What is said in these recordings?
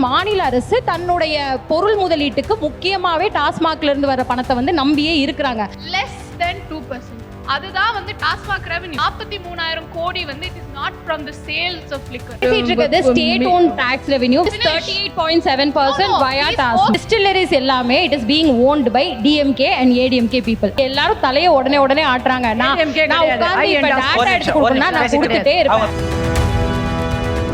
மாநில அரசு தன்னுடைய பொருள் முதலீட்டுக்கு முக்கியமாவே டாஸ்மாக்ல இருந்து வர பணத்தை வந்து நம்பியே இருக்கிறாங்க. less than 2%. அதுதான் வந்து டாஸ்மாக் ரெவென்யூ. 43,000 கோடி வந்து it is not from the sales of liquor. The state owned tax revenue is 38.7% via TASMAC. Distilleries எல்லாமே it is being owned by DMK and ADMK people. எல்லாரும் தலைய உடனே ஆட்றாங்க. நான் உட்கார்ந்து இப்ப டாட்டா எடுத்து கொடுக்கணும்னா நான் கொடுத்துட்டே இருப்பேன்.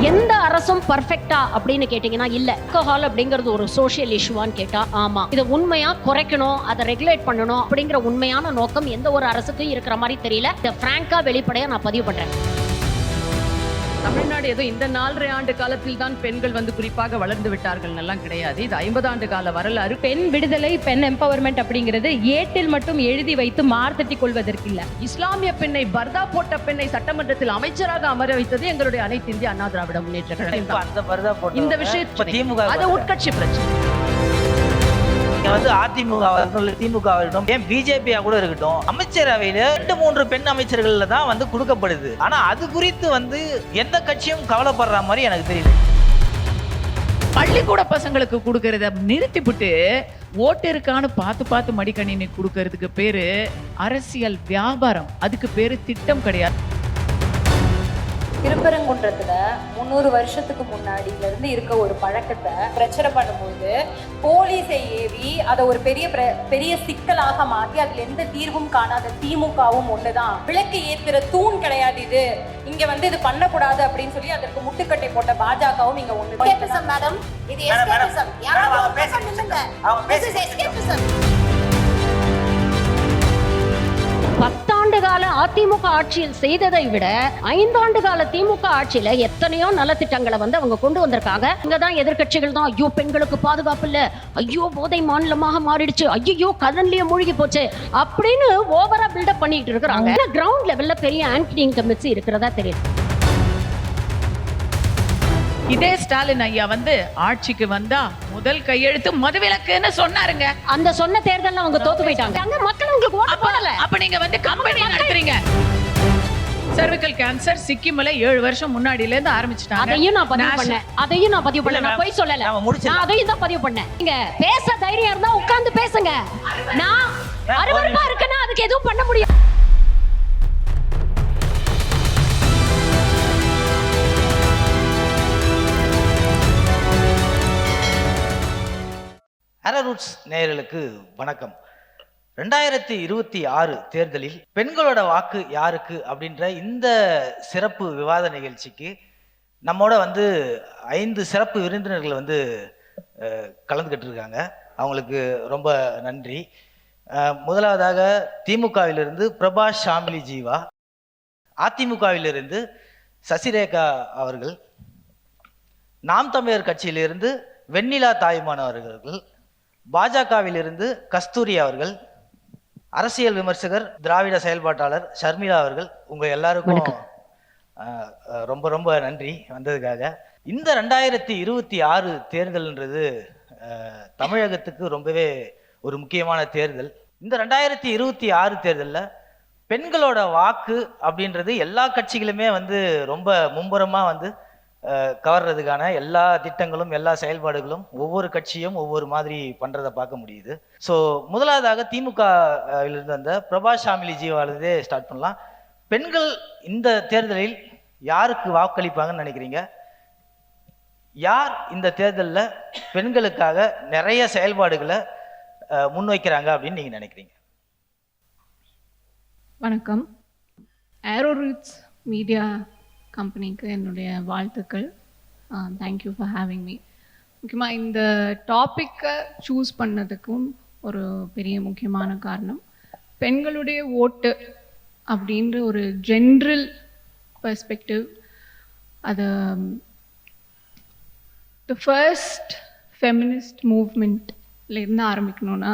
எந்த அரசும் பர்ஃபெக்டா அப்படின்னு கேட்டீங்கன்னா இல்ல. ஆல்கஹால் அப்படிங்கிறது ஒரு சோஷியல் இஷ்யூவான்னு கேட்டா ஆமா. இதை உண்மையா குறைக்கணும், அதை ரெகுலேட் பண்ணணும் அப்படிங்கிற உண்மையான நோக்கம் எந்த ஒரு அரசுக்கும் இருக்கிற மாதிரி தெரியல. இதை பிராங்கா வெளிப்படையா நான் பதிவு பண்றேன். தமிழ்நாடு ஏதோ இந்த 4.5 ஆண்டு காலத்தில் தான் பெண்கள் வந்து குறிப்பாக வளர்ந்து விட்டார்கள் எல்லாம் கிடையாது. இது 50 ஆண்டு கால வரலாறு. பெண் விடுதலை, பெண் எம்பவர்மெண்ட் அப்படிங்கிறது ஏட்டில் மட்டும் எழுதி வைத்து மார்த்தட்டி கொள்வதற்கு இல்ல. இஸ்லாமிய பெண்ணை, பர்தா போட்ட பெண்ணை சட்டமன்றத்தில் அமைச்சராக அமர வைத்தது எங்களுடைய அனைத்து இந்திய அண்ணா திராவிட முன்னேற்ற கழகம். இந்த விஷயம் அது உட்கட்சி பிரச்சனை. வந்து அதிமுக திமுக ஏன் பிஜேபியா கூட இருக்கட்டும், அமைச்சரவையில 2-3 பெண் அமைச்சர்கள்ல தான் வந்து கொடுக்கப்படுது. ஆனா அது குறித்து வந்து எந்த கட்சியும் கவலைப்படுற மாதிரி எனக்கு தெரியல. பள்ளிக்கூட பசங்களுக்கு கொடுக்கறத நிறுத்திவிட்டு ஓட்டு இருக்கான்னு பார்த்து மடிக்கணினி கொடுக்கறதுக்கு பேரு அரசியல் வியாபாரம். அதுக்கு பேரு திட்டம் கிடையாது. திருப்பரங்குன்றத்துல 300 வருஷத்துக்கு முன்னாடில இருந்து இருக்க ஒரு பழக்கத்தை பிரச்சனை பண்ணும்போது போலீஸை ஏவி அதை ஒரு பெரிய சிக்கலாக மாற்றி அதுல எந்த தீர்வும் காணாத திமுகவும் ஒண்ணுதான். விளக்கு ஏத்துற தூண் கிடையாது இது, இங்க வந்து இது பண்ணக்கூடாது அப்படின்னு சொல்லி அதற்கு முட்டுக்கட்டை போட்ட பாஜகவும் இங்க ஒண்ணு. மேடம் இது எஸ்கேபிசம். யாராவது எஸ்கேபிசம். 10 ஆண்டு கால அதிமுக ஆட்சியில் செய்ததை விட 5 ஆண்டு கால திமுக ஆட்சியில எத்தனையோ நலத்திட்டங்களை வந்து அவங்க கொண்டு வந்திருக்காங்க. இங்கதான் எதிர்கட்சிகள் தான் ஐயோ பெண்களுக்கு பாதுகாப்பு இல்ல, ஐயோ போதை மாநிலமாக மாறிடுச்சு, ஐயோ கடன்லயே மூழ்கி போச்சு அப்படின்னு ஓவரா பில்டப் பண்ணிட்டு இருக்கிறாங்க. கிரவுண்ட் லெவல்ல பெரிய ஆன்டி இன்கம்பன்சி இருக்கிறதா தெரியும். இதே ஸ்டாலின் ஐயா வந்து ஆட்சிக்கு வந்தா முதல் கையெழுத்து மதுவிலக்குன்னு சொன்னாருங்க. அந்த சொன்ன தேர்தல்ல அவங்க தோத்து போயிட்டாங்க. அங்க மக்கள் உங்களுக்கு ஓட்டு போடல. அப்ப நீங்க வந்து கம்பெனி நடத்துறீங்க. சர்விக்கல் கேன்சர் சிக்கிம்ல 7 வருஷம் முன்னாடில இருந்து ஆரம்பிச்சிட்டாங்க. அதையும் நான் பதிவு பண்ணல. நான் போய் சொல்லல. நான் அதையும் தான் பதிவு பண்ணேன். நீங்க பேச தைரியம் இருந்தா உட்கார்ந்து பேசுங்க. நான் அருவருப்பா இருக்கேன்னா அதுக்கு எதுவும் பண்ண முடியாது. அரரூட்ஸ் நேயர்களுக்கு வணக்கம். 2026 தேர்தலில் பெண்களோட வாக்கு யாருக்கு அப்படின்ற இந்த சிறப்பு விவாத நிகழ்ச்சிக்கு நம்மோட வந்து 5 சிறப்பு விருந்தினர்கள் வந்து கலந்துக்கிட்டு இருக்காங்க. அவங்களுக்கு ரொம்ப நன்றி. முதலாவதாக திமுகவிலிருந்து பிரபாஷ் ஷாமிலி ஜீவா, அதிமுகவிலிருந்து சசிரேகா அவர்கள், நாம் தமிழர் கட்சியிலிருந்து வெண்ணிலா தாய்மான் அவர்கள், பாஜகவிலிருந்து கஸ்தூரி அவர்கள், அரசியல் விமர்சகர் திராவிட செயல்பாட்டாளர் ஷர்மிளா அவர்கள். உங்க எல்லாருக்கும் ரொம்ப ரொம்ப நன்றி வந்ததுக்காக. இந்த 2026 தேர்தல்ன்றது தமிழகத்துக்கு ரொம்பவே ஒரு முக்கியமான தேர்தல். இந்த 2026 தேர்தலில் பெண்களோட வாக்கு அப்படின்றது எல்லா கட்சிகளுமே வந்து ரொம்ப மும்முரமா வந்து கவர்றதுக்கான எல்லா திட்டங்களும் எல்லா செயல்பாடுகளும் ஒவ்வொரு கட்சியும் ஒவ்வொரு மாதிரி பண்றதை பார்க்க முடியுது. ஸோ முதலாவதாக திமுகவிலிருந்து வந்த பிரபாஷ் ஷாமிலி ஜீவாலிருந்தே ஸ்டார்ட் பண்ணலாம். பெண்கள் இந்த தேர்தலில் யாருக்கு வாக்களிப்பாங்கன்னு நினைக்கிறீங்க? யார் இந்த தேர்தலில் பெண்களுக்காக நிறைய செயல்பாடுகளை முன்வைக்கிறாங்க அப்படின்னு நீங்க நினைக்கிறீங்க? வணக்கம். ஏரோரூட்ஸ் மீடியா கம்பெனிக்கு என்னுடைய வாழ்த்துக்கள். Thank you for having me. முக்கியமாக இந்த டாப்பிக்கை சூஸ் பண்ணதுக்கும் ஒரு பெரிய முக்கியமான காரணம், பெண்களுடைய ஓட்டு அப்படின்ற ஒரு ஜென்ரல் பெர்ஸ்பெக்டிவ். அது த ஃபர்ஸ்ட் ஃபெமினிஸ்ட் மூவ்மெண்ட்லேருந்து ஆரம்பிக்கணும்னா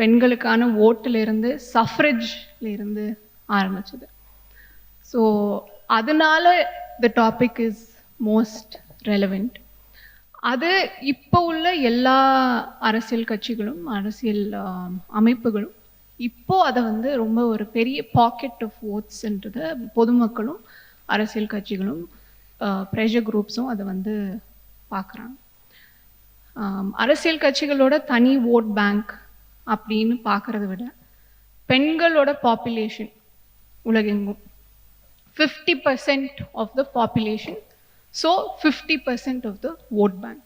பெண்களுக்கான ஓட்டிலிருந்து சஃப்ரேஜ்லேருந்து ஆரம்பிச்சது. ஸோ அதனால the topic is most relevant. அது இப்போ உள்ள எல்லா அரசியல் கட்சிகளும் அரசியல் அமைப்புகளும் இப்போ அதை வந்து ரொம்ப ஒரு பெரிய பாக்கெட் ஆஃப் ஓட்ஸ்ன்றதை பொதுமக்களும் அரசியல் கட்சிகளும் ப்ரெஷர் குரூப்ஸும் அதை வந்து பார்க்குறாங்க. அரசியல் கட்சிகளோட தனி ஓட் பேங்க் அப்படின்னு பார்க்குறத விட பெண்களோட பாப்புலேஷன் உலகெங்கும் 50% of the population, so 50% of the vote bank.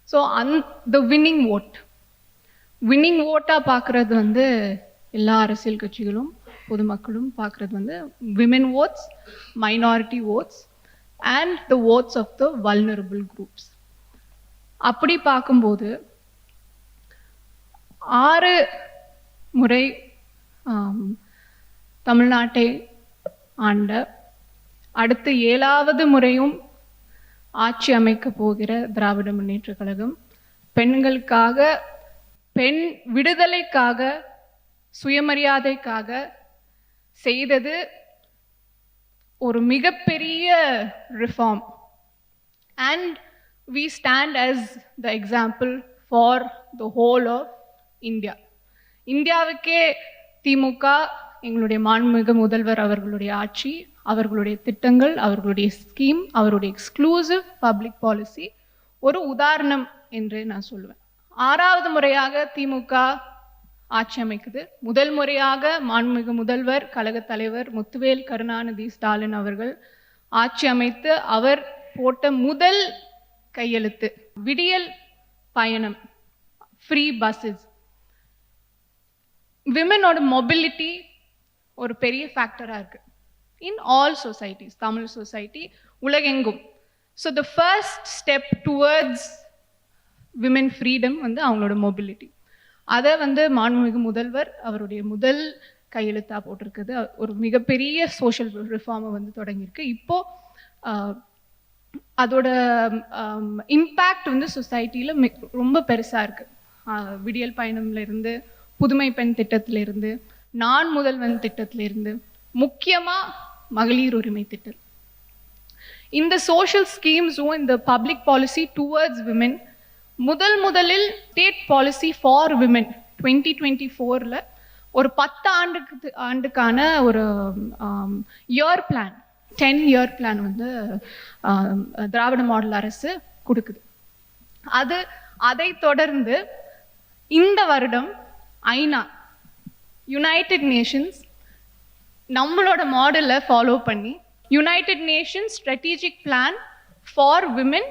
So the winning ஓட்டாக பார்க்குறது வந்து எல்லா அரசியல் கட்சிகளும் பொதுமக்களும் பார்க்குறது வந்து women votes, minority votes and the votes of the vulnerable groups. அப்படி பார்க்கும்போது 6 முறை தமிழ்நாட்டை ஆண்ட, அடுத்து 7வது முறையும் ஆட்சி அமைக்க போகிற திராவிட முன்னேற்ற கழகம் பெண்களுக்காக, பெண் விடுதலைக்காக, சுயமரியாதைக்காக செய்தது ஒரு மிகப்பெரிய reform. And we stand as the example for the whole of India. இந்தியாவுக்கே திமுக, எங்களுடைய மாண்புமிகு முதல்வர் அவர்களுடைய ஆட்சி, அவர்களுடைய திட்டங்கள், அவர்களுடைய ஸ்கீம், அவருடைய எக்ஸ்க்ளூசிவ் பப்ளிக் பாலிசி ஒரு உதாரணம் என்று நான் சொல்லுவேன். 6வது முறையாக திமுக ஆட்சி அமைக்குது. முதல் முறையாக மாண்புமிகு முதல்வர் கழக தலைவர் முத்துவேல் கருணாநிதி ஸ்டாலின் அவர்கள் ஆட்சி அமைத்து அவர் போட்ட முதல் கையெழுத்து விடியல் பயணம், ஃப்ரீ பஸ்ஸஸ். விமனோட மொபிலிட்டி ஒரு பெரிய ஃபேக்டராக இருக்கு in all societies, Tamil society உலகெங்கும். So the first step towards women freedom வந்து அவங்களோட மொபிலிட்டி. அதை வந்து மாண்புமிகு முதல்வர் அவருடைய முதல் கையெழுத்தாக போட்டிருக்குது. ஒரு மிகப்பெரிய சோஷியல் ரிஃபார்மை வந்து தொடங்கியிருக்கு. இப்போ அதோட இம்பேக்ட் வந்து சொசைட்டியில் ரொம்ப பெருசாக இருக்குது. விடியல் பயணம்லேருந்து, புதுமை பெண் திட்டத்திலிருந்து, நான் முதல்வன் திட்டத்திலிருந்து, முக்கியமாக மகளிர் உரிமை திட்டம். இந்த சோஷியல் ஸ்கீம்ஸும் இந்த பப்ளிக் பாலிசி டுவர்ட்ஸ் விமென் முதலில் ஸ்டேட் பாலிசி ஃபார் விமென் 2024 ஒரு 10 ஆண்டுக்கான ஒரு இயர் பிளான், 10 இயர் பிளான் வந்து திராவிட மாடல் அரசு கொடுக்குது. அதை தொடர்ந்து இந்த வருடம் ஐநா, யுனைடெட் நேஷன்ஸ் நம்மளோட மாடலை ஃபாலோ பண்ணி United Nations strategic plan for women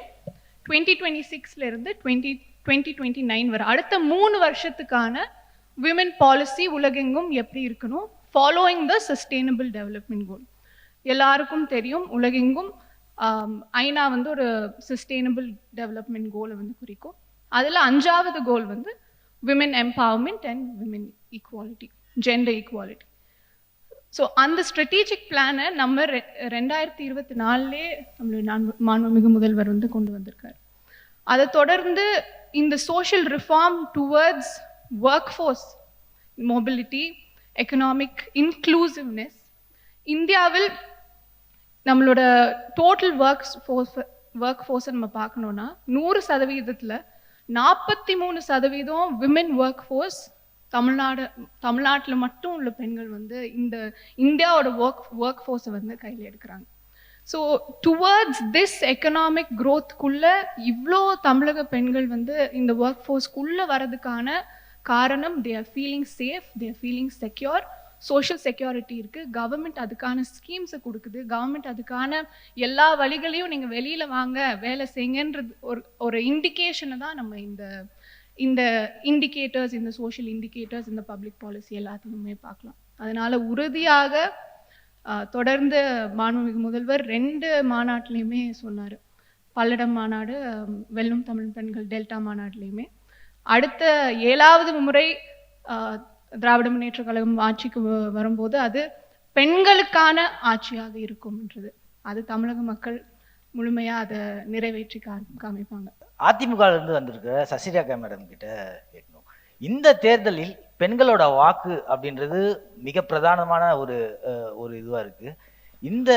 2026 2029 வரை அடுத்த 3 வருஷத்துக்கான விமென் பாலிசி உலகெங்கும் எப்படி இருக்கணும், ஃபாலோயிங் த சஸ்டைனபிள் டெவலப்மெண்ட் கோல். எல்லாருக்கும் தெரியும் உலகெங்கும் ஐநா வந்து ஒரு சஸ்டைனபிள் டெவலப்மெண்ட் கோலை வந்து குறிக்கும். அதில் 5வது கோல் வந்து women empowerment and women equality, gender equality. So அந்த ஸ்ட்ராட்டஜிக் பிளானை நம்ம 2024 நம்மளுடைய மாண்புமிகு முதல்வர் வந்து கொண்டு வந்திருக்காரு. அதை தொடர்ந்து இந்த social reform towards work force mobility, economic inclusiveness. இந்தியாவில் நம்மளோட டோட்டல் ஒர்க் ஃபோர்ஸை நம்ம பார்க்கணுன்னா 100%, 43% விமென் ஒர்க் ஃபோர்ஸ் தமிழ்நாட்டில் மட்டும் உள்ள பெண்கள் வந்து இந்த இந்தியாவோட ஒர்க் ஃபோர்ஸை வந்து கையில் எடுக்கிறாங்க. ஸோ டுவர்ட்ஸ் திஸ் எக்கனாமிக் க்ரோத்குள்ளே இவ்வளோ தமிழக பெண்கள் வந்து இந்த ஒர்க் ஃபோர்ஸ்க்குள்ளே வரதுக்கான காரணம் they are feeling safe, they are feeling secure. Social security இருக்குது, கவர்மெண்ட் அதுக்கான ஸ்கீம்ஸை கொடுக்குது, கவர்மெண்ட் அதுக்கான எல்லா வழிகளையும் நீங்கள் வெளியில் வாங்க வேலை செய்யுங்கன்றது ஒரு இண்டிகேஷனை தான் நம்ம இந்த இண்டிகேட்டர்ஸ், இந்த சோஷியல் இண்டிகேட்டர்ஸ், இந்த பப்ளிக் பாலிசி எல்லாத்தையுமே பார்க்கலாம். அதனால் உறுதியாக தொடர்ந்து மாண்புமிகு முதல்வர் 2 மாநாட்டிலையுமே சொன்னார். பல்லடம் மாநாடு, வெல்லும் தமிழ் பெண்கள் டெல்டா மாநாட்டிலையுமே அடுத்த 7வது முறை திராவிட முன்னேற்ற கழகம் ஆட்சிக்கு வரும்போது அது பெண்களுக்கான ஆட்சியாக இருக்கும்ன்றது, அது தமிழக மக்கள் முழுமையாக அதை நிறைவேற்றி காமிப்பாங்க. அதிமுக இருந்து வந்திருக்க சசிரேகா மேடம் கிட்ட கேட்கணும். இந்த தேர்தலில் பெண்களோட வாக்கு அப்படின்றது மிக பிரதானமான ஒரு இதுவா இருக்கு. இந்த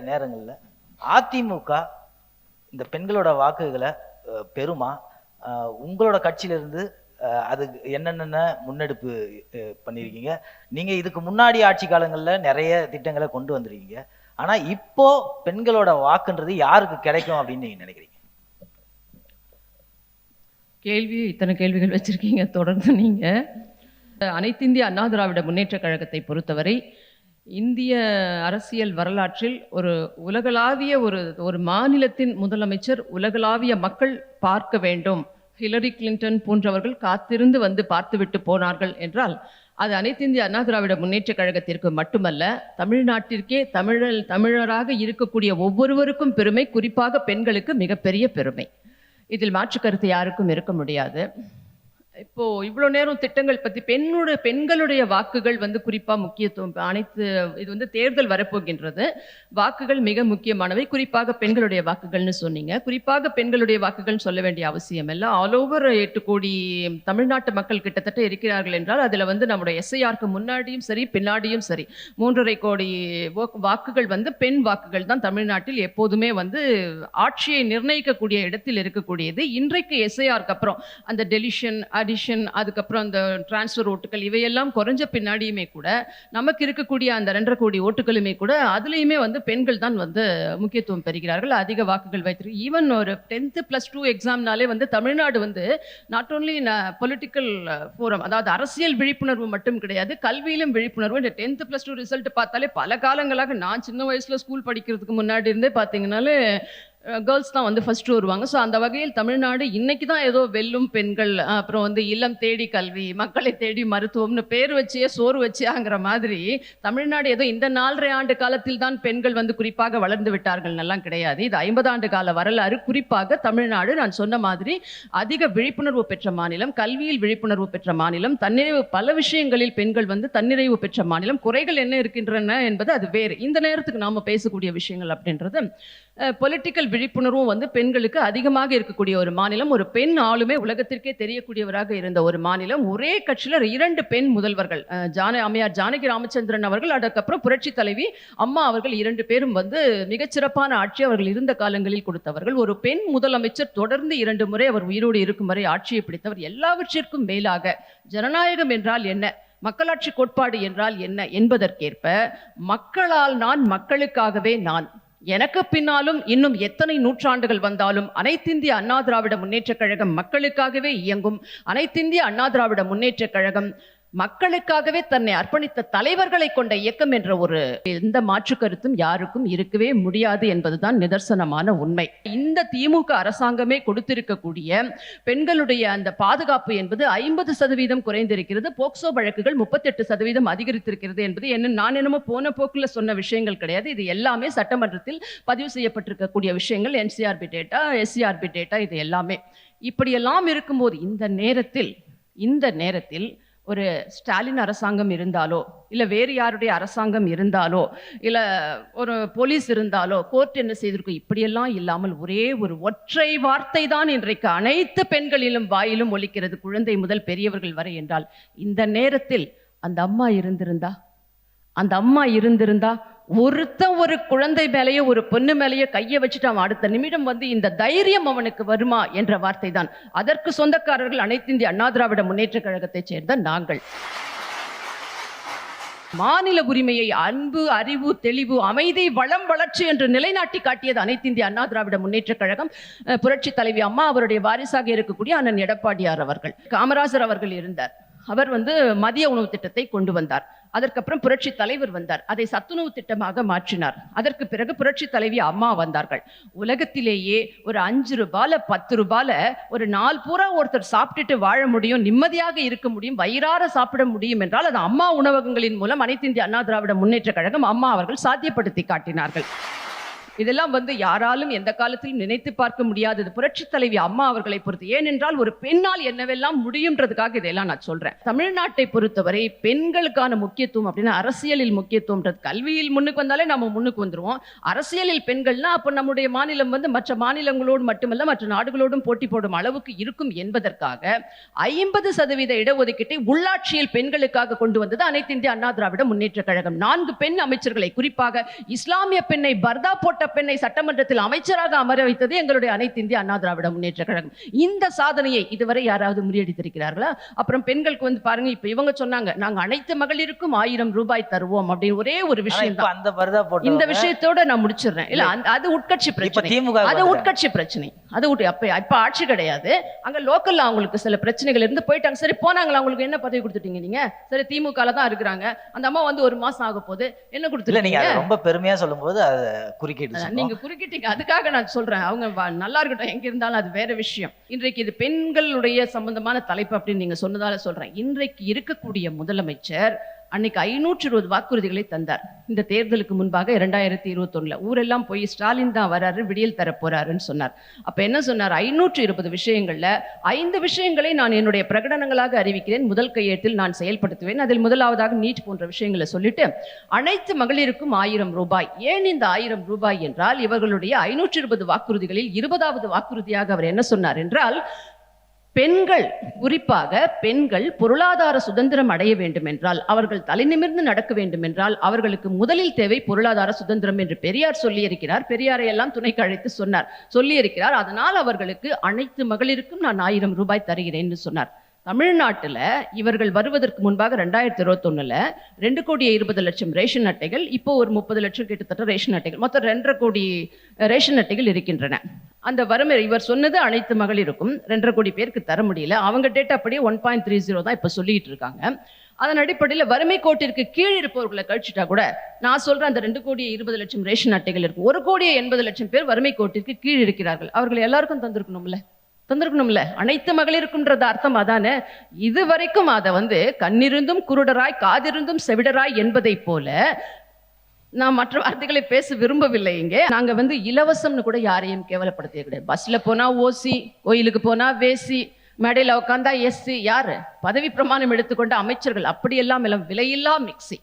நேரங்களில் அதிமுக இந்த பெண்களோட வாக்குகளை பெறுமா? உங்களோட கட்சியிலிருந்து அது என்னென்ன முன்னெடுப்பு பண்ணியிருக்கீங்க? நீங்க இதுக்கு முன்னாடி ஆட்சி காலங்களில் நிறைய திட்டங்களை கொண்டு வந்திருக்கீங்க. ஆனா இப்போ பெண்களோட வாக்குன்றது யாருக்கு கிடைக்கும் அப்படின்னு நீங்க நினைக்கிறீங்க? இத்தனை கேள்விகள் வச்சிருக்கீங்க. தொடர்ந்து நீங்க அனைத்து இந்திய அண்ணா திராவிட முன்னேற்ற கழகத்தை பொறுத்தவரை இந்திய அரசியல் வரலாற்றில் ஒரு உலகளாவிய ஒரு மாநிலத்தின் முதலமைச்சர் உலகளாவிய மக்கள் பார்க்க வேண்டும், ஹிலரி கிளின்டன் போன்றவர்கள் காத்திருந்து வந்து பார்த்துவிட்டு போனார்கள் என்றால் அது அனைத்து இந்திய அண்ணா திராவிட முன்னேற்ற கழகத்திற்கு மட்டுமல்ல, தமிழ்நாட்டிற்கே தமிழராக இருக்கக்கூடிய ஒவ்வொருவருக்கும் பெருமை, குறிப்பாக பெண்களுக்கு மிகப்பெரிய பெருமை. இதில் மாற்று கருத்து யாருக்கும் இருக்க முடியாது. இப்போ இவ்வளோ நேரம் திட்டங்கள் பற்றி பெண்களுடைய வாக்குகள் வந்து குறிப்பாக முக்கியத்துவம் இது வந்து தேர்தல் வரப்போகின்றது. வாக்குகள் மிக முக்கியமானவை, குறிப்பாக பெண்களுடைய வாக்குகள்னு சொன்னீங்க. குறிப்பாக பெண்களுடைய வாக்குகள் சொல்ல வேண்டிய அவசியம் இல்லை. ஆல் ஓவர் 8 கோடி தமிழ்நாட்டு மக்கள் கிட்டத்தட்ட இருக்கிறார்கள் என்றால் அதில் வந்து நம்முடைய எஸ்ஐஆருக்கு முன்னாடியும் சரி பின்னாடியும் சரி 3.5 கோடி வாக்குகள் வந்து பெண் வாக்குகள் தான் தமிழ்நாட்டில் எப்போதுமே வந்து ஆட்சியை நிர்ணயிக்கக்கூடிய இடத்தில் இருக்கக்கூடியது. இன்றைக்கு எஸ்ஐஆருக்கு அப்புறம் அந்த டெலிஷன் அடிஷன் அதுக்கப்புறம் அந்த டிரான்ஸ்ஃபர் ஓட்டுகள் இவையெல்லாம் குறைஞ்ச பின்னாடியுமே கூட நமக்கு இருக்கக்கூடிய அந்த 2.5 கோடி ஓட்டுகளுமே கூட அதுலேயுமே வந்து பெண்கள் தான் வந்து முக்கியத்துவம் பெறுகிறார்கள், அதிக வாக்குகள் வைத்திருக்கு. ஈவன் ஒரு 10th +2 எக்ஸாம்னாலே வந்து தமிழ்நாடு வந்து நாட் ஓன்லி பொலிட்டிக்கல் ஃபோரம், அதாவது அரசியல் விழிப்புணர்வு மட்டும் கிடையாது, கல்வியிலும் விழிப்புணர்வு. இந்த 10th +2 ரிசல்ட் பார்த்தாலே பல காலங்களாக நான் சின்ன வயசுல ஸ்கூல் படிக்கிறதுக்கு முன்னாடி இருந்தே பார்த்தீங்கன்னாலே கேர்ள்ஸ் தான் வந்து ஃபர்ஸ்ட் வருவாங்க. ஸோ அந்த வகையில் தமிழ்நாடு இன்னைக்கு தான் ஏதோ வெல்லும் பெண்கள், அப்புறம் வந்து இல்லம் தேடி கல்வி, மக்களை தேடி மருத்துவம்னு பேர் வச்சே சோறு வச்சியாங்கிற மாதிரி தமிழ்நாடு ஏதோ இந்த 4.5 ஆண்டு காலத்தில் தான் பெண்கள் வந்து குறிப்பாக வளர்ந்து விட்டார்கள் எல்லாம் கிடையாது. இது 50 ஆண்டு கால வரலாறு. குறிப்பாக தமிழ்நாடு நான் சொன்ன மாதிரி அதிக விழிப்புணர்வு பெற்ற மாநிலம், கல்வியில் விழிப்புணர்வு பெற்ற மாநிலம், தன்னிறைவு பல விஷயங்களில் பெண்கள் வந்து தன்னிறைவு பெற்ற மாநிலம். குறைகள் என்ன இருக்கின்றன என்பது அது வேறு. இந்த நேரத்துக்கு நாம பேசக்கூடிய விஷயங்கள் அப்படின்றது பொலிட்டிக்கல் விழிப்புணர்வும் வந்து பெண்களுக்கு அதிகமாக இருக்கக்கூடிய ஒரு மாநிலம். ஒரு பெண் ஆளுமே உலகத்திற்கே தெரியக்கூடியவராக இருந்த ஒரு மாநிலம். ஒரே கட்சியில் 2 பெண் முதல்வர்கள், அம்மையார் ஜானகி ராமச்சந்திரன் அவர்கள், அதுக்கப்புறம் புரட்சி தலைவி அம்மா அவர்கள், 2 பேரும் வந்து மிகச்சிறப்பான ஆட்சி அவர்கள் இருந்த காலங்களில் கொடுத்தவர்கள். ஒரு பெண் முதலமைச்சர் தொடர்ந்து 2 முறை அவர் உயிரோடு இருக்கும் வரை ஆட்சியை பிடித்தவர். எல்லாவற்றிற்கும் மேலாக ஜனநாயகம் என்றால் என்ன, மக்களாட்சி கோட்பாடு என்றால் என்ன என்பதற்கேற்ப மக்களால் நான், மக்களுக்காகவே நான், எனக்கு பின்னாலும் இன்னும் எத்தனை நூற்றாண்டுகள் வந்தாலும் அனைத்திந்திய அண்ணா திராவிட முன்னேற்ற கழகம் மக்களுக்காகவே இயங்கும். அனைத்திந்திய அண்ணா திராவிட முன்னேற்ற கழகம் மக்களுக்காகவே தன்னை அர்ப்பணித்த தலைவர்களை கொண்ட இயக்கம் என்ற ஒரு எந்த மாற்று கருத்தும் யாருக்கும் இருக்கவே முடியாது என்பதுதான் நிதர்சனமான உண்மை. இந்த திமுக அரசாங்கமே கொடுத்திருக்கக்கூடிய பெண்களுடைய அந்த பாதுகாப்பு என்பது 50% குறைந்திருக்கிறது. போக்சோ வழக்குகள் 38% அதிகரித்திருக்கிறது என்பது நான் என்னமோ போன போக்குல சொன்ன விஷயங்கள் கிடையாது. இது எல்லாமே சட்டமன்றத்தில் பதிவு செய்யப்பட்டிருக்கக்கூடிய விஷயங்கள், NCRB டேட்டா, SCRB டேட்டா, இது எல்லாமே. இப்படியெல்லாம் இருக்கும்போது இந்த நேரத்தில் ஒரு ஸ்டாலின் அரசாங்கம் இருந்தாலோ, இல்லை வேறு யாருடைய அரசாங்கம் இருந்தாலோ, இல்லை ஒரு போலீஸ் இருந்தாலோ கோர்ட் என்ன செய்திருக்கும், இப்படியெல்லாம் இல்லாமல் ஒரே ஒரு ஒற்றை வார்த்தை தான் இன்றைக்கு அனைத்து பெண்களிலும் வாயிலும் ஒலிக்கிறது, குழந்தை முதல் பெரியவர்கள் வரை என்றால், இந்த நேரத்தில் அந்த அம்மா இருந்திருந்தா ஒருத்தன் ஒரு குழந்தை மேலேயோ ஒரு பொண்ணு மேலேயோ கையை வச்சுட்டு அவன் அடுத்த நிமிடம் வந்து இந்த தைரியம் அவனுக்கு வருமா என்ற வார்த்தை தான். அதற்கு சொந்தக்காரர்கள் அனைத்து இந்திய அண்ணா திராவிட முன்னேற்ற கழகத்தைச் சேர்ந்த நாங்கள். மாநில உரிமையை அன்பு, அறிவு, தெளிவு, அமைதி, வளம், வளர்ச்சி என்று நிலைநாட்டி காட்டியது அனைத்து இந்திய அண்ணா திராவிட முன்னேற்ற கழகம். புரட்சி தலைவி அம்மா அவருடைய வாரிசாக இருக்கக்கூடிய அண்ணன் எடப்பாடியார் அவர்கள், காமராஜர் அவர்கள் இருந்தார். அவர் வந்து மதிய உணவு திட்டத்தை கொண்டு வந்தார். அதற்கப்புறம் புரட்சி தலைவர் வந்தார், அதை சத்துணவு திட்டமாக மாற்றினார். அதற்கு பிறகு புரட்சி தலைவி அம்மா வந்தார்கள். உலகத்திலேயே ஒரு 5 ரூபால 10 ரூபால ஒரு நாள் பூரா ஒருத்தர் சாப்பிட்டுட்டு வாழ முடியும், நிம்மதியாக இருக்க முடியும், வயிறார சாப்பிட முடியும் என்றால் அது அம்மா உணவகங்களின் மூலம் அனைத்து இந்திய அண்ணா திராவிட முன்னேற்ற கழகம் அம்மா அவர்கள் சாத்தியப்படுத்தி காட்டினார்கள். இதெல்லாம் வந்து யாராலும் எந்த காலத்திலும் நினைத்து பார்க்க முடியாதது புரட்சி தலைவி அம்மா அவர்களை பொறுத்து. ஏனென்றால் ஒரு பெண்ணால் என்னவெல்லாம் முடியுன்றதுக்காக இதெல்லாம் நான் சொல்றேன். தமிழ்நாட்டை பொறுத்தவரை பெண்களுக்கான முக்கியத்துவம் அப்படின்னா அரசியலில் முக்கியத்துவம்ன்றது, கல்வியில் முன்னுக்கு வந்தாலே நம்ம முன்னுக்கு வந்துருவோம். அரசியலில் பெண்கள்னா அப்போ நம்முடைய மாநிலம் வந்து மற்ற மாநிலங்களோடு மட்டுமல்ல மற்ற நாடுகளோடும் போட்டி போடும் அளவுக்கு இருக்கும் என்பதற்காக 50% இடஒதுக்கீட்டை உள்ளாட்சியில் பெண்களுக்காக கொண்டு வந்தது அனைத்து இந்திய அண்ணா திராவிட முன்னேற்ற கழகம். 4 பெண் அமைச்சர்களை, குறிப்பாக இஸ்லாமிய பெண்ணை, பர்தா போட்ட பெண்ணை சட்டமன்றத்தில் அமைச்சராக அமர வைத்தது எங்களுடைய அனைத்து இந்திய அண்ணா திராவிட முன்னேற்ற கழகம். இந்த சாதனையை இதுவரை யாராவது முறியடித்திருக்கிறார்களா? அப்புறம் பெண்களுக்கு வந்து பாருங்க, இப்ப இவங்க சொன்னாங்க நாங்க அனைத்து மகளிருக்கும் 1000 ரூபாய் தருவோம் அப்படின்னு ஒரே ஒரு விஷயம் தான். இந்த விஷயத்தோட நான் முடிச்சிடுறேன். இல்ல அது உட்கட்சி பிரச்சனை, அது உட்கட்சி பிரச்சனை. அதை விட்டு இப்போ ஆட்சி கிடையாது. அங்கே லோக்கலில் அவங்களுக்கு சில பிரச்சனைகள் இருந்து போயிட்டாங்க. சரி போனாங்களா, அவங்களுக்கு என்ன பதவி கொடுத்துட்டீங்க நீங்கள்? சரி திமுகவில் தான் இருக்கிறாங்க, அந்த அம்மா வந்து 1 மாதம் ஆக போகுது, என்ன கொடுத்துருக்கீங்க? நீங்கள் ரொம்ப பெருமையாக சொல்லும்போது அதை குறுக்கிட்டு நீங்கள் குறுக்கிட்டீங்க. அதுக்காக நான் சொல்கிறேன், அவங்க நல்லா இருக்கட்டும், எங்கே இருந்தாலும் அது வேற விஷயம். இன்றைக்கு இது பெண்களுடைய சம்பந்தமான தலைப்பு அப்படின்னு நீங்கள் சொன்னதால சொல்கிறேன். இன்றைக்கு இருக்கக்கூடிய முதலமைச்சர் அன்னைக்கு 520 வாக்குறுதிகளை தந்தார். இந்த தேர்தலுக்கு முன்பாக 2021 ஊரெல்லாம் போய் ஸ்டாலின் தான் வராரு, விடியல் தர போறாருன்னு சொன்னார். அப்ப என்ன சொன்னார்? 520 விஷயங்கள்ல 5 விஷயங்களை நான் என்னுடைய பிரகடனங்களாக அறிவிக்கிறேன், முதல் கையெழுத்தில் நான் செயல்படுத்துவேன். அதில் முதலாவதாக நீட் போன்ற விஷயங்களை சொல்லிட்டு அனைத்து மகளிருக்கும் 1000 ரூபாய். ஏன் இந்த 1000 ரூபாய் என்றால், இவர்களுடைய 520 வாக்குறுதிகளில் 20வது வாக்குறுதியாக அவர் என்ன சொன்னார் என்றால், பெண்கள், குறிப்பாக பெண்கள் பொருளாதார சுதந்திரம் அடைய வேண்டும் என்றால், அவர்கள் தலைநிமிர்ந்து நடக்க வேண்டும் என்றால், அவர்களுக்கு முதலில் தேவை பொருளாதார சுதந்திரம் என்று பெரியார் சொல்லியிருக்கிறார். பெரியாரை எல்லாம் துணைக்கு அழைத்து சொல்லியிருக்கிறார். அதனால் அவர்களுக்கு அனைத்து மகளிருக்கும் நான் 1000 ரூபாய் தருகிறேன்னு சொன்னார். தமிழ்நாட்டில் இவர்கள் வருவதற்கு முன்பாக 2021 2,20,00,000 ரேஷன் அட்டைகள், இப்போ ஒரு 30 லட்சம் கிட்டத்தட்ட ரேஷன் அட்டைகள், மொத்தம் 2.5 கோடி ரேஷன் அட்டைகள் இருக்கின்றன. அந்த வறுமை இவர் சொன்னது அனைத்து மகளிருக்கும் 2.5 கோடி பேருக்கு தர முடியல. அவங்க டேட்டா அப்படியே 1.30 தான் இப்போ சொல்லிட்டு இருக்காங்க. அதன் அடிப்படையில் வறுமை கோட்டிற்கு கீழ் இருப்பவர்களை கழிச்சுட்டா கூட நான் சொல்றேன், அந்த 2,20,00,000 ரேஷன் அட்டைகள் இருக்கும். 1,80,00,000 பேர் வறுமை கோட்டிற்கு கீழ் இருக்கிறார்கள். அவர்கள் எல்லாருக்கும் தந்திருக்கணும்ல. அனைத்து மகளிருக்கும்ன்றது அர்த்தம் அதானே. இதுவரைக்கும் அதை வந்து கண்ணிருந்தும் குருடராய் காதிருந்தும் செவிடராய் என்பதை போல நான் மற்ற வார்த்தைகளை பேச விரும்பவில்லை. இங்கே நாங்க வந்து இலவசம்னு கூட யாரையும் கேவலப்படுத்திய கிடையாது. பஸ்ல போனா ஓசி, கோயிலுக்கு போனா வேசி, மேடையில் உட்காந்தா எஸ்சி. யாரு பதவி பிரமாணம் எடுத்துக்கொண்ட அமைச்சர்கள் அப்படியெல்லாம் எல்லாம் விலையில்லா மிக்சி,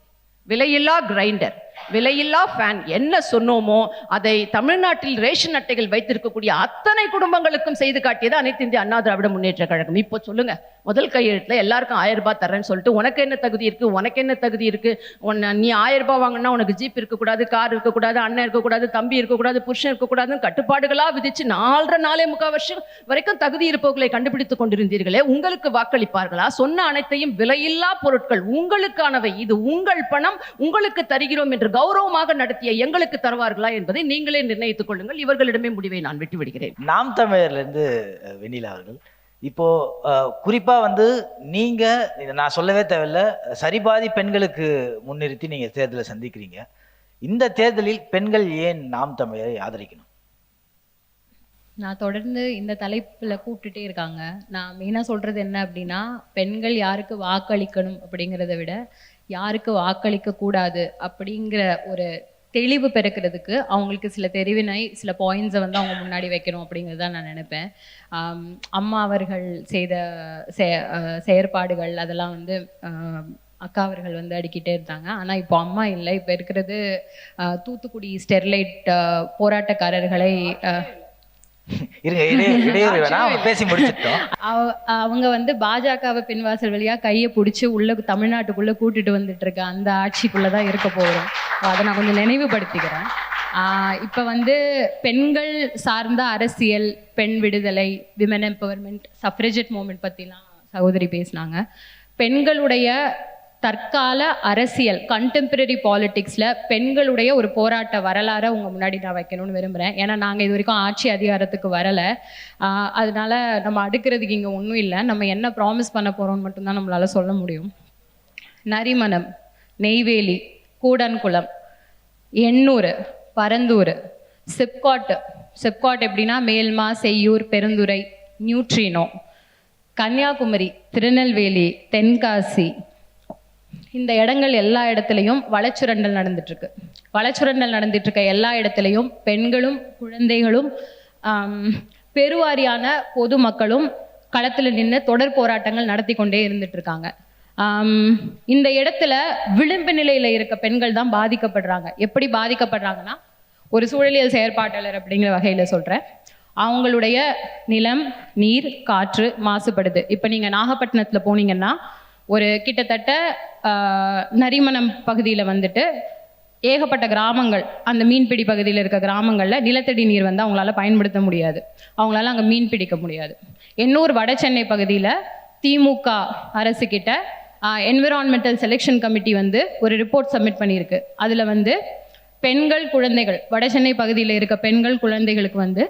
விலையில்லா கிரைண்டர், விலையில்லா ஃபேன், என்ன சொன்னோமோ அதை தமிழ்நாட்டில் ரேஷன் அட்டைகள் வைத்திருக்கக்கூடிய அத்தனை குடும்பங்களுக்கும் செய்து காட்டியது அனைத்து இந்திய அண்ணா திராவிட முன்னேற்ற கழகம். இப்போ சொல்லுங்க, முதல் கையெழுத்துல எல்லாருக்கும் 1000 ரூபாய் தரேன்னு சொல்லிட்டு உனக்கு என்ன தகுதி இருக்கு? நீ 1000 ரூபாய் வாங்கினா உனக்கு ஜீப் இருக்கக்கூடாது, கார் இருக்கக்கூடாது, அண்ணன் இருக்கக்கூடாது, தம்பி இருக்கக்கூடாது, புருஷன் இருக்கக்கூடாதுன்னு கட்டுப்பாடுகளா விதிச்சு 4.5 வருஷம் வரைக்கும் தகுதி இருப்பவர்களை கண்டுபிடித்துக் கொண்டிருந்தீர்களே, உங்களுக்கு வாக்களிப்பார்களா? சொன்ன அனைத்தையும் விலையில்லா பொருட்கள், உங்களுக்கானவை, இது உங்கள் பணம், உங்களுக்கு தருகிறோம் என்று கௌரவமாக நடத்திய எங்களுக்கு தருவார்களா என்பதை நீங்களே நிர்ணயித்துக் கொள்ளுங்கள். இவர்களிடமே முடிவை நான் விட்டு விடுகிறேன். நாம் தமிழர்ல இருந்து வெண்ணிலா அவர்கள், இப்போ குறிப்பா வந்து நீங்க, நான் சொல்லவே தேவையில்ல, சரிபாதி பெண்களுக்கு முன்னிறுத்தி நீங்க தேர்தலை சந்திக்கிறீங்க. இந்த தேர்தலில் பெண்கள் ஏன் நாம் தமிழரை ஆதரிக்கணும்? நான் தொடர்ந்து இந்த தலைப்பில் கூப்பிட்டுட்டே இருக்காங்க. நான் மெயினாக சொல்கிறது என்ன அப்படின்னா, பெண்கள் யாருக்கு வாக்களிக்கணும் அப்படிங்கிறத விட யாருக்கு வாக்களிக்க கூடாது அப்படிங்கிற ஒரு தெளிவு பெருக்கிறதுக்கு அவங்களுக்கு சில தெரிவினை, சில பாயிண்ட்ஸை வந்து அவங்க முன்னாடி வைக்கணும் அப்படிங்கிறது தான் நான் நினைப்பேன். அம்மா அவர்கள் செய்த செயற்பாடுகள் அதெல்லாம் வந்து அக்கா அவர்கள் வந்து அடிக்கிட்டே இருந்தாங்க. ஆனால் இப்போ அம்மா இல்லை, இப்போ இருக்கிறது தூத்துக்குடி ஸ்டெர்லைட் போராட்டக்காரர்களை பேசி முடிச்சிட்டோம். அவங்க வந்து பாஜகவை பின்வாசல் வழியா கையை பிடிச்சி உள்ள தமிழ்நாட்டுக்குள்ள கூட்டிட்டு வந்துட்டு இருக்க அந்த ஆட்சிக்குள்ளதான் இருக்க போகிறோம். அதை நான் கொஞ்சம் நினைவுபடுத்திக்கிறேன். இப்போ வந்து பெண்கள் சார்ந்த அரசியல், பெண் விடுதலை, விமன் எம்பவர்மெண்ட், சஃப்ரேஜெட் மூவ்மெண்ட் பற்றிலாம் சகோதரி பேசினாங்க. பெண்களுடைய தற்கால அரசியல், கண்டெம்பரரி பாலிட்டிக்ஸில் பெண்களுடைய ஒரு போராட்ட வரலாறை உங்கள் முன்னாடி நான் வைக்கணும்னு விரும்புகிறேன். ஏன்னா நாங்கள் இது வரைக்கும் ஆட்சி அதிகாரத்துக்கு வரலை. அதனால நம்ம அடுக்கிறதுக்கு இங்கே ஒன்றும் இல்லை. நம்ம என்ன ப்ராமிஸ் பண்ண போகிறோம்னு மட்டும்தான் நம்மளால் சொல்ல முடியும். நரிமணம், நெய்வேலி, கூடன்குளம், எண்ணூர், பரந்தூர், சிப்காட் எப்படின்னா மேல்மா, செய்யூர், பெருந்துறை, நியூட்ரினோ, கன்னியாகுமரி, திருநெல்வேலி, தென்காசி, இந்த இடங்கள் எல்லா இடத்துலையும் வளச்சுரண்டல் நடந்துட்டுருக்கு. வளச்சுரண்டல் நடந்துட்டுருக்க எல்லா இடத்துலையும் பெண்களும் குழந்தைகளும் பெருவாரியான பொதுமக்களும் களத்தில் நின்று தொடர் போராட்டங்கள் நடத்தி கொண்டே இருந்துட்டுருக்காங்க. இந்த இடத்துல விளிம்பு நிலையில் இருக்க பெண்கள் தான் பாதிக்கப்படுறாங்க. எப்படி பாதிக்கப்படுறாங்கன்னா, ஒரு சூழலியல் செயற்பாட்டாளர் அப்படிங்கிற வகையில் சொல்கிறேன். அவங்களுடைய நிலம், நீர், காற்று மாசுபடுது. இப்போ நீங்கள் நாகப்பட்டினத்தில் போனீங்கன்னா ஒரு கிட்டத்தட்ட நரிமணம் பகுதியில் வந்துட்டு ஏகப்பட்ட கிராமங்கள், அந்த மீன்பிடி பகுதியில் இருக்க கிராமங்களில் நிலத்தடி நீர் வந்து அவங்களால பயன்படுத்த முடியாது, அவங்களால அங்கே மீன் பிடிக்க முடியாது. எண்ணூர் வட சென்னை பகுதியில் திமுக அரசு கிட்ட என்விரான்மெண்டல் செலெக்ஷன் கமிட்டி வந்து ஒரு ரிப்போர்ட் சப்மிட் பண்ணியிருக்கு. அதில் வந்து பெண்கள், குழந்தைகள், வட சென்னை பகுதியில் இருக்க பெண்கள், குழந்தைகளுக்கு வந்து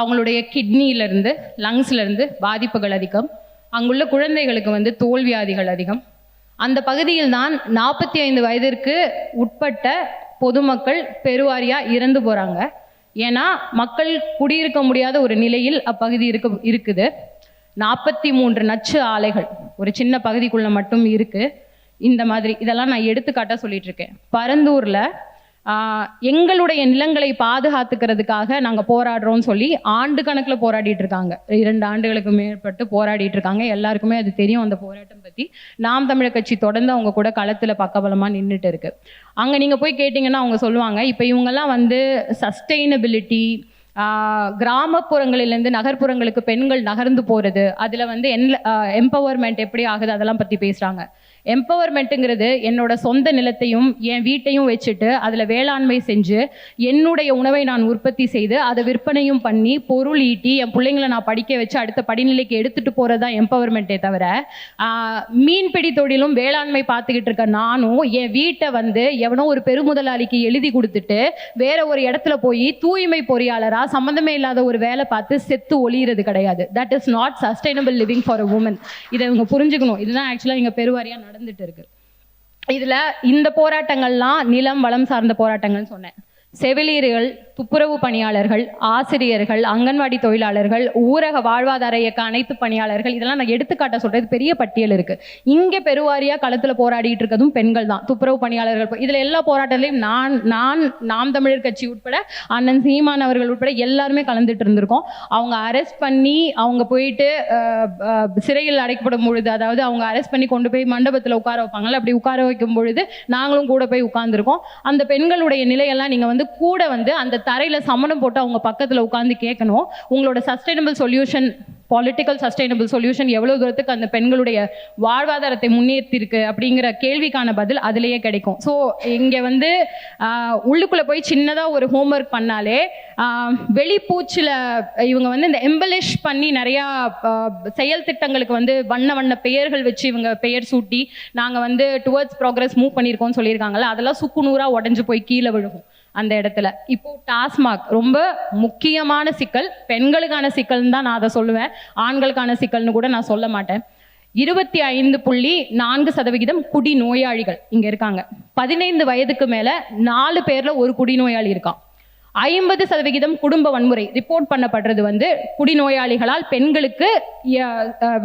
அவங்களுடைய கிட்னியிலேருந்து லங்ஸ்லேருந்து பாதிப்புகள் அதிகம். அங்குள்ள குழந்தைகளுக்கு வந்து தோல்வியாதிகள் அதிகம். அந்த பகுதியில் தான் 45 வயதிற்கு உட்பட்ட பொதுமக்கள் பெருவாரியாக இறந்து போகிறாங்க. ஏன்னா மக்கள் குடியிருக்க முடியாத ஒரு நிலையில் அப்பகுதி இருக்குது. 43 நச்சு ஆலைகள் ஒரு சின்ன பகுதிக்குள்ளே மட்டும் இருக்குது. இந்த மாதிரி இதெல்லாம் நான் எடுத்துக்காட்டாக சொல்லிட்டு இருக்கேன். பரந்தூரில் எங்களுடைய நிலங்களை பாதுகாத்துக்கிறதுக்காக நாங்கள் போராடுறோம்னு சொல்லி ஆண்டு கணக்கில் போராடிட்டு இருக்காங்க. 2 ஆண்டுகளுக்கு மேற்பட்டு போராடிட்டு இருக்காங்க. எல்லாருக்குமே அது தெரியும் அந்த போராட்டம் பற்றி. நாம் தமிழர் கட்சி தொடர்ந்து அவங்க கூட களத்தில் பக்கபலமாக நின்றுட்டு இருக்கு. அங்கே நீங்கள் போய் கேட்டிங்கன்னா அவங்க சொல்லுவாங்க, இப்போ இவங்கெல்லாம் வந்து சஸ்டெயினபிலிட்டி, கிராமப்புறங்களிலேருந்து நகர்ப்புறங்களுக்கு பெண்கள் நகர்ந்து போகிறது, அதில் வந்து எம்பவர்மெண்ட் எப்படி ஆகுது அதெல்லாம் பற்றி பேசுகிறாங்க. எம்பவர்மெண்ட்டுங்கிறது என்னோட சொந்த நிலத்தையும் என் வீட்டையும் வச்சுட்டு அதில் வேளாண்மை செஞ்சு என்னுடைய உணவை நான் உற்பத்தி செய்து அதை விற்பனையும் பண்ணி பொருள் ஈட்டி என் பிள்ளைங்களை நான் படிக்க வச்சு அடுத்த படிநிலைக்கு எடுத்துகிட்டு போகிறது தான் எம்பவர்மெண்ட்டே தவிர, மீன்பிடி தொழிலும் வேளாண்மை பார்த்துக்கிட்டு இருக்க நானும் என் வீட்டை வந்து எவனோ ஒரு பெருமுதலாளிக்கு எழுதி கொடுத்துட்டு வேற ஒரு இடத்துல போய் தூய்மை பொறியாளராக சம்மந்தமே இல்லாத ஒரு வேலை பார்த்து செத்து ஒளிகிறது கிடையாது. That is not sustainable living for a woman. இதை இவங்க புரிஞ்சுக்கணும். இதுதான் ஆக்சுவலாக இங்கே பெருவாரியாக நடந்துட்டு இருக்கு. இதுல இந்த போராட்டங்கள்லாம் நிலம் வளம் சார்ந்த போராட்டங்கள்னு சொன்னேன். செவிலியர்கள், துப்புரவு பணியாளர்கள், ஆசிரியர்கள், அங்கன்வாடி தொழிலாளர்கள், ஊரக வாழ்வாதார இயக்க அனைத்து பணியாளர்கள், இதெல்லாம் நான் எடுத்துக்காட்ட சொல்றது பெரிய பட்டியல் இருக்கு. இங்கே பெருவாரியா களத்தில் போராடிட்டு இருக்கிறதும் பெண்கள் தான். துப்புரவு பணியாளர்கள், இதுல எல்லா போராட்டத்திலையும் நாம் தமிழர் கட்சி உட்பட அண்ணன் சீமான் அவர்கள் உட்பட எல்லாருமே கலந்துட்டு இருந்திருக்கோம். அவங்க அரெஸ்ட் பண்ணி அவங்க போயிட்டு சிறையில் அடைக்கப்படும் பொழுது, அதாவது அவங்க அரெஸ்ட் பண்ணி கொண்டு போய் மண்டபத்தில் உட்கார வைப்பாங்கல்ல, அப்படி உட்கார வைக்கும் பொழுது நாங்களும் கூட போய் உட்கார்ந்துருக்கோம். அந்த பெண்களுடைய நிலையெல்லாம் நீங்க வந்து கூட வந்து அந்த தரையில சமணம் போட்டு அவங்க பக்கத்துல உட்கார்ந்து கேட்கணும், உங்களோட sustainable solution, political sustainable solution எவ்வளவு தூரத்துக்கு அந்த பெண்களுடைய வாழ்வாதாரத்தை முன்னேற்றிருக்கு அப்படிங்கிற கேள்விக்கான பதில் அதிலேயே கிடைக்கும். ஸோ இங்கே வந்து உள்ளுக்குள்ளே போய் சின்னதாக ஒரு ஹோம்ஒர்க் பண்ணாலே வெளிப்பூச்சில் இவங்க வந்து இந்த எம்பலிஷ் பண்ணி நிறையா செயல் திட்டங்களுக்கு வந்து வண்ண வண்ண பெயர்கள் வச்சு இவங்க பெயர் சூட்டி நாங்கள் வந்து டுவர்ட்ஸ் ப்ராக்ரஸ் மூவ் பண்ணியிருக்கோம்னு சொல்லியிருக்காங்களா, அதெல்லாம் சுக்குநூறாக உடஞ்சு போய் கீழே விழுகும் அந்த இடத்துல. இப்போ டாஸ்மாக் ரொம்ப முக்கியமான சிக்கல், பெண்களுக்கான சிக்கல்னு தான் நான் அதை சொல்லுவேன், ஆண்களுக்கான சிக்கல்னு கூட நான் சொல்ல மாட்டேன். 25.4% குடி நோயாளிகள் இங்க இருக்காங்க. 15 வயதுக்கு மேல 4 பேர்ல ஒரு குடிநோயாளி இருக்கான். 50% குடும்ப வன்முறை ரிப்போர்ட் பண்ணப்படுறது வந்து குடிநோயாளிகளால் பெண்களுக்கு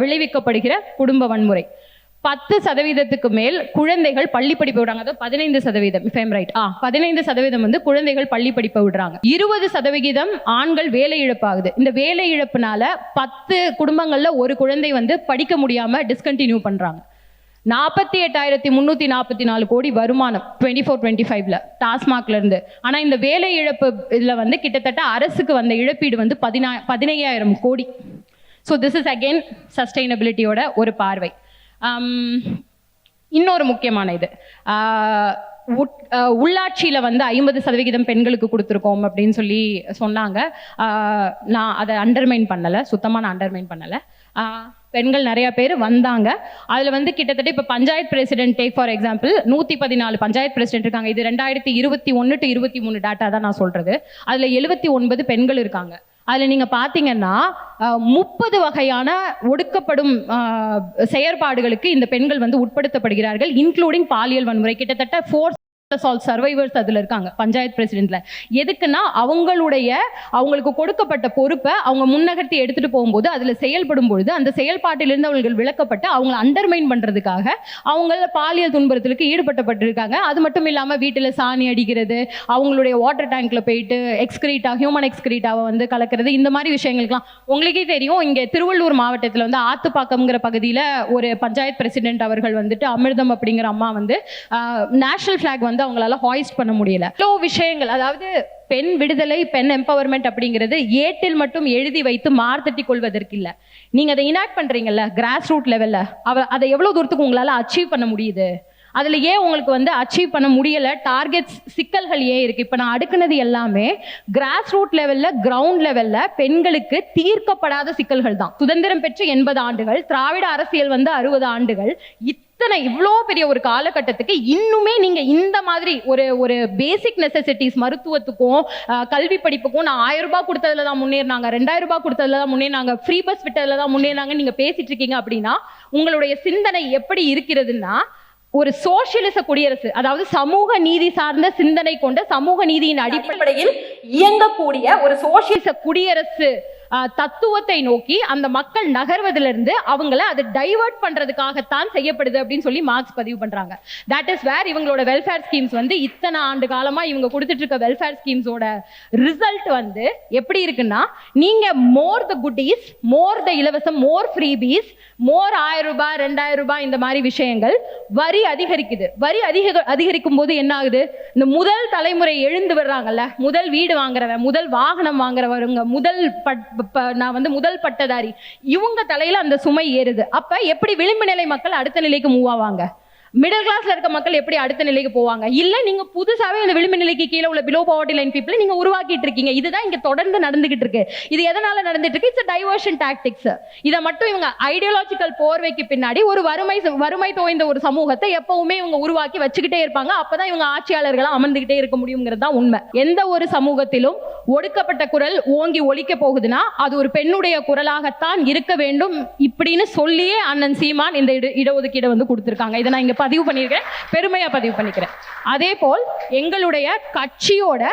விளைவிக்கப்படுகிற குடும்ப வன்முறை. 10% மேல் குழந்தைகள் பள்ளி படிப்பு விடுறாங்க. அதாவது 15%, if I'm right, 15% வந்து குழந்தைகள் பள்ளி படிப்பை விடுறாங்க. 20% ஆண்கள் வேலை இழப்பு ஆகுது. இந்த வேலை இழப்புனால 10 குடும்பங்கள்ல ஒரு குழந்தை வந்து படிக்க முடியாம டிஸ்கண்டினியூ பண்றாங்க. 48,344 கோடி வருமானம் 24-25ல டாஸ்மாக்ல இருந்து. ஆனா இந்த வேலை இழப்பு இதுல வந்து கிட்டத்தட்ட அரசுக்கு வந்த இழப்பீடு வந்து 15,000 கோடி. ஸோ திஸ் இஸ் அகெயின் சஸ்டைனபிலிட்டியோட ஒரு பார்வை. இன்னொரு முக்கியமான இது, உள்ளாட்சியில் வந்து 50% பெண்களுக்கு கொடுத்துருக்கோம் அப்படின்னு சொல்லி சொன்னாங்க. நான் அதை அண்டர்மைன் பண்ணலை, சுத்தமாக நான் அண்டர்மைன் பண்ணலை. பெண்கள் நிறைய பேர் வந்தாங்க. அதில் வந்து கிட்டத்தட்ட இப்போ panchayat president take for example 114 panchayat president இருக்காங்க. இது 2021-23 டேட்டா தான் நான் சொல்கிறது. அதில் 79 பெண்கள் இருக்காங்க. அதில் நீங்கள் பார்த்தீங்கன்னா 30 வகையான ஒடுக்கப்படும் செயற்பாடுகளுக்கு இந்த பெண்கள் வந்து உட்படுத்தப்படுகிறார்கள், இன்க்ளூடிங் பாலியல் வன்முறை. கிட்டத்தட்ட 4 சர்வைவர்ஸ் அதில் இருக்காங்க பஞ்சாயத்து பிரசிடென்ட்ல. எதுக்குன்னா அவங்களுக்கு கொடுக்கப்பட்ட பொறுப்பை அவங்க முன்னகர்த்தி எடுத்துட்டு போகும்போது அதில் செயல்படும் பொழுது அந்த செயல்பாட்டிலிருந்து அவர்கள் விளக்கப்பட்டு அவங்களை அண்டர்மைன் பண்றதுக்காக அவங்கள பாலியல் துன்புறுத்தலுக்கு ஈடுபட்டப்பட்டிருக்காங்க. அது மட்டும் இல்லாமல் வீட்டில் சாணி அடிக்கிறது, அவங்களுடைய வாட்டர் டேங்க்ல போயிட்டு ஹியூமன் எக்ஸ்கிரீட்டாவை வந்து கலக்கிறது, இந்த மாதிரி விஷயங்களுக்குலாம் உங்களுக்கே தெரியும். இங்கே திருவள்ளூர் மாவட்டத்தில் வந்து ஆத்துப்பாக்கம்ங்கிற பகுதியில் ஒரு பஞ்சாயத்து பிரசிடென்ட் அவர்கள் வந்துட்டு அமிர்தம் அப்படிங்கிற அம்மா வந்து நேஷனல் ஃபிளாக் வந்து அவங்களால ஹாய்ஸ்ட் பண்ண முடியல. இவ்வளோ விஷயங்கள், அதாவது பெண் விடுதலை, பெண் எம்பவர்மெண்ட் அப்படிங்கிறது ஏட்டில் மட்டும் எழுதி வைத்து மார்த்தட்டி கொள்வதற்கு இல்லை. நீங்க அதை இனாக்ட் பண்றீங்கல்ல கிராஸ் ரூட் லெவல்ல, அதை எவ்வளவு தூரத்துக்கு உங்களால அச்சீவ் பண்ண முடியுது, அதுல ஏன் உங்களுக்கு வந்து அச்சீவ் பண்ண முடியல, டார்கெட்ஸ் சிக்கல்கள் ஏன் இருக்கு. இப்ப நான் அடுக்குனது எல்லாமே கிராஸ் ரூட் லெவல்ல, கிரவுண்ட் லெவல்ல பெண்களுக்கு தீர்க்கப்படாத சிக்கல்கள் தான். சுதந்திரம் பெற்று 80 ஆண்டுகள், திராவிட அரசியல் வந்து 60 ஆண்டுகள், இவ்வளோ பெரிய ஒரு காலகட்டத்துக்கு இன்னுமே நீங்க இந்த மாதிரி ஒரு பேசிக் நெசசிட்டிஸ் மருத்துவத்துக்கும் கல்வி படிப்புக்கும் நான் 1000 ரூபாய் கொடுத்ததுல தான் முன்னேறினாங்க, 2000 ரூபாய் கொடுத்ததுல தான் முன்னேறினாங்க, ஃப்ரீ பஸ் விட்டதுல தான் முன்னேறினாங்க நீங்க பேசிட்டு இருக்கீங்க அப்படின்னா உங்களுடைய சிந்தனை எப்படி இருக்கிறதுன்னா ஒரு சோசியலிச குடியரசு, அதாவது சமூக நீதி சார்ந்த சிந்தனை கொண்ட சமூக நீதியின் அடிப்படையில் இயங்கக்கூடிய ஒரு சோசியலிச குடியரசு தத்துவத்தை நோக்கி அந்த மக்கள் நகர்வதிலிருந்து அவங்கள அது டைவர்ட் பண்றதுக்காகத்தான் செய்யப்படுது அப்படின்னு சொல்லி மார்க்ஸ் பதிவு பண்றாங்க. தட் இஸ் வேர் இவங்களோட வெல்ஃபேர் ஸ்கீம்ஸ் வந்து இத்தனை ஆண்டு காலமா இவங்க கொடுத்துட்டு இருக்க வெல்ஃபேர் ஸ்கீம்ஸோட ரிசல்ட் வந்து எப்படி இருக்குன்னா, நீங்க மோர் த குட்டீஸ், மோர் த இலவசம், மோர் ஃப்ரீபீஸ், மோர் 1000 ரூபாய் 2000 ரூபாய் இந்த மாதிரி விஷயங்கள் வரி அதிகரிக்குது. வரி அதிகரிக்கும் போது என்ன ஆகுது, இந்த முதல் தலைமுறை எழுந்து வர்றாங்கல்ல, முதல் வீடு வாங்குறவன், முதல் வாகனம் வாங்குறவங்க, நான் வந்து முதல் பட்டதாரி, இவங்க தலையில அந்த சுமை ஏறுது. அப்ப எப்படி விளிம்பு நிலை மக்கள் அடுத்த நிலைக்கு மூவ் ஆவாங்க? மிடில் கிளாஸ்ல இருக்க மக்கள் எப்படி அடுத்த நிலைக்கு போவாங்க? இல்ல நீங்க புதுசாவே இந்த விளிம்பு நிலைக்கு கீழே உள்ள பிலோ பாவர்ட்டி லைன் பீப்புளை நீங்க உருவாக்கிட்டு இருக்கீங்க. இதுதான் இங்க தொடர்ந்து நடந்துகிட்டு இருக்கு. இது எதனால நடந்துட்டு இருக்கு? It's diversion tactics. இதை மட்டும் இவங்க ஐடியாலஜிக்கல் போர்வைக்கு பின்னாடி ஒரு வறுமை தோய்ந்த ஒரு சமூகத்தை எப்பவுமே இவங்க உருவாக்கி வச்சுக்கிட்டே இருப்பாங்க. அப்பதான் இவங்க ஆட்சியாளர்களா அமர்ந்துகிட்டே இருக்க முடியுங்கிறது தான் உண்மை. எந்த ஒரு சமூகத்திலும் ஒடுக்கப்பட்ட குரல் ஓங்கி ஒலிக்க போகுதுன்னா அது ஒரு பெண்ணுடைய குரலாகத்தான் இருக்க வேண்டும் இப்படின்னு சொல்லியே அண்ணன் சீமான் இந்த இடஒதுக்கீடை வந்து கொடுத்திருக்காங்க. இதை நான் இங்க பதிவு பண்ணியிருக்கிறேன், பெருமையா பதிவு பண்ணிக்கிறேன். அதே போல் எங்களுடைய கட்சியோட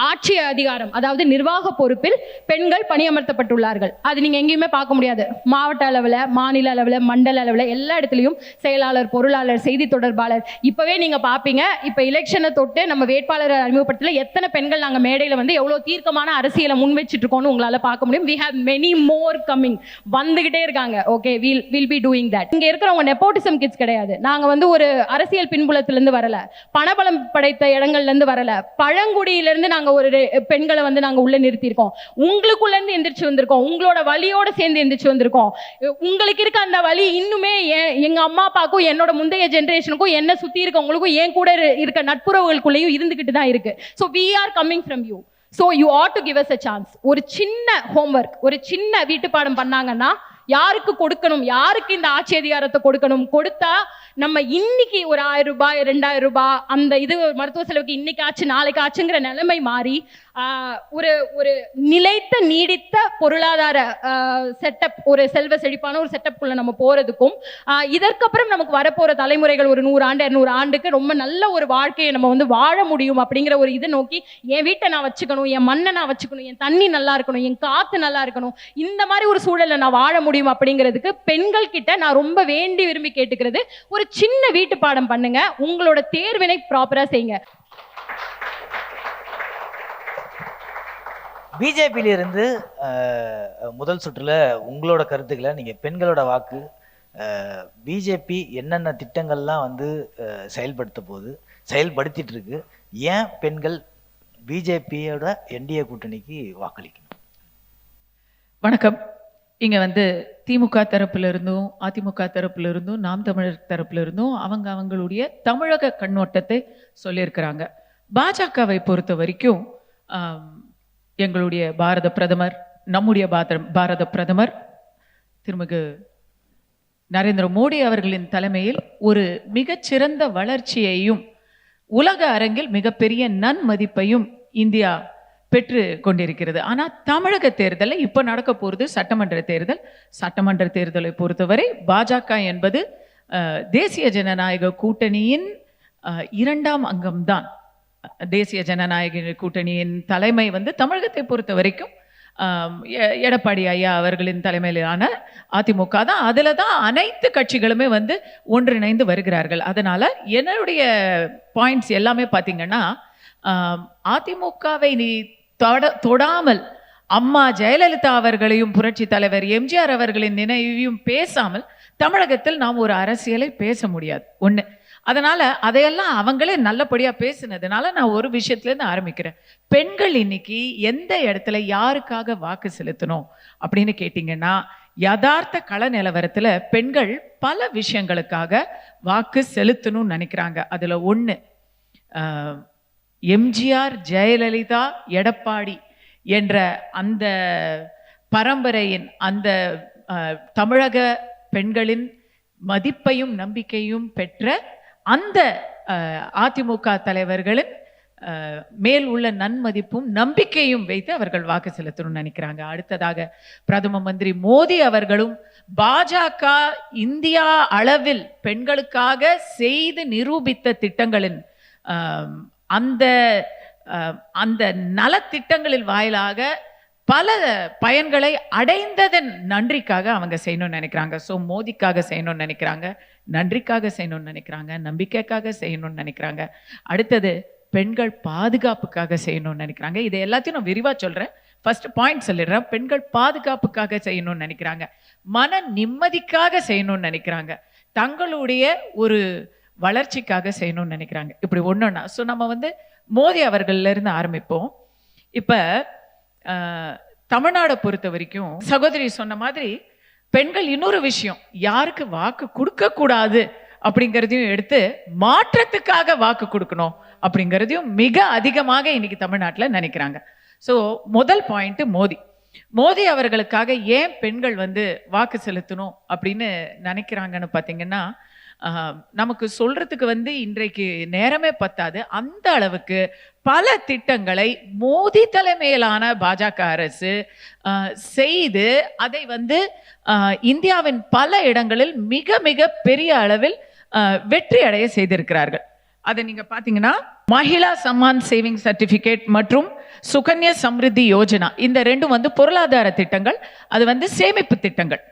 ஆட்சி அதிகாரம், அதாவது நிர்வாக பொறுப்பில் பெண்கள் பணியமர்த்தப்பட்டுள்ளார்கள். அது நீங்க எங்கேயுமே பார்க்க முடியாது. மாவட்ட அளவில், மாநில அளவில், மண்டல அளவில் எல்லா இடத்துலையும் செயலாளர், பொருளாளர், செய்தி தொடர்பாளர். இப்பவே நீங்க பார்ப்பீங்க, இப்ப எலெக்ஷனை தொட்டு நம்ம வேட்பாளரை அறிமுகப்படுத்தல எத்தனை பெண்கள் நாங்க மேடையில வந்து எவ்வளவு தீர்க்கமான அரசியலை முன் வச்சிட்டு இருக்கோம்னு உங்களால பார்க்க முடியும். we have many more coming, வந்துகிட்டே இருக்காங்க. Okay, we'll be doing that. இங்க இருக்கிறவங்க நெப்போட்டிசம் கிட்ஸ் கிடையாது. நாங்க வந்து ஒரு அரசியல் பின்புலத்துல இருந்து வரல, பணபலம் படைத்த இடங்கள்ல இருந்து வரல, பழங்குடியில இருந்து நாங்க ஒரு பெண்களை வந்து நாங்க உள்ள நிறுத்தி இருக்கோம். உங்களுக்குள்ள இருந்து எந்திரிச்சு வந்திருக்கோம், உங்களோட வலியோட சேர்ந்து எந்திரிச்சு வந்திருக்கோம். உங்களுக்கு இருக்க அந்த வலி இன்னுமே எங்க அம்மா அப்பாவுக்கும் என்னோட முந்தைய ஜெனரேஷனுக்கும் என்ன சுத்தி இருக்கவங்களுக்கும் என் கூட இருக்க நட்புறவுகளுக்குள்ளேயும் இருந்துகிட்டு தான் இருக்கு. So we are coming from you. So you ought to give us a chance. ஒரு சின்ன ஹோம்வொர்க், ஒரு சின்ன வீட்டு பாடம் பண்ணாங்கன்னா யாருக்கு கொடுக்கணும், யாருக்கு இந்த ஆட்சி அதிகாரத்தை கொடுக்கணும், கொடுத்தா நம்ம இன்னைக்கு ஒரு 1000 ரூபாய் 2000 ரூபாய் அந்த இது மருத்துவ செலவுக்கு இன்னைக்கு ஆச்சு நாளைக்கு ஆச்சுங்கிற நிலைமை மாறி ஒரு ஒரு நிலைத்த நீடித்த பொருளாதார செட்டப், ஒரு செல்வ செழிப்பான ஒரு செட்டப்குள்ள நம்ம போறதுக்கும் இதற்கப்புறம் நமக்கு வரப்போற தலைமுறைகள் ஒரு 100 ஆண்டு 200 ஆண்டுக்கு ரொம்ப நல்ல ஒரு வாழ்க்கையை நம்ம வந்து வாழ முடியும் அப்படிங்கிற ஒரு இதை நோக்கி என் வீட்டை நான் வச்சுக்கணும், என் மண்ணை நான் வச்சுக்கணும், என் தண்ணி நல்லா இருக்கணும், என் காத்து நல்லா இருக்கணும், இந்த மாதிரி ஒரு சூழலை நான் வாழ முடியும் அப்படிங்கிறதுக்கு பெண்கள் கிட்ட நான் ரொம்ப வேண்டி விரும்பி கேட்டுக்கிறது, ஒரு சின்ன வீட்டு பாடம் பண்ணுங்க, உங்களோட தேர்வினை ப்ராப்பரா செய்யுங்க. பிஜேபியில இருந்து முதல் சுற்றுல உங்களோட கருத்துக்களை நீங்க பெண்களோட வாக்கு பிஜேபி என்னென்ன திட்டங்கள்லாம் வந்து செயல்படுத்திட்டு இருக்கு, ஏன் பெண்கள் பிஜேபியோட என்டிஏ கூட்டணிக்கு வாக்களிக்கணும்? வணக்கம். இங்க வந்து திமுக தரப்புல இருந்தும் அதிமுக தரப்புல இருந்தும் நாம் தமிழர் தரப்புல இருந்தும் அவங்களுடைய தமிழக கண்ணோட்டத்தை சொல்லியிருக்கிறாங்க. பாஜகவை பொறுத்த வரைக்கும் எங்களுடைய பாரத பிரதமர், நம்முடைய பாரத பிரதமர் திருமிகு நரேந்திர மோடி அவர்களின் தலைமையில் ஒரு மிகச்சிறந்த வளர்ச்சியையும் உலக அரங்கில் மிகப்பெரிய நன்மதிப்பையும் இந்தியா பெற்று கொண்டிருக்கிறது. ஆனால் தமிழக தேர்தலில் இப்போ நடக்க போகிறது சட்டமன்ற தேர்தல். சட்டமன்ற தேர்தலை பொறுத்தவரை பாஜக என்பது தேசிய ஜனநாயக கூட்டணியின் 2ஆம் அங்கம்தான். தேசிய ஜனநாயக கூட்டணியின் தலைமை வந்து தமிழகத்தை பொறுத்த வரைக்கும் எடப்பாடி ஐயா அவர்களின் தலைமையிலான அதிமுக தான். அதில் தான் அனைத்து கட்சிகளுமே வந்து ஒன்றிணைந்து வருகிறார்கள். அதனால என்னுடைய பாயிண்ட்ஸ் எல்லாமே பார்த்தீங்கன்னா, அதிமுகவை நீ தொடாமல் அம்மா ஜெயலலிதா அவர்களையும் புரட்சி தலைவர் எம்ஜிஆர் அவர்களின் நினைவையும் பேசாமல் தமிழகத்தில் நாம் ஒரு அரசியலை பேச முடியாது. ஒன்று, அதனால அதையெல்லாம் அவங்களே நல்லபடியா பேசினதுனால நான் ஒரு விஷயத்துலேருந்து ஆரம்பிக்கிறேன். பெண்கள் இன்னைக்கு எந்த இடத்துல யாருக்காக வாக்கு செலுத்தணும் அப்படின்னு கேட்டிங்கன்னா, யதார்த்த கள நிலவரத்துல பெண்கள் பல விஷயங்களுக்காக வாக்கு செலுத்தணும்னு நினைக்கிறாங்க. அதுல ஒன்று, எம்ஜிஆர், ஜெயலலிதா, எடப்பாடி என்ற அந்த பரம்பரையின் அந்த தமிழக பெண்களின் மதிப்பையும் நம்பிக்கையும் பெற்ற அந்த அதிமுக தலைவர்களின் மேல் உள்ள நன்மதிப்பும் நம்பிக்கையும் வைத்து அவர்கள் வாக்கு செலுத்தணும்னு நினைக்கிறாங்க. அடுத்ததாக பிரதம மந்திரி மோடி அவர்களும் பாஜக இந்தியா அளவில் பெண்களுக்காக செய்து நிரூபித்த திட்டங்களின் அந்த நலத்திட்டங்களில் வாயிலாக பல பயன்களை அடைந்ததன் நன்றிக்காக அவங்க செய்யணும்னு நினைக்கிறாங்க. ஸோ மோடிக்காக செய்யணும்னு நினைக்கிறாங்க, நன்றிக்காக செய்யணும்னு நினைக்கிறாங்க, நம்பிக்கைக்காக செய்யணும்னு நினைக்கிறாங்க. அடுத்தது பெண்கள் பாதுகாப்புக்காக செய்யணும்னு நினைக்கிறாங்க. இதை எல்லாத்தையும் நான் விரிவாக சொல்கிறேன். ஃபர்ஸ்ட் பாயிண்ட் சொல்லிடுறேன். பெண்கள் பாதுகாப்புக்காக செய்யணும்னு நினைக்கிறாங்க, மன நிம்மதிக்காக செய்யணும்னு நினைக்கிறாங்க, தங்களுடைய ஒரு வளர்ச்சிக்காக செய்யணும்னு நினைக்கிறாங்க. இப்படி ஒன்றுன்னா ஸோ நம்ம வந்து மோடி அவர்கள்ல இருந்து ஆரம்பிப்போம். இப்போ தமிழ்நாடை பொறுத்த வரைக்கும் சகோதரி சொன்ன மாதிரி பெண்கள் இன்னொரு விஷயம், யாருக்கு வாக்கு கொடுக்க கூடாது அப்படிங்கிறதையும் எடுத்து மாற்றத்துக்காக வாக்கு கொடுக்கணும் அப்படிங்கிறதையும் மிக அதிகமாக இன்னைக்கு தமிழ்நாட்டில் நினைக்கிறாங்க. ஸோ முதல் பாயிண்ட் மோடி அவர்களுக்காக ஏன் பெண்கள் வந்து வாக்கு செலுத்தணும் அப்படின்னு நினைக்கிறாங்கன்னு பார்த்தீங்கன்னா, நமக்கு சொல்றதுக்கு வந்து இன்றைக்கு நேரமே பத்தாது. அந்த அளவுக்கு பல திட்டங்களை மோடி தலைமையிலான பாஜக அரசு செய்து அதை வந்து இந்தியாவின் பல இடங்களில் மிக மிக பெரிய அளவில் வெற்றி அடைய செய்திருக்கிறார்கள். அதை நீங்க பாத்தீங்கன்னா மகிழா சம்மான் சேவிங் சர்டிபிகேட் மற்றும் சுகன்யா சம்ரித்தி யோஜனா, இந்த ரெண்டும் வந்து பொருளாதார திட்டங்கள். அது வந்து சேமிப்பு திட்டங்கள்.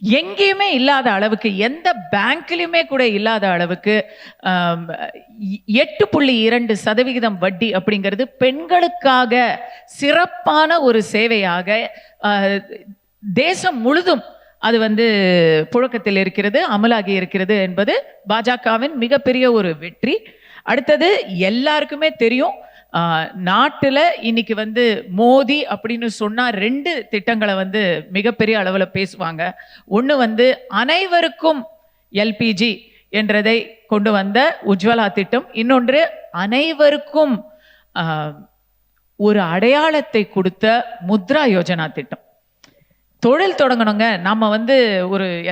எங்கேயுமே இல்லாத அளவுக்கு, எந்த பேங்க்லையுமே கூட இல்லாத அளவுக்கு 8.2% வட்டி அப்படிங்கிறது பெண்களுக்காக சிறப்பான ஒரு சேவையாக தேசம் முழுதும் அது வந்து புழக்கத்தில் இருக்கிறது, அமலாகி இருக்கிறது என்பது பாஜகவின் மிகப்பெரிய ஒரு வெற்றி. அடுத்தது எல்லாருக்குமே தெரியும், நாட்டில் இன்னைக்கு வந்து மோடி அப்படின்னு சொன்னால் 2 திட்டங்களை வந்து மிகப்பெரிய அளவில் பேசுவாங்க. ஒன்று வந்து அனைவருக்கும் எல்பிஜி என்றதை கொண்டு வந்த உஜ்வலா திட்டம், இன்னொன்று அனைவருக்கும் ஒரு அடையாளத்தை கொடுத்த முத்ரா யோஜனா திட்டம். தொழில் தொடங்கணுங்க, நம்ம வந்து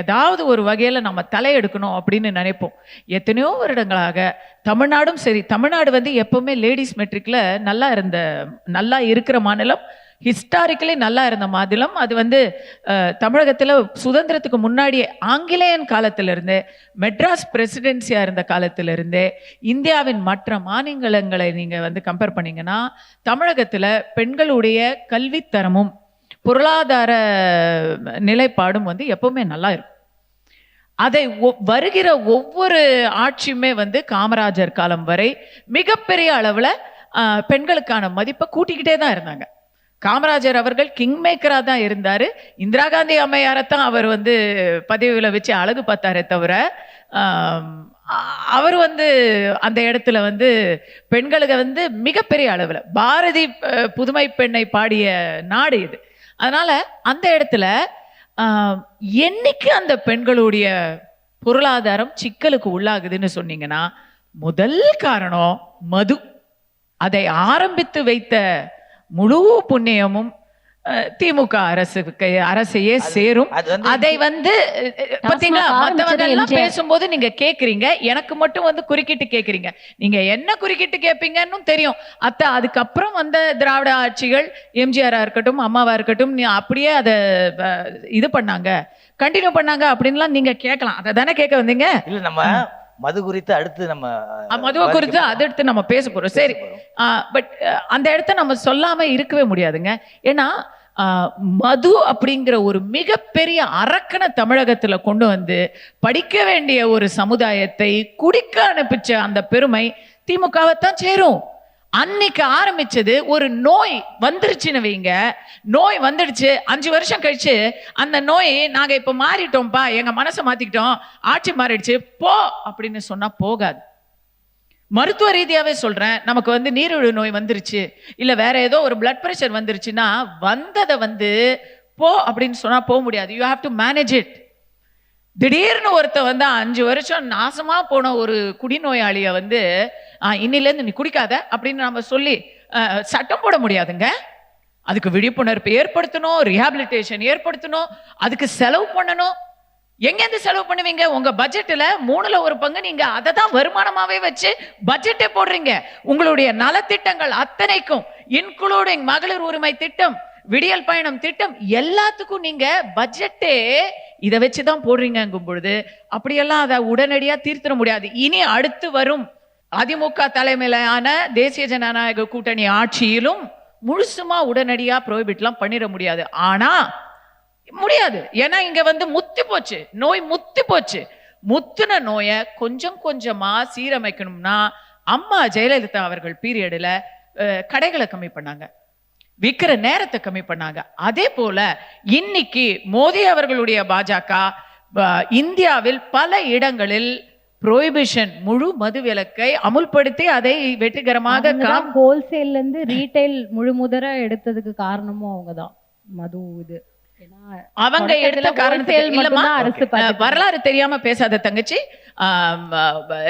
ஏதாவது ஒரு வகையில் நம்ம தலையெடுக்கணும் அப்படின்னு நினைப்போம். எத்தனையோ வருடங்களாக தமிழ்நாடும் சரி, தமிழ்நாடு வந்து எப்பவுமே லேடிஸ் மெட்ரிக்ல நல்லா இருக்கிற மாநிலம், ஹிஸ்டாரிக்கலி நல்லா இருந்த மாநிலம். அது வந்து தமிழகத்தில் சுதந்திரத்துக்கு முன்னாடியே ஆங்கிலேயன் காலத்திலிருந்தே, மெட்ராஸ் பிரசிடென்சியா இருந்த காலத்திலிருந்தே இந்தியாவின் மற்ற மாநிலங்களை நீங்க வந்து கம்பேர் பண்ணீங்கன்னா தமிழகத்தில் பெண்களுடைய கல்வித்தரமும் பொருளாதார நிலைப்பாடும் வந்து எப்பவுமே நல்லா இருக்கும். அதை வருகிற ஒவ்வொரு ஆட்சியுமே வந்து காமராஜர் காலம் வரை மிகப்பெரிய அளவில் பெண்களுக்கான மதிப்பை கூட்டிக்கிட்டே தான் இருந்தாங்க. காமராஜர் அவர்கள் கிங் மேக்கரா தான் இருந்தார். இந்திரா காந்தி அம்மையாரைத்தான் அவர் வந்து பதவியில் வச்சு அழகு பார்த்தாரே தவிர, அவர் வந்து அந்த இடத்துல வந்து பெண்களுக்கு வந்து மிகப்பெரிய அளவில், பாரதி புதுமை பெண்ணை பாடிய நாடு இது. அதனால அந்த இடத்துல என்னைக்கு அந்த பெண்களுடைய பொருளாதாரம் சிக்கலுக்கு உள்ளாகுதுன்னு சொன்னீங்கன்னா, முதல் காரணம் மது. அதை ஆரம்பித்து வைத்த முழு புண்ணியமும் திமுக அரசையே சேரும். அதை வந்து பாத்தீங்களா, மத்தவங்க பேசும்போது நீங்க கேக்குறீங்க, எனக்கு மட்டும் வந்து குறுக்கிட்டு கேக்குறீங்க. நீங்க என்ன குறுக்கிட்டு கேட்பீங்கன்னு தெரியும். அதுக்கப்புறம் வந்த திராவிட ஆட்சிகள், எம்ஜிஆரா இருக்கட்டும், அம்மாவா இருக்கட்டும், அப்படியே அதை இது பண்ணாங்க, கண்டினியூ பண்ணாங்க அப்படின்லாம் நீங்க கேட்கலாம். அதை தானே கேட்க வந்தீங்க? இல்ல, நம்ம மது குறித்து அடுத்து நம்ம மதுவை குறித்து அடுத்து நம்ம பேச போறோம். சரி, பட் அந்த இடத்த நம்ம சொல்லாம இருக்கவே முடியாதுங்க. ஏன்னா மது அப்படிங்கிற ஒரு மிகப்பெரிய அரக்கனை தமிழகத்துல கொண்டு வந்து படிக்க வேண்டிய ஒரு சமுதாயத்தை குடிக்க அனுப்பிச்ச அந்த பெருமை திமுகவைத்தான் சேரும். அன்னைக்கு ஆரம்பிச்சது ஒரு நோய் வந்துருச்சுன்னு வைங்க, நோய் வந்துடுச்சு, 5 வருஷம் கழிச்சு அந்த நோய் நாங்க இப்ப மாறிட்டோம்ப்பா, எங்க மனசை மாத்திக்கிட்டோம், ஆட்சி மாறிடுச்சு போ அப்படின்னு சொன்னா போகாது. மருத்துவ ரீதியாவே சொல்றேன், நமக்கு வந்து நீரிழிவு நோய் வந்துருச்சு, இல்ல வேற ஏதோ ஒரு பிளட் பிரஷர் வந்துருச்சுன்னா வந்ததை வந்து போ அப்படின்னு சொன்னா போக முடியாது. You have to manage it. திடீர்னு ஒருத்த வந்து 5 வருஷம் நாசமா போன ஒரு குடிநோயாளிய வந்து இன்னிலேருந்து நீ குடிக்காத அப்படின்னு நம்ம சொல்லி சட்டம் போட முடியாதுங்க. அதுக்கு விழிப்புணர்வு ஏற்படுத்தணும், ரிஹாபிலிட்டேஷன் ஏற்படுத்தணும், அதுக்கு செலவு பண்ணணும். எங்கேருந்து செலவு பண்ணுவீங்க? உங்க பட்ஜெட்ல 3ல் 1 பங்கு நீங்க அதை தான் வருமானமாவே வச்சு பட்ஜெட்டே போடுறீங்க. உங்களுடைய நலத்திட்டங்கள் அத்தனைக்கும், இன்க்ளூடிங் மகளிர் உரிமை திட்டம், விடியல் பயணம் திட்டம், எல்லாத்துக்கும் நீங்க பட்ஜெட்டே இதை வச்சுதான் போடுறீங்கும் பொழுது அப்படியெல்லாம் அதை உடனடியா தீர்த்திட முடியாது. இனி அடுத்து வரும் அதிமுக தலைமையிலான தேசிய ஜனநாயக கூட்டணி ஆட்சியிலும் முழுசுமா உடனடியா ப்ரோஹிபிட்லாம் பண்ணிட முடியாது. ஆனா முடியாது, ஏன்னா இங்க வந்து முத்தி போச்சு, நோய் முத்தி போச்சு. முத்துன நோயை கொஞ்சம் கொஞ்சமா சீரமைக்கணும்னா அம்மா ஜெயலலிதா அவர்கள் பீரியட்ல கடைகளை கம்மி பண்ணாங்க, விற்கிற நேரத்தை கம்மி பண்ணாங்க. அதே போல இன்னைக்கு மோடி அவர்களுடைய பாஜக இந்தியாவில் பல இடங்களில் புரோஹிபிஷன், முழு மது விலக்கை அமுல்படுத்தி அதை வெற்றிகரமாக ஹோல்சேல்ல இருந்து ரீட்டைல் முழுமுதற எடுத்ததுக்கு காரணமும் அவங்கதான். மது இது அவங்க எடுத்த காரணத்துக்கு வரலாறு தெரியாம பேசாத தங்கச்சி.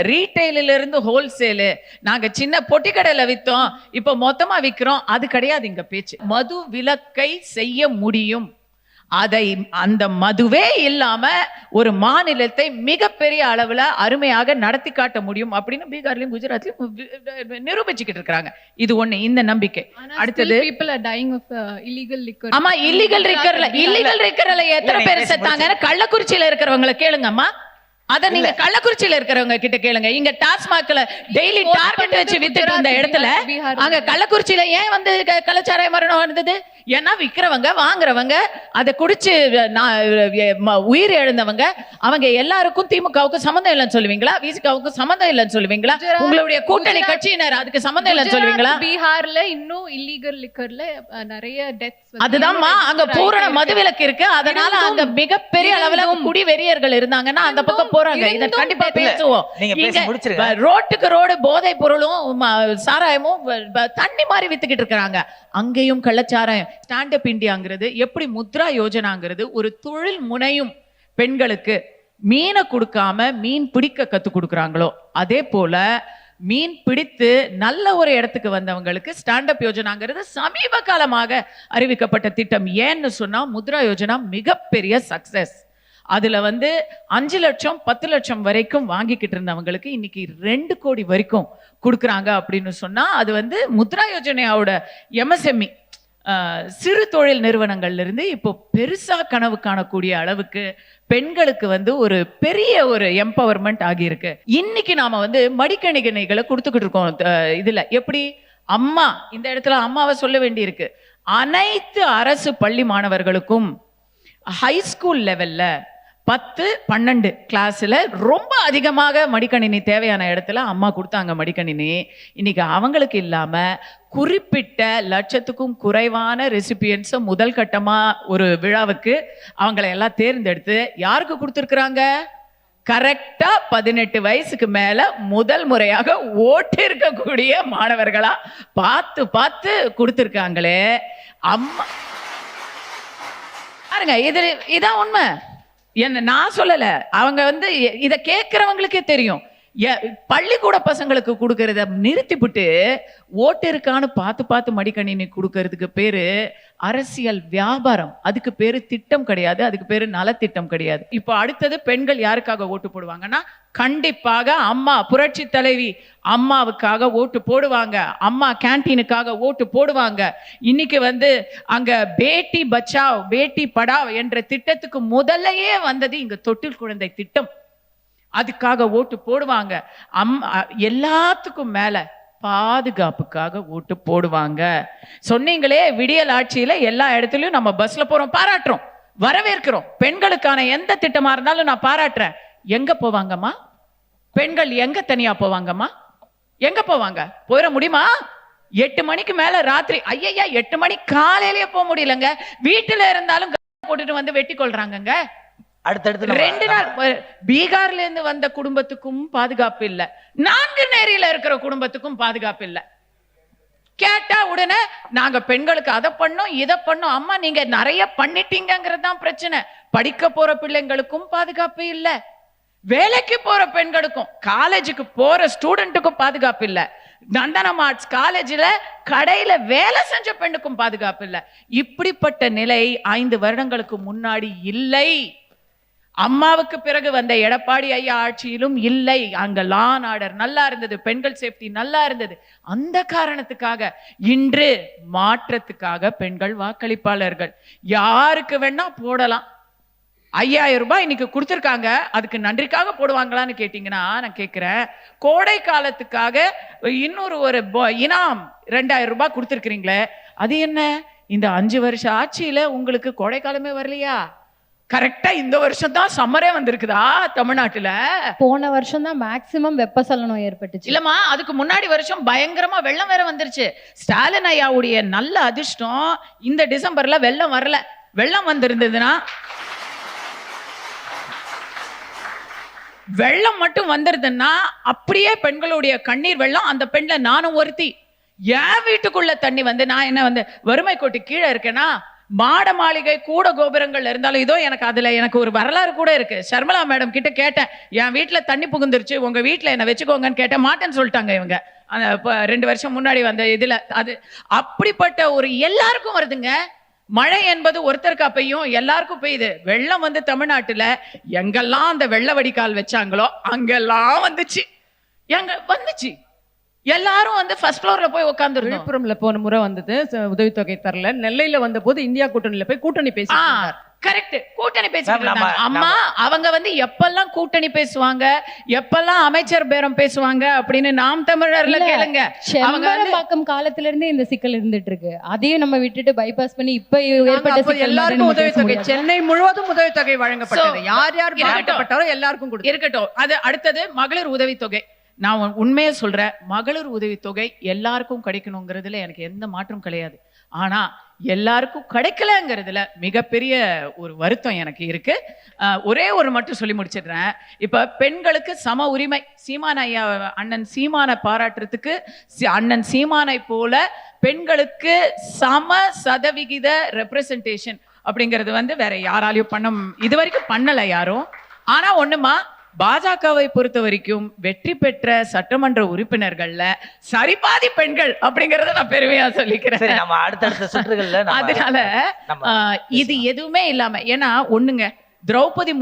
ரீட்டைல இருந்து ஹோல்சேலு, நாங்க சின்ன பொட்டி கடையில வித்தோம், இப்ப மொத்தமா விக்கிறோம், அது கிடையாது இங்க பேச்சு. மது விலக்கை செய்ய முடியும். அதை அந்த மதுவே இல்லாம ஒரு மாநிலத்தை மிகப்பெரிய அளவுல அருமையாக நடத்தி காட்ட முடியும் அப்படின்னு பீகார்லயும் குஜராத்லயும் நிரூபிச்சுக்கிட்டு இருக்காங்க. இது ஒண்ணு, இந்த நம்பிக்கை. அடுத்தது ஆமா, இல்லீகல் லிக்கர்ல எத்தனை பேர் செத்தாங்க? கள்ளக்குறிச்சியில இருக்கிறவங்களை கேளுங்கம்மா. அத நீங்க கள்ளக்குறிச்சியில இருக்கிறவங்க கிட்ட கேளுங்க. இங்க டாஸ்மாக்ல டெய்லி டார்கெட் வச்சு வித்துட்டு இருந்த இடத்துல அங்க கள்ளக்குறிச்சியில ஏன் வந்து கள்ளச்சாராய மரணம் வந்தது? ஏன்னா விக்கிறவங்க வாங்குறவங்க அதை குடிச்சு உயிர் எழுந்தவங்க, அவங்க எல்லாருக்கும் திமுகவுக்கு சம்பந்தம் இல்லைன்னு சொல்லுவீங்களா? விசிகாவுக்கும் சம்பந்தம் இல்லைன்னு சொல்லுவீங்களா? உங்களுடைய கூட்டணி கட்சியினர் அதுக்கு சம்பந்தம் இல்லைன்னு சொல்லுவீங்களா? பீகார்ல இன்னும் இல்லீகல் லிக்கர்ல நிறைய டெத்ஸ், அதுதான்மா அங்க பூரண மதுவிலக்கு இருக்கு. அதனால அங்க மிகப்பெரிய அளவுல குடி வெறியர்கள் இருந்தாங்கன்னா அந்த பக்கம் போறாங்க. இத கண்டிப்பா பேசுவோம். ரோட்டுக்கு ரோடு போதை பொருளும் சாராயமும் தண்ணி மாதிரி வித்துக்கிட்டு இருக்காங்க. அங்கேயும் கள்ளச்சாராயம். ஸ்டாண்ட் அப் இந்தியாங்கிறது எப்படி முத்ரா யோஜனாங்கிறது ஒரு தொழில் முனையும் பெண்களுக்கு மீனை கொடுக்காம மீன் பிடிக்க கத்து கொடுக்குறாங்களோ, அதே போல மீன் பிடித்து நல்ல ஒரு இடத்துக்கு வந்தவங்களுக்கு ஸ்டாண்ட் அப் யோஜனாங்கிறது சமீப காலமாக அறிவிக்கப்பட்ட திட்டம். ஏன்னு சொன்னா முத்ரா யோஜனா மிகப்பெரிய சக்சஸ். அதுல வந்து 5 லட்சம் 10 லட்சம் வரைக்கும் வாங்கிக்கிட்டு இருந்தவங்களுக்கு இன்னைக்கு 2 கோடி வரைக்கும் கொடுக்குறாங்க அப்படின்னு சொன்னா அது வந்து முத்ரா யோஜனையோட எம்எஸ்எம்இ சிறு தொழில் நிறுவனங்கள்ல இருந்து இப்போ பெருசா கனவு காணக்கூடிய அளவுக்கு பெண்களுக்கு வந்து ஒரு பெரிய ஒரு எம்பவர்மெண்ட் ஆகியிருக்கு. இன்னைக்கு நாம வந்து மடிக்கணிகளை கொடுத்துக்கிட்டு இருக்கோம். இதுல எப்படி அம்மா, இந்த இடத்துல அம்மாவை சொல்ல வேண்டி இருக்கு. அனைத்து அரசு பள்ளி மாணவர்களுக்கும் ஹை ஸ்கூல் லெவல்ல 10, 12 கிளாஸ்ல ரொம்ப அதிகமாக மடிக்கணினி தேவையான இடத்துல அம்மா கொடுத்தாங்க மடிக்கணினி. இன்னைக்கு அவங்களுக்கு இல்லாம குறிப்பிட்ட லட்சத்துக்கும் குறைவான ரெசிபியன்ஸை முதல் கட்டமா ஒரு விழாவுக்கு அவங்களை எல்லாம் தேர்ந்தெடுத்து யாருக்கு கொடுத்துருக்குறாங்க? கரெக்டா 18 வயசுக்கு மேல முதல் முறையாக ஓட்டு இருக்கக்கூடிய மாணவர்களா பார்த்து பார்த்து கொடுத்துருக்காங்களே அம்மா. பாருங்க, இதான் உண்மை. என்ன நான் சொல்லல, அவங்க வந்து இத கேட்கிறவங்களுக்கே தெரியும். பள்ளிக்கூட பசங்களுக்கு கொடுக்கறத நிறுத்திவிட்டு ஓட்டு இருக்கான்னு பார்த்து பார்த்து மடிக்கணினி கொடுக்கறதுக்கு பேரு அரசியல் வியாபாரம். அதுக்கு பேரு திட்டம் கிடையாது, அதுக்கு பேரு நலத்திட்டம் கிடையாது. இப்போ அடுத்தது பெண்கள் யாருக்காக ஓட்டு போடுவாங்கன்னா கண்டிப்பாக அம்மா புரட்சி தலைவி அம்மாவுக்காக ஓட்டு போடுவாங்க. அம்மா கேண்டீனுக்காக ஓட்டு போடுவாங்க. இன்னைக்கு வந்து அங்க பேட்டி பச்சாவ் பேட்டி படாவ் என்ற திட்டத்துக்கு முதல்லையே வந்தது இங்க தொட்டில் குழந்தை திட்டம். அதுக்காக ஓட்டு போடுவாங்க. எல்லாத்துக்கும் மேல பாதுகாப்புக்காக ஓட்டு போடுவாங்க. சொன்னீங்களே விடியல் ஆட்சியில எல்லா இடத்துலயும் நம்ம பஸ்ல போறோம், பாராட்டுறோம், வரவேற்கிறோம். பெண்களுக்கான எந்த திட்டமா இருந்தாலும் நான் பாராட்டுறேன். எங்க போவாங்கம்மா பெண்கள்? எங்க தனியா போவாங்கம்மா? எங்க போவாங்க? போயிட முடியுமா? 8 மணிக்கு மேல ராத்திரி, ஐயா 8 மணி காலையிலேயே போக முடியலங்க. வீட்டுல இருந்தாலும் போட்டுட்டு வந்து வெட்டி கொள்றாங்க. அடுத்தடுத்து 2 நாள் பீகார்ல இருந்து வந்த குடும்பத்துக்கும் பாதுகாப்பு இல்ல, 4 நேரில இருக்கிற குடும்பத்துக்கும் பாதுகாப்பு இல்ல. கேட்டா உடனே நாங்க பெண்களுக்கு அதை பண்ணோம் இதை பண்ணோம். அம்மா நீங்க நிறைய பண்ணிட்டீங்கிறது தான் பிரச்சனை. படிக்க போற பிள்ளைங்களுக்கும் பாதுகாப்பு இல்ல, வேலைக்கு போற பெண்களுக்கும், காலேஜுக்கு போற ஸ்டூடெண்ட்டுக்கும் பாதுகாப்பு இல்ல, நந்தனம் ஆர்ட்ஸ் காலேஜ்ல கடையில வேலை செஞ்ச பெண்ணுக்கும் பாதுகாப்பு இல்ல. இப்படிப்பட்ட நிலை 5 வருடங்களுக்கு முன்னாடி இல்லை. அம்மாவுக்கு பிறகு வந்த எடப்பாடி ஐயா ஆட்சியிலும் இல்லை. அங்க லா அண்ட் ஆர்டர் நல்லா இருந்தது, பெண்கள் சேஃப்டி நல்லா இருந்தது. அந்த காரணத்துக்காக இன்று மாற்றத்துக்காக பெண்கள் வாக்களிப்பாளர்கள். யாருக்கு வேணா போடலாம். 5000 ரூபாய் இன்னைக்கு கொடுத்துருக்காங்க, அதுக்கு நன்றிக்காக போடுவாங்களான்னு கேட்டீங்கன்னா நான் கேட்கிறேன், கோடை காலத்துக்காக இன்னொரு ஒரு இனாம் 2000 ரூபாய் கொடுத்துருக்கீங்களே, அது என்ன? இந்த 5 வருஷ ஆட்சியில உங்களுக்கு கோடை காலமே வரலையா? கரெக்டா இந்த வருஷம் தான் சம்மரே வந்திருக்குதா தமிழ்நாட்டுல? போன வருஷம் தான் மேக்சிமம் வெப்பசலனம் ஏற்பட்டுச்சு. இல்லம்மா, அதுக்கு முன்னாடி வருஷம் பயங்கரமா வெள்ளம் வேற வந்துருச்சு. ஸ்டாலின் ஐயாவுடைய நல்ல அதிர்ஷ்டம் இந்த டிசம்பர்ல வெள்ளம் வரல. வெள்ளம் வந்திருந்ததுன்னா, வெள்ளம் மட்டும் வந்துருதுன்னா அப்படியே பெண்களுடைய கண்ணீர் வெள்ளம். அந்த பெண்ல நானும் ஒருத்தி. என் வீட்டுக்குள்ள தண்ணி வந்து நான் என்ன வந்து வறுமை கோட்டு கீழே இருக்கேன்னா, மாட மாளிகை கூட கோபுரங்கள் இருந்தாலும் இதோ எனக்கு ஒரு வரலாறு கூட இருக்கு. ஷர்மலா மேடம் கிட்ட கேட்டேன், என் வீட்டுல தண்ணி புகுந்துருச்சு, உங்க வீட்டுல என்ன வச்சுக்கோங்கன்னு கேட்டேன். மாட்டேன்னு சொல்லிட்டாங்க இவங்க. 2 வருஷம் முன்னாடி வந்த இதுல அது அப்படிப்பட்ட ஒரு எல்லாருக்கும் வருதுங்க. மழை என்பது ஒருத்தருக்கா பெய்யும், எல்லாருக்கும் பெய்யுது. வெள்ளம் வந்து தமிழ்நாட்டுல எங்கெல்லாம் அந்த வெள்ள வடிகால் வச்சாங்களோ அங்கெல்லாம் வந்துச்சு. வந்துச்சு. எல்லாரும் வந்து ஃபர்ஸ்ட் ஃப்ளோர்ல போய் உட்கார்ந்துருந்தோம். விழுப்புரம்ல போன முறை வந்தது உதவித்தொகை தரல. நெல்லையில வந்த போது இந்தியா கூட்டணியில போய் கூட்டணி பேசி கரெக்ட், கூட்டணி பேசிட்டு இருந்தாங்க. அம்மா அவங்க வந்து எப்பெல்லாம் கூட்டணி பேசுவாங்க, எப்பெல்லாம் அமைச்சர் பேரம் பேசுவாங்க அப்படின்னு நாம் தமிழர்ல கேளுங்க. செம்பரம்பாக்கம் காலத்துல இருந்தே இந்த சிக்கல் இருந்துட்டு இருக்கு. அதையும் நம்ம விட்டுட்டு பைபாஸ் பண்ணி இப்ப ஏற்பட்ட சிக்கல் எல்லாருக்கும் உதவித்தொகை, சென்னை முழுவதும் உதவித்தொகை வழங்கப்பட்டது. யார் யார் பாதிக்கப்பட்டாரோ எல்லாருக்கும் இருக்கட்டும். அது அடுத்தது மகளிர் உதவித்தொகை. நான் உண்மையை சொல்றேன், மகளிர் உதவித்தொகை எல்லாருக்கும் கிடைக்கணுங்கிறதுல எனக்கு எந்த மாற்றம் கிடையாது. ஆனா எல்லாருக்கும் கிடைக்கலங்கிறதுல மிகப்பெரிய ஒரு வருத்தம் எனக்கு இருக்கு. ஒரே ஒரு மட்டும் சொல்லி முடிச்சிடுறேன். இப்ப பெண்களுக்கு சம உரிமை, சீமான் ஐயா அண்ணன் சீமானை பாராட்டுறதுக்கு, அண்ணன் சீமானை போல பெண்களுக்கு சம சதவிகித ரெப்ரசன்டேஷன் அப்படிங்கிறது வந்து வேற யாராலையும் இது வரைக்கும் பண்ணல யாரும். ஆனா ஒண்ணுமா, பாஜகவை பொறுத்த வரைக்கும் வெற்றி பெற்ற சட்டமன்ற உறுப்பினர்கள்ல சரிபாதி பெண்கள் அப்படிங்கறத நான் பெருமையா சொல்லிக்கிறேன். அடுத்தடுத்த சுற்றுகள்ல அதனால இது எதுவுமே இல்லாம, ஏன்னா ஒண்ணுங்க, திரௌபதி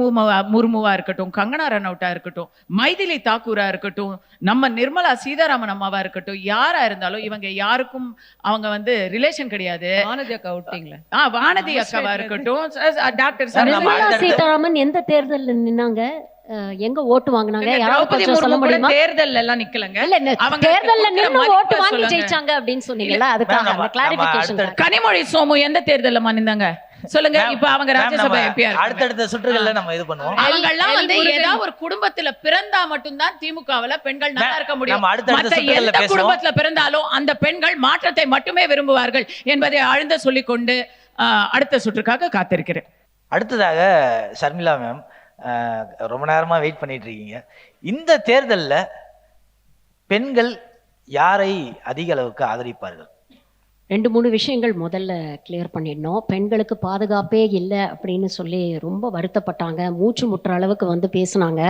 முர்முவா இருக்கட்டும், கங்கனா ரனௌட்டா இருக்கட்டும், மைதிலி தாக்கூரா இருக்கட்டும், நம்ம நிர்மலா சீதாராமன் அம்மாவா இருக்கட்டும், யாரா இருந்தாலும் இவங்க யாருக்கும் அவங்க வந்து ரிலேஷன் கிடையாது. வானதி அக்கா விட்டீங்களா? வானதி அக்காவா இருக்கட்டும், டாக்டர் சீதாராமன் எந்த தேர்தல்ல நின்னாங்க, எங்க ஓட்டு வாங்குனாங்க, யாராவது சொல்ல முடியுமா? தேர்தல் எல்லாம் நிக்கலங்க. அவங்க தேர்தல்ல நின்னு ஓட்டு வாங்கி ஜெயிச்சாங்க அப்படினு சொன்னீங்கல, அதுக்காக அந்த கிளாரிஃபிகேஷன். கனிமொழி சோமு எந்த தேர்தல்ல நின்னாங்க சொல்லுங்க? இப்ப அவங்க ராஜ்யசபா எம்பி. அடுத்தடுத்த சுற்றுகள்ல நம்ம இது பண்ணுவோம். அவங்க எல்லாம் வந்து ஏதாவது ஒரு குடும்பத்துல பிறந்தா மட்டும்தான் திமுகவுல பெண்கள் நல்லா இருக்க முடியும். மற்ற எந்த குடும்பத்துல பிறந்தாலும் அந்த பெண்கள் மாற்றத்தை மட்டுமே விரும்புவார்கள் என்பதை ஆழ்ந்த சொல்லிக்கொண்டு அடுத்த சுற்றுக்காக காத்திருக்கிறேன். அடுத்ததாக ஷர்மிளா மேம், ரொம்ப நேரமா வெயிட் பண்ணிட்டு இருக்கீங்க. இந்த தேர்தல்ல பெண்கள் யாரை அதிக அளவுக்கு ஆதரிப்பார்கள்? 2-3 விஷயங்கள் முதல்ல கிளியர் பண்ணிடணும். பெண்களுக்கு பாதுகாப்பே இல்லை அப்படின்னு சொல்லி ரொம்ப வருத்தப்பட்டாங்க, மூச்சு முட்டுற அளவுக்கு வந்து பேசினாங்க.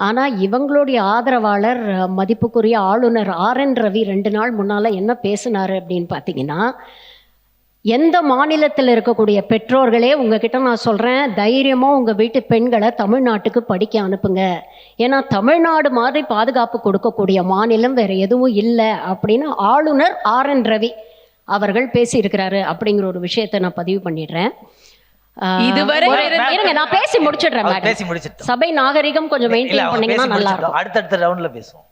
ஆனால் இவங்களுடைய ஆதரவாளர் மதிப்புக்குரிய ஆளுநர் RN ரவி 2 நாள் முன்னால் என்ன பேசினார் அப்படின்னு பார்த்தீங்கன்னா, எந்த மாநிலத்தில் இருக்கக்கூடிய பெற்றோர்களே உங்ககிட்ட நான் சொல்கிறேன், தைரியமாக உங்கள் வீட்டு பெண்களை தமிழ்நாட்டுக்கு படிக்க அனுப்புங்க. ஏன்னா தமிழ்நாடு மாதிரி பாதுகாப்பு கொடுக்கக்கூடிய மாநிலம் வேறு எதுவும் இல்லை அப்படின்னு ஆளுநர் RN ரவி அவர்கள் பேசியிருக்கிறாரு அப்படிங்கிற ஒரு விஷயத்தை நான் பதிவு பண்ணிடுறேன். இதுவரை நான் பேசி முடிச்சிடுறேன். சபை நாகரிகம் கொஞ்சம் மெயின்டைன் பண்ணீங்கன்னா நல்லா இருக்கும். அடுத்தடுத்த ரவுண்ட்ல பேசுவோம்.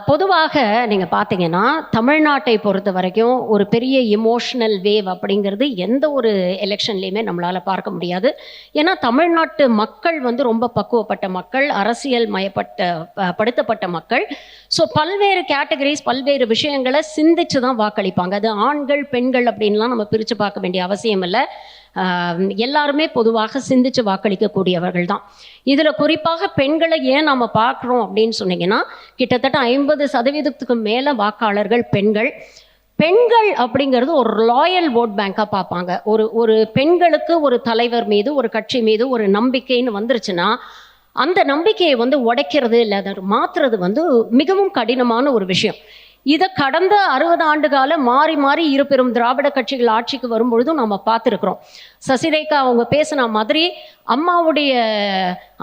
பொதுவாக நீங்கள் பார்த்தீங்கன்னா தமிழ்நாட்டை பொறுத்த வரைக்கும் ஒரு பெரிய இமோஷனல் வேவ் அப்படிங்கிறது எந்த ஒரு எலெக்ஷன்லேயுமே நம்மளால் பார்க்க முடியாது. ஏன்னா தமிழ்நாட்டு மக்கள் வந்து ரொம்ப பக்குவப்பட்ட மக்கள், அரசியல் படுத்தப்பட்ட மக்கள். ஸோ பல்வேறு கேட்டகரிஸ், பல்வேறு விஷயங்களை சிந்திச்சு தான் வாக்களிப்பாங்க. அது ஆண்கள் பெண்கள் அப்படின்லாம் நம்ம பிரித்து பார்க்க வேண்டிய அவசியம் இல்லை. எல்லாருமே பொதுவாக சிந்திச்சு வாக்களிக்கக்கூடியவர்கள் தான். இதில் குறிப்பாக பெண்களை ஏன் நம்ம பார்க்குறோம் அப்படின்னு சொன்னீங்கன்னா, கிட்டத்தட்ட 50% மேலே வாக்காளர்கள் பெண்கள். பெண்கள் அப்படிங்கிறது ஒரு லாயல் ஓட் பேங்காக பார்ப்பாங்க. ஒரு பெண்களுக்கு ஒரு தலைவர் மீது, ஒரு கட்சி மீது ஒரு நம்பிக்கைன்னு வந்துருச்சுன்னா, அந்த நம்பிக்கையை வந்து உடைக்கிறது இல்லை அதை மாற்றுறது வந்து மிகவும் கடினமான ஒரு விஷயம். இதை கடந்த 60 ஆண்டு கால மாறி மாறி இருபெரும் திராவிட கட்சிகள் ஆட்சிக்கு வரும்பொழுதும் நம்ம பார்த்துருக்குறோம். சசிரேகா அவங்க பேசின மாதிரி அம்மாவுடைய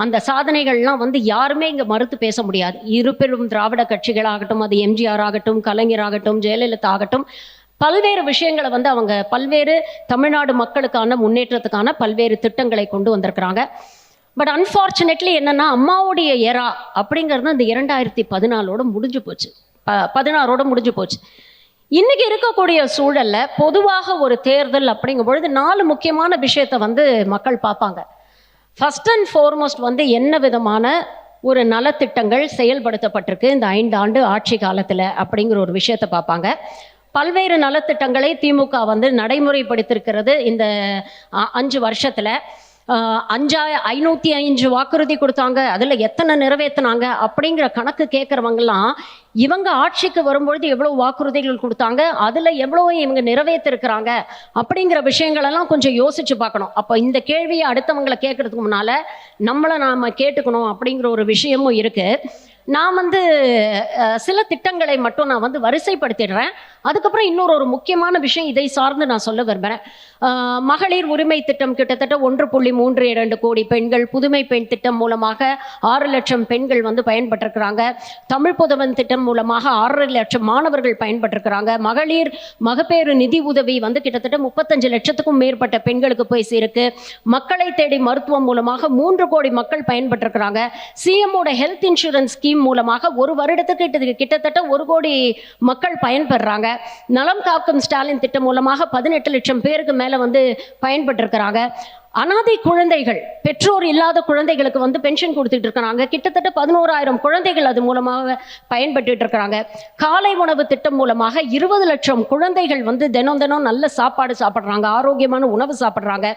அந்த சாதனைகள்லாம் வந்து யாருமே இங்கே மறுத்து பேச முடியாது. இருபெரும் திராவிட கட்சிகளாகட்டும், அது எம்ஜிஆர் ஆகட்டும், கலைஞர் ஆகட்டும், ஜெயலலிதா ஆகட்டும், பல்வேறு விஷயங்களை வந்து அவங்க பல்வேறு தமிழ்நாடு மக்களுக்கான முன்னேற்றத்துக்கான பல்வேறு திட்டங்களை கொண்டு வந்திருக்கிறாங்க. பட் அன்ஃபார்ச்சுனேட்லி என்னன்னா, அம்மாவுடைய எரா அப்படிங்கிறது அந்த 2014 முடிஞ்சு போச்சு, 16 முடிஞ்சு போச்சு. இன்னைக்கு இருக்கக்கூடிய சூழல்ல பொதுவாக ஒரு தேர்தல் அப்படிங்கும் பொழுது 4 முக்கியமான விஷயத்தை வந்து மக்கள் பார்ப்பாங்க. ஃபர்ஸ்ட் அண்ட் ஃபார்மோஸ்ட் வந்து என்ன விதமான ஒரு நலத்திட்டங்கள் செயல்படுத்தப்பட்டிருக்கு இந்த 5 ஆண்டு ஆட்சி காலத்தில் அப்படிங்கிற ஒரு விஷயத்தை பார்ப்பாங்க. பல்வேறு நலத்திட்டங்களை திமுக வந்து நடைமுறைப்படுத்திருக்கிறது இந்த 5 வருஷத்தில். 505 வாக்குறுதி கொடுத்தாங்க, அதில் எத்தனை நிறைவேற்றினாங்க அப்படிங்கிற கணக்கு கேட்குறவங்கலாம் இவங்க ஆட்சிக்கு வரும்பொழுது எவ்வளோ வாக்குறுதிகள் கொடுத்தாங்க, அதில் எவ்வளோ இவங்க நிறைவேற்றிருக்கிறாங்க அப்படிங்கிற விஷயங்களெல்லாம் கொஞ்சம் யோசிச்சு பார்க்கணும். அப்போ இந்த கேள்வியை அடுத்தவங்களை கேட்கறதுக்கு முன்னால் நம்மளை நாம் கேட்டுக்கணும் அப்படிங்கிற ஒரு விஷயமும் இருக்குது. நான் வந்து சில திட்டங்களை மட்டும் நான் வந்து வரிசைப்படுத்திடுறேன். அதுக்கப்புறம் இன்னொரு முக்கியமான விஷயம் இதை சார்ந்து நான் சொல்ல விரும்புகிறேன். மகளிர் உரிமை திட்டம் கிட்டத்தட்ட 1.32 கோடி பெண்கள், புதுமை பெண் திட்டம் மூலமாக 6 லட்சம் பெண்கள் வந்து பயன்பட்டிருக்கிறாங்க. தமிழ் புதவன் திட்டம் மூலமாக 6 லட்சம் மாணவர்கள் பயன்பட்டிருக்கிறாங்க. மகப்பேறு நிதி உதவி வந்து கிட்டத்தட்ட 35 லட்சத்துக்கும் மேற்பட்ட பெண்களுக்கு போய் சேருக்கு. மக்களை தேடி மருத்துவம் மூலமாக 3 கோடி மக்கள் பயன்பட்டிருக்கிறாங்க. சிஎம்மோட ஹெல்த் இன்சூரன்ஸ் ஸ்கீம் மூலமாக ஒரு வருடத்துக்கு கிட்டத்தட்ட 1 கோடி மக்கள் பயன்பெறாங்க. நலம் காக்கும் ஸ்டாலின் திட்டம் மூலமாக 18 லட்சம் பேருக்கு மேல வந்து பயன்பட்டிருக்கிறாங்க. அனாதை குழந்தைகள், பெற்றோர் இல்லாத குழந்தைகளுக்கு வந்து பென்ஷன் கொடுத்துட்டு இருக்கிறாங்க. கிட்டத்தட்ட 11,000 குழந்தைகள் அது மூலமாக பயன்பட்டு இருக்கிறாங்க. காலை உணவு திட்டம் மூலமாக 20 லட்சம் குழந்தைகள் வந்து தினம் நல்ல சாப்பாடு சாப்பிட்றாங்க, ஆரோக்கியமான உணவு சாப்பிட்றாங்க.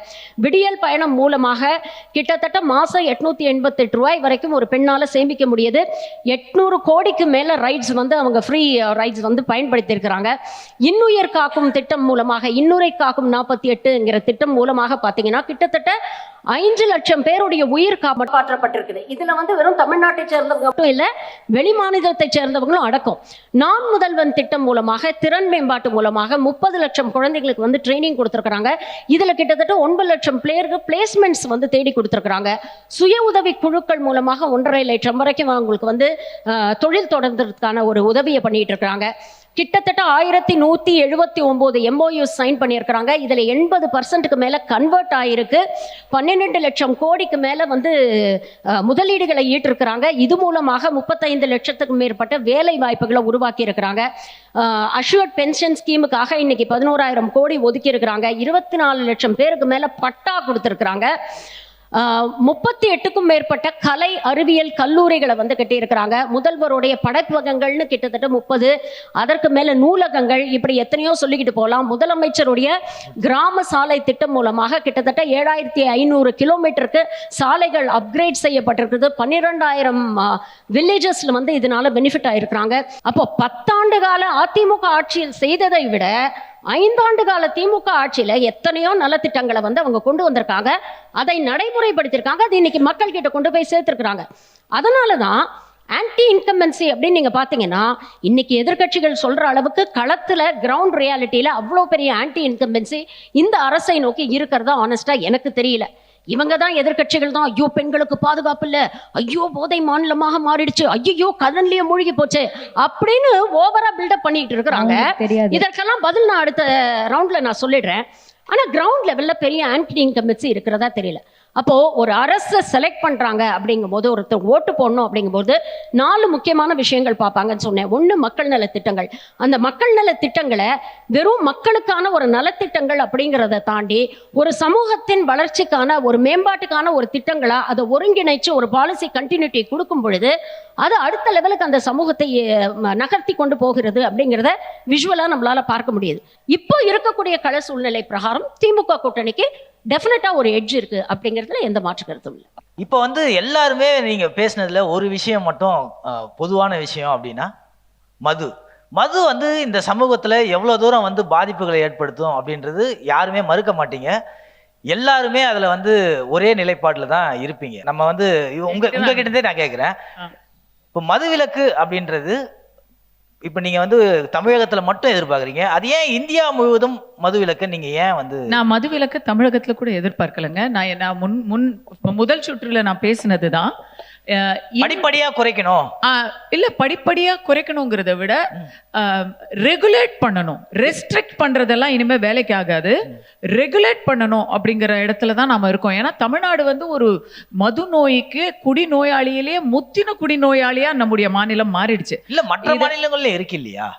விடியல் பயணம் மூலமாக கிட்டத்தட்ட மாதம் 888 ரூபாய் வரைக்கும் ஒரு பெண்ணால் சேமிக்க முடியுது. 800 கோடிக்கு மேலே ரைட்ஸ் வந்து அவங்க ஃப்ரீ ரைட்ஸ் வந்து பயன்படுத்தி இருக்கிறாங்க. இன்னுயிர் காக்கும் திட்டம் மூலமாக, இன்னுரை காக்கும் 48ங்கிற திட்டம் மூலமாக பார்த்தீங்கன்னா கிட்டத்தட்ட 5 லட்சம் பேருடைய உயிர் காப்பாற்றப்பட்டிருக்குது. இதுல வந்து வெறும் தமிழ்நாட்டை சேர்ந்தவங்க மட்டும் இல்ல, வெளி மாநிலத்தை சேர்ந்தவங்களும் அடக்கம். நான் முதல்வன் திட்டம் மூலமாக, திறன் மேம்பாட்டு மூலமாக 30 லட்சம் குழந்தைகளுக்கு வந்து ட்ரைனிங் கொடுத்துருக்காங்க. இதுல கிட்டத்தட்ட 9 லட்சம் பிளேயருக்கு பிளேஸ்மெண்ட்ஸ் வந்து தேடி கொடுத்துருக்காங்க. சுய உதவி குழுக்கள் மூலமாக 1.5 லட்சம் வரைக்கும் அவங்களுக்கு வந்து தொழில் தொடர்ந்ததுக்கான ஒரு உதவியை பண்ணிட்டு இருக்காங்க. கிட்டத்தட்ட 1179 MOU சைன் பண்ணியிருக்கிறாங்க. இதில் 80% மேலே கன்வெர்ட் ஆகிருக்கு. 12 லட்சம் கோடிக்கு மேலே வந்து முதலீடுகளை ஈட்டிருக்கிறாங்க. இது மூலமாக 35 லட்சத்துக்கு மேற்பட்ட வேலை வாய்ப்புகளை உருவாக்கி இருக்கிறாங்க. அஷ்யூர்ட் பென்ஷன் ஸ்கீமுக்காக இன்னைக்கு 11,000 கோடி ஒதுக்கி இருக்கிறாங்க. 24 லட்சம் பேருக்கு மேலே பட்டா கொடுத்துருக்குறாங்க. 38க்கும் மேற்பட்ட கலை அறிவியல் கல்லூரிகளை வந்து கட்டியிருக்கிறாங்க. முதல்வருடைய படைப்பகங்கள்னு கிட்டத்தட்ட 30, அதற்கு மேல நூலகங்கள், இப்படி எத்தனையோ சொல்லிக்கிட்டு போகலாம். முதலமைச்சருடைய கிராம சாலை திட்டம் மூலமாக கிட்டத்தட்ட 7,500 கிலோமீட்டருக்கு சாலைகள் அப்கிரேட் செய்யப்பட்டிருக்குது. 12,000 வில்லேஜஸ்ல வந்து இதனால பெனிஃபிட் ஆயிருக்கிறாங்க. அப்போ 10 ஆண்டு கால அதிமுக ஆட்சியில் செய்ததை விட 5 ஆண்டு கால திமுக ஆட்சியில எத்தனையோ நலத்திட்டங்களை வந்து அவங்க கொண்டு வந்திருக்காங்க, அதை நடைமுறைப்படுத்திருக்காங்க, அது இன்னைக்கு மக்கள் கிட்ட கொண்டு போய் சேர்த்திருக்கிறாங்க. அதனாலதான் ஆன்டி இன்கம்பன்சி அப்படின்னு நீங்க பாத்தீங்கன்னா, இன்னைக்கு எதிர்கட்சிகள் சொல்ற அளவுக்கு களத்துல கிரவுண்ட் ரியாலிட்டியில அவ்வளோ பெரிய ஆன்டி இன்கம்பன்சி இந்த அரசை நோக்கி இருக்கிறதா ஆனஸ்டா எனக்கு தெரியல. இவங்க தான் எதிர்கட்சிகள் தான், ஐயோ பெண்களுக்கு பாதுகாப்பு இல்லை, ஐயோ போதை மாநிலமாக மாறிடுச்சு, ஐயோ கடன்லயே மூழ்கி போச்சு அப்படின்னு ஓவரா பில்டப் பண்ணிட்டு இருக்கிறாங்க. இதற்கெல்லாம் பதில் நான் அடுத்த ரவுண்ட்ல நான் சொல்லிடுறேன். ஆனா கிரவுண்ட் லெவல்ல பெரிய ஆன்டி இன்கம்பன்சி இருக்கிறதா தெரியல. அப்போ ஒரு அரசை செலக்ட் பண்றாங்க அப்படிங்கும் போது, ஒருத்தர் ஓட்டு போடணும் அப்படிங்கும் போது 4 முக்கியமான விஷயங்கள் பார்ப்பாங்கன்னு சொன்னேன். 1 மக்கள் நல திட்டங்கள். அந்த மக்கள் நல திட்டங்களை வெறும் மக்களுக்கான ஒரு நலத்திட்டங்கள் அப்படிங்கிறத தாண்டி ஒரு சமூகத்தின் வளர்ச்சிக்கான ஒரு மேம்பாட்டுக்கான ஒரு திட்டங்களா அதை ஒருங்கிணைச்சு ஒரு பாலிசி கண்டினியூட்டி கொடுக்கும் பொழுது அது அடுத்த லெவலுக்கு அந்த சமூகத்தை நகர்த்தி கொண்டு போகிறது அப்படிங்கிறத விஷுவலா நம்மளால பார்க்க முடியுது. இப்போ இருக்கக்கூடிய கள சூழ்நிலை பிரகாரம் திமுக கூட்டணிக்கு டெஃபினட்டா ஒரு எட்ஜ் இருக்கு அப்படிங்கிறதுல எந்த மாற்று கருத்தும் இல்லை. இப்போ வந்து எல்லாருமே நீங்க பேசினதுல ஒரு விஷயம் மட்டும் பொதுவான விஷயம் அப்படின்னா மது வந்து இந்த சமூகத்துல எவ்வளவு தூரம் வந்து பாதிப்புகளை ஏற்படுத்தும் அப்படின்றது யாருமே மறுக்க மாட்டீங்க. எல்லாருமே அதுல வந்து ஒரே நிலைப்பாட்டுல தான் இருப்பீங்க. நம்ம வந்து உங்ககிட்டே நான் கேட்கிறேன், இப்போ மதுவிலக்கு அப்படின்றது இப்ப நீங்க வந்து தமிழகத்துல மட்டும் எதிர்பார்க்கறீங்க, அது ஏன் இந்தியா முழுவதும் மதுவிலக்கு நீங்க ஏன் வந்து? நான் மதுவிலக்கு தமிழகத்துல கூட எதிர்பார்க்கலங்க. நான் முதல் சுற்றுல நான் பேசினதுதான் படிப்படியா குறைக்கணும். இல்ல படிப்படியா குறைக்கணுங்கிறத விட ரெகுலேட் பண்ணணும். ரெஸ்ட்ரிக்ட் பண்றதெல்லாம் இனிமே வேலைக்கு ஆகாது. ரெகுலேட் பண்ணணும் அப்படிங்கிற இடத்துல தான் நாம இருக்கோம். ஏன்னா தமிழ்நாடு வந்து ஒரு மது நோய்க்கு குடிநோயாளியிலேயே முத்தின குடிநோயாளியா நம்முடைய மாநிலம் மாறிடுச்சு. இல்ல மற்ற மாநிலங்கள்ல இருக்கு இல்லையா?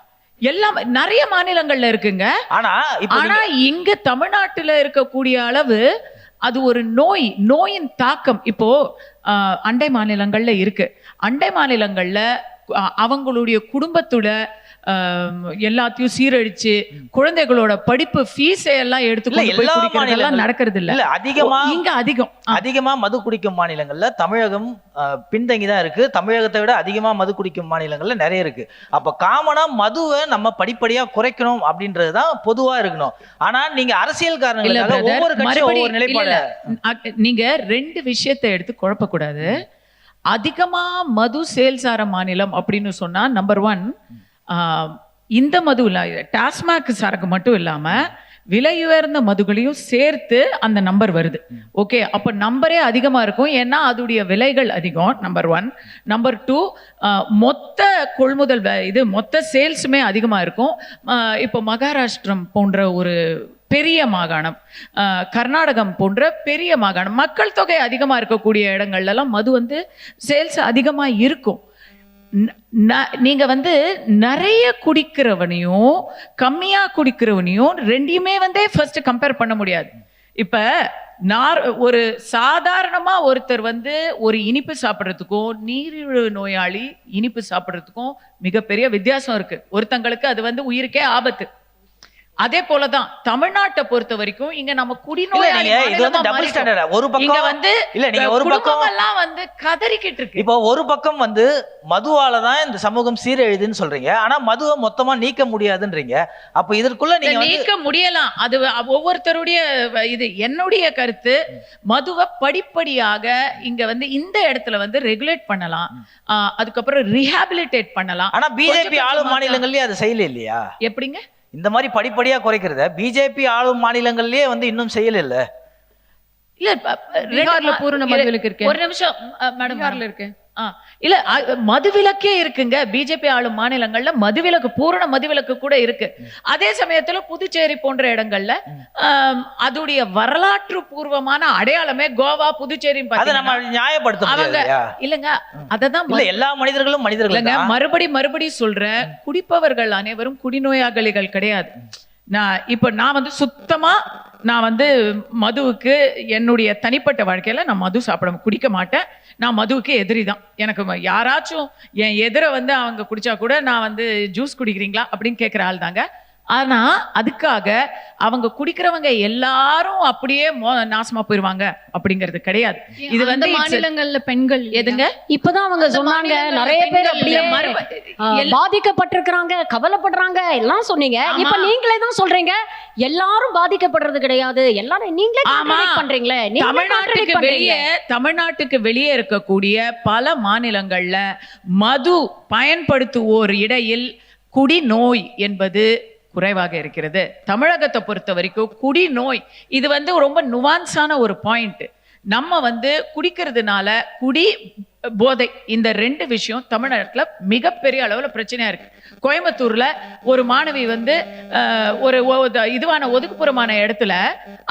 எல்லாம் நிறைய மாநிலங்கள்ல இருக்குங்க. ஆனா இங்க தமிழ்நாட்டுல இருக்கக்கூடிய அளவு அது ஒரு நோயின் தாக்கம் இப்போ அண்டை மாநிலங்கள்ல இருக்கு. அண்டை மாநிலங்கள்ல அவங்களுடைய குடும்பத்தோட எல்லாத்தையும் சீரழிச்சு குழந்தைகளோட படிப்பு ஃபீஸ் எல்லாம் எடுத்துக்கொண்டு நடக்கிறது இல்ல. அதிகமா மது குடிக்கும் மாநிலங்கள்ல தமிழகம் பின்தங்கிதான் இருக்கு. தமிழகத்தை விட அதிகமா மது குடிக்கும் மாநிலங்கள்ல நிறைய இருக்கு. அப்ப காமனா மதுவை நம்ம படிப்படியா குறைக்கணும் அப்படின்றதுதான் பொதுவா இருக்கணும். ஆனா நீங்க அரசியல் காரணங்களுக்காக ஒவ்வொரு கட்சியும் ஒவ்வொரு நிலைப்பாடு. நீங்க ரெண்டு விஷயத்தை எடுத்து குழப்பக்கூடாது. அதிகமா மது சேல்சார மாநிலம் அப்படின்னு சொன்னா நம்பர் 1 இந்த மது டாஸ்மாக் சரக்கு மட்டும் இல்லாம விலை உயர்ந்த மதுகளையும் சேர்த்து அந்த நம்பர் வருது. ஓகே, அப்ப நம்பரே அதிகமா இருக்கும். ஏன்னா அதோடைய விலைகள் அதிகம். நம்பர் 1. நம்பர் 2, மொத்த கொள்முதல் மொத்த சேல்ஸுமே அதிகமா இருக்கும். இப்போ மகாராஷ்டிரம் போன்ற ஒரு பெரிய மாகாணம், கர்நாடகம் போன்ற பெரிய மாகாணம், மக்கள் தொகை அதிகமா இருக்கக்கூடிய இடங்கள்ல எல்லாம் மது வந்து சேல்ஸ் அதிகமா இருக்கும். நீங்க வந்து நிறைய குடிக்கிறவனையும் கம்மியா குடிக்கிறவனையும் ரெண்டையுமே வந்து ஃபர்ஸ்ட் கம்பேர் பண்ண முடியாது. இப்ப ஒரு சாதாரணமா ஒருத்தர் வந்து ஒரு இனிப்பு சாப்பிட்றதுக்கும் நீரிழிவு நோயாளி இனிப்பு சாப்பிட்றதுக்கும் மிகப்பெரிய வித்தியாசம் இருக்கு. ஒருத்தங்களுக்கு அது வந்து உயிருக்கே ஆபத்து. அதே போலதான் தமிழ்நாட்டை பொறுத்த வரைக்கும் இங்க நம்ம குடிநோயாளி கதறிக்கிட்டு இருக்கு. இப்போ ஒரு பக்கம் வந்து மதுவாலதான் இந்த சமூகம் சீரழிதுன்னு சொல்றீங்க, ஆனா மதுவை மொத்தமா நீக்க முடியாதுன்றீங்க. அப்ப இதற்குள்ள நீங்க நீக்க முடியலாம். அது ஒவ்வொருத்தருடைய என்னுடைய கருத்து. மதுவை படிப்படியாக இங்க வந்து இந்த இடத்துல வந்து ரெகுலேட் பண்ணலாம், அதுக்கப்புறம் ரீஹாபிலிட்டேட் பண்ணலாம். ஆனா பிஜேபி ஆளும் மாநிலங்கள்லயே அது செய்யல இல்லையா? எப்படிங்க இந்த மாதிரி படிப்படியா குறைக்கிறத பிஜேபி ஆளும் மாநிலங்கள்லயே வந்து இன்னும் செய்யல இல்ல? இல்ல பூரண மதுவிலக்கு இருக்கு. ஒரு நிமிஷம் மேடம் இருக்கு. இல்ல மதுவிலக்கே இருக்குங்க. பிஜேபி ஆளும் மாநிலங்கள்ல மதுவிலக்கு, பூரண மதுவிலக்கு கூட இருக்கு. அதே சமயத்துல புதுச்சேரி போன்ற இடங்கள்ல அதோடைய வரலாற்று பூர்வமான அடையாளமே கோவா, புதுச்சேரி இல்லங்க. அததான் எல்லா மனிதர்களும் மனிதர்கள். மறுபடி சொல்ற, குடிப்பவர்கள் அனைவரும் குடிநோயாளிகள் கிடையாது. நான் வந்து சுத்தமா நான் வந்து மதுவுக்கு என்னுடைய தனிப்பட்ட வாழ்க்கையில நான் மது குடிக்க மாட்டேன். நான் மதுவுக்கு எதிரி தான். எனக்கு யாராச்சும் என் எதிர வந்து அவங்க குடிச்சா கூட நான் வந்து ஜூஸ் குடிக்கிறீங்களா அப்படின்னு கேட்கிற ஆள் தாங்க. ஆனா அதுக்காக அவங்க குடிக்கிறவங்க எல்லாரும் அப்படியே நாசமா போயிருவாங்க அப்படிங்கிறது கிடையாது. இது வந்து மாநிலங்கள்ல பெண்கள் எதுங்க இப்பதான் அவங்க சொன்னாங்க, நிறைய பேர் அப்படியே பாதிக்கப்பட்டிருக்கிறாங்க, கவலைப்படுறாங்க எல்லாம் சொன்னீங்க. இப்ப நீங்களே தான் சொல்றீங்க எல்லாரும் பாதிக்கப்படுறது கிடையாது, எல்லாரும் நீங்களே பண்றீங்களே. தமிழ்நாட்டுக்கு வெளியே இருக்கக்கூடிய பல மாநிலங்கள்ல மது பயன்படுத்துவோர் இடையில் குடிநோய் என்பது குறைவாக இருக்கிறது. தமிழகத்தை பொறுத்த வரைக்கும் குடிநோய் இது வந்து ரொம்ப நுவான்ஸான ஒரு பாயிண்ட். நம்ம வந்து குடிக்கிறதுனால குடி போதை இந்த ரெண்டு விஷயம் தமிழ்நாட்டில் மிகப்பெரிய அளவுல பிரச்சனையா இருக்கு. கோயம்புத்தூர்ல ஒரு மாணவி வந்து ஒரு ஒதுக்குப்புறமான இடத்துல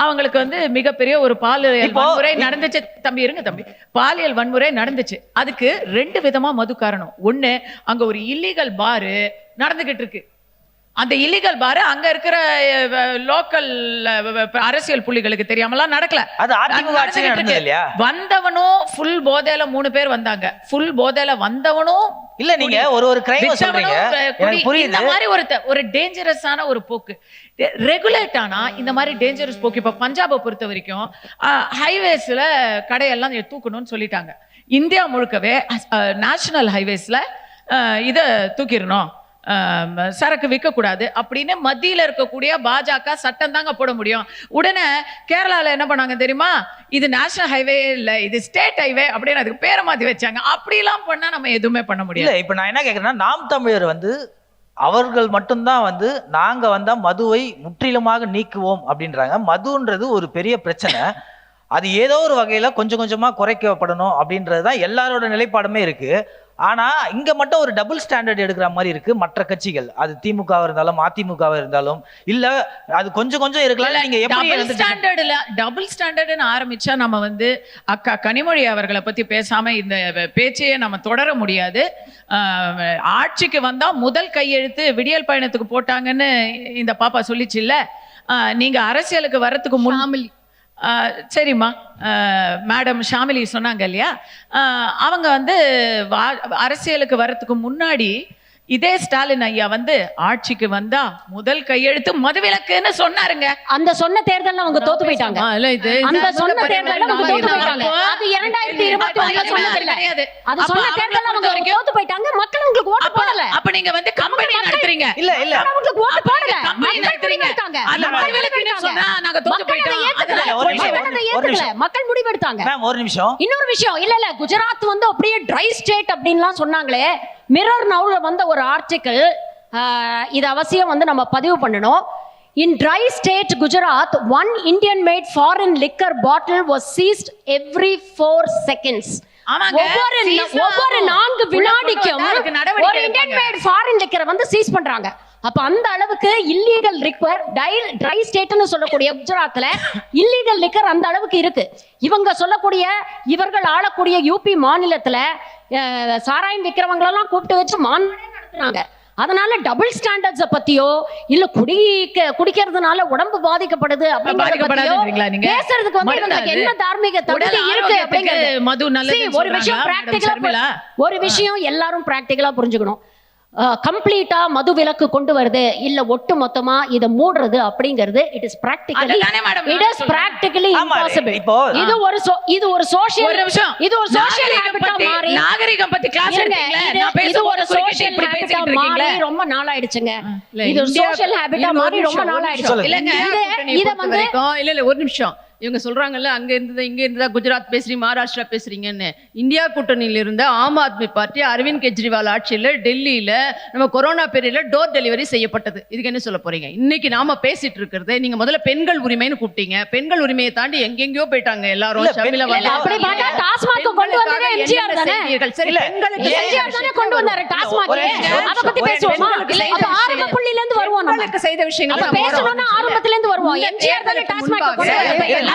அவங்களுக்கு வந்து மிகப்பெரிய ஒரு பாலியல் வன்முறை நடந்துச்சு. பாலியல் வன்முறை நடந்துச்சு. அதுக்கு 2 விதமா மது காரணம். ஒண்ணு, அங்க ஒரு இல்லீகல் பாரு நடந்துகிட்டு இருக்கு. அந்த இல்லீகல் பாரு அங்க இருக்கிற லோக்கல் அரசியல் புள்ளிகளுக்கு தெரியாமலாம் நடக்கல. வந்தவனும் ஃபுல் போதையில 3 பேர் வந்தாங்க. ஃபுல் போதையில வந்தவனும் இல்ல. நீங்க ஒரு கிரைம் சொல்றீங்க, எனக்கு புரியுது. இந்த மாதிரி ஒரு டேஞ்சரஸான ஒரு போக்கு ரெகுலேட் ஆனா இந்த மாதிரி டேஞ்சரஸ் போக்கு. இப்ப பஞ்சாபை பொறுத்த வரைக்கும் ஹைவேஸ்ல கடையெல்லாம் தூக்கணும்னு சொல்லிட்டாங்க. இந்தியா முழுக்கவே நேஷனல் ஹைவேஸ்ல இத தூக்கிடணும், சரக்கு விற்க கூடாது அப்படின்னு மத்தியில இருக்கக்கூடிய பாஜக சட்டம் தாங்க போட முடியும். உடனே கேரளால என்ன பண்ணாங்க தெரியுமா? இது நேஷனல் ஹைவே இல்ல, இது ஸ்டேட் ஹைவே அப்படின்னு அதுக்கு பேரை மாத்தி வச்சாங்க. அப்படி எல்லாம் பண்ணா நம்ம எதுவுமே பண்ண முடியாது. இப்ப நான் என்ன கேக்குறேன்னா, நாம் தமிழர் வந்து அவர்கள் மட்டும்தான் வந்து நாங்க வந்தா மதுவை முற்றிலுமாக நீக்குவோம் அப்படின்றாங்க. மதுன்றது ஒரு பெரிய பிரச்சனை, அது ஏதோ ஒரு வகையில கொஞ்சம் கொஞ்சமா குறைக்கப்படணும் அப்படின்றது தான் எல்லாரோட நிலைப்பாடுமே இருக்கு. ஆனா இங்க மட்டும் ஒரு டபுள் ஸ்டாண்டர்ட் எடுக்கிற மாதிரி இருக்கு மற்ற கட்சிகள், அது திமுகவா இருந்தாலும் அதிமுகவா இருந்தாலும். இல்ல அது கொஞ்சம் கொஞ்சம் இருக்கலாம். நீங்க எப்படி டபுள் ஸ்டாண்டர்ட்னு ஆரம்பிச்சா நம்ம வந்து அக்கா கனிமொழி அவர்களை பத்தி பேசாம இந்த பேச்சையே நம்ம தொடர முடியாது. ஆட்சிக்கு வந்தா முதல் கையெழுத்து விடியல் பயணத்துக்கு போட்டாங்கன்னு இந்த பாப்பா சொல்லிச்சு இல்ல, நீங்க அரசியலுக்கு வர்றதுக்கு முன்னாடி சரிம்மா மேடம் ஷாமிலி சொன்னாங்க இல்லையா, அவங்க வந்து அரசியலுக்கு வர்றதுக்கு முன்னாடி இதே ஸ்டாலின் ஐயா வந்து ஆட்சிக்கு வந்தா முதல் கையெழுத்து மதுவிலக்குன்னு சொன்னாருங்க. அந்த சொன்ன தேர்தல்ல அவங்க தோத்து போயிட்டாங்க. அந்த சொன்ன தேர்தல்ல அவங்க தோத்து போயிட்டாங்க. அது 2021 சொன்னது இல்ல. அது சொன்ன தேர்தல்ல அவங்க தோத்து போயிட்டாங்க. மக்கள் உங்களுக்கு ஓட்டு போடல. அப்ப நீங்க வந்து கம்பெனி நடத்துறீங்க. இல்ல இல்ல உங்களுக்கு ஓட்டு போடல. கம்பெனி நடத்துறீங்க. அந்த மதுவிலக்குன்னு சொன்னா நாங்க தோத்து போயிட்டோம். மக்கள் முடிவெடுத்தாங்க. மேம் ஒரு நிமிஷம். இன்னொரு விஷயம் இல்ல குஜராத் வந்து அப்படியே ட்ரை ஸ்டேட் அப்படின்லாம் சொன்னாங்களே. மிரர் நவுல வந்த ஒரு ஆர்டிக்கிள், இது அவசியம் வந்து நம்ம பதிவு பண்ணணும். In dry state Gujarat, one Indian made foreign liquor bottle was seized every 4 seconds. ஒவ்வொரு 4 வினாடிக்கும் ஒரு இந்தியன் மேட் ஃபாரின் லிக்கரை வந்து சீஸ் பண்றாங்க. அப்ப அந்த அளவுக்கு இல்லீகல் லிக்கர் ட்ரை ஸ்டேட்னு சொல்லக்கூடிய குஜராத்ல இல்லீகல் லிக்கர் அந்த அளவுக்கு இருக்கு. இவங்க சொல்லக்கூடிய இவர்கள் ஆளக்கூடிய யூபி மாநிலத்துல சாராயம் விக்கிறவங்களெல்லாம் கூப்பிட்டு வச்சு மாநாடே நடத்துறாங்க. அதனால டபுள் ஸ்டாண்டர்ட்ஸை பத்தியோ இல்ல குடிக்கிறதுனால உடம்பு பாதிக்கப்படுது அப்படிங்கறத பத்தியோ பேசுறதுக்கு வந்து இவங்களுக்கு என்ன தார்மீக தகுதி இருக்கு அப்படிங்கிறது ஒரு விஷயம் எல்லாரும் பிராக்டிகலா புரிஞ்சுக்கணும். கம்ப்ளீட்டா மது விலக்கு கொண்டு வருது இல்ல ஒட்டு மொத்தமா இத மூடுறது அப்படிங்கிறது இட் இஸ் பிராக்டிகலி இம்பாசிபிள். இது ஒரு சோஷியல் ஹேபிட்டா மாறி நாகரிகம் பத்தி கிளாஸ் எடுத்தீங்களே, நான் பேச ஒரு சோஷியல் ஹேபிட்டா மாறி ரொம்ப நாள் ஆயிடுச்சுங்க. இது ஒரு சோஷியல் ஹேபிட்டா மாறி ரொம்ப நாள் ஆயிடுச்சு. இல்லங்க இத வந்து இல்ல ஒரு நிமிஷம். இவங்க சொல்றாங்கல்ல அங்க இருந்தது இங்க இருந்தா குஜராத் பேசுறீங்க மகாராஷ்டிரா பேசுறீங்கன்னு. இந்தியா கூட்டணியில இருந்த ஆம் ஆத்மி பார்ட்டி அரவிந்த் கெஜ்ரிவால் ஆட்சியில டெல்லியில நம்ம கொரோனா பீரியட்ல டோர் டெலிவரி செய்யப்பட்டது. இதுக்கு என்ன சொல்ல போறீங்க? இன்னைக்கு நாம பேசிட்டு இருக்கிறது, நீங்க முதல்ல பெண்கள் உரிமைன்னு கூப்பிட்டீங்க. பெண்கள் உரிமையை தாண்டி எங்கெங்கயோ போயிட்டாங்க எல்லாரும். அப்படி பார்த்தா டாஸ்மாக் கொண்டு வந்ததே எம்ஜிஆர் தானே. சரி பெண்களுக்கு எம்ஜிஆர் தானே கொண்டு வந்தாரு டாஸ்மாக். அத பத்தி பேசுவோமா? அப்ப ஆரம்ப புள்ளில இருந்து வருவோம். நம்ம செய்த விஷயங்கள் அப்ப பேசணும்னா ஆரம்பத்துல இருந்து வருவோம். எம்ஜிஆர் தானே டாஸ்மாக் கொண்டு வந்தாரு.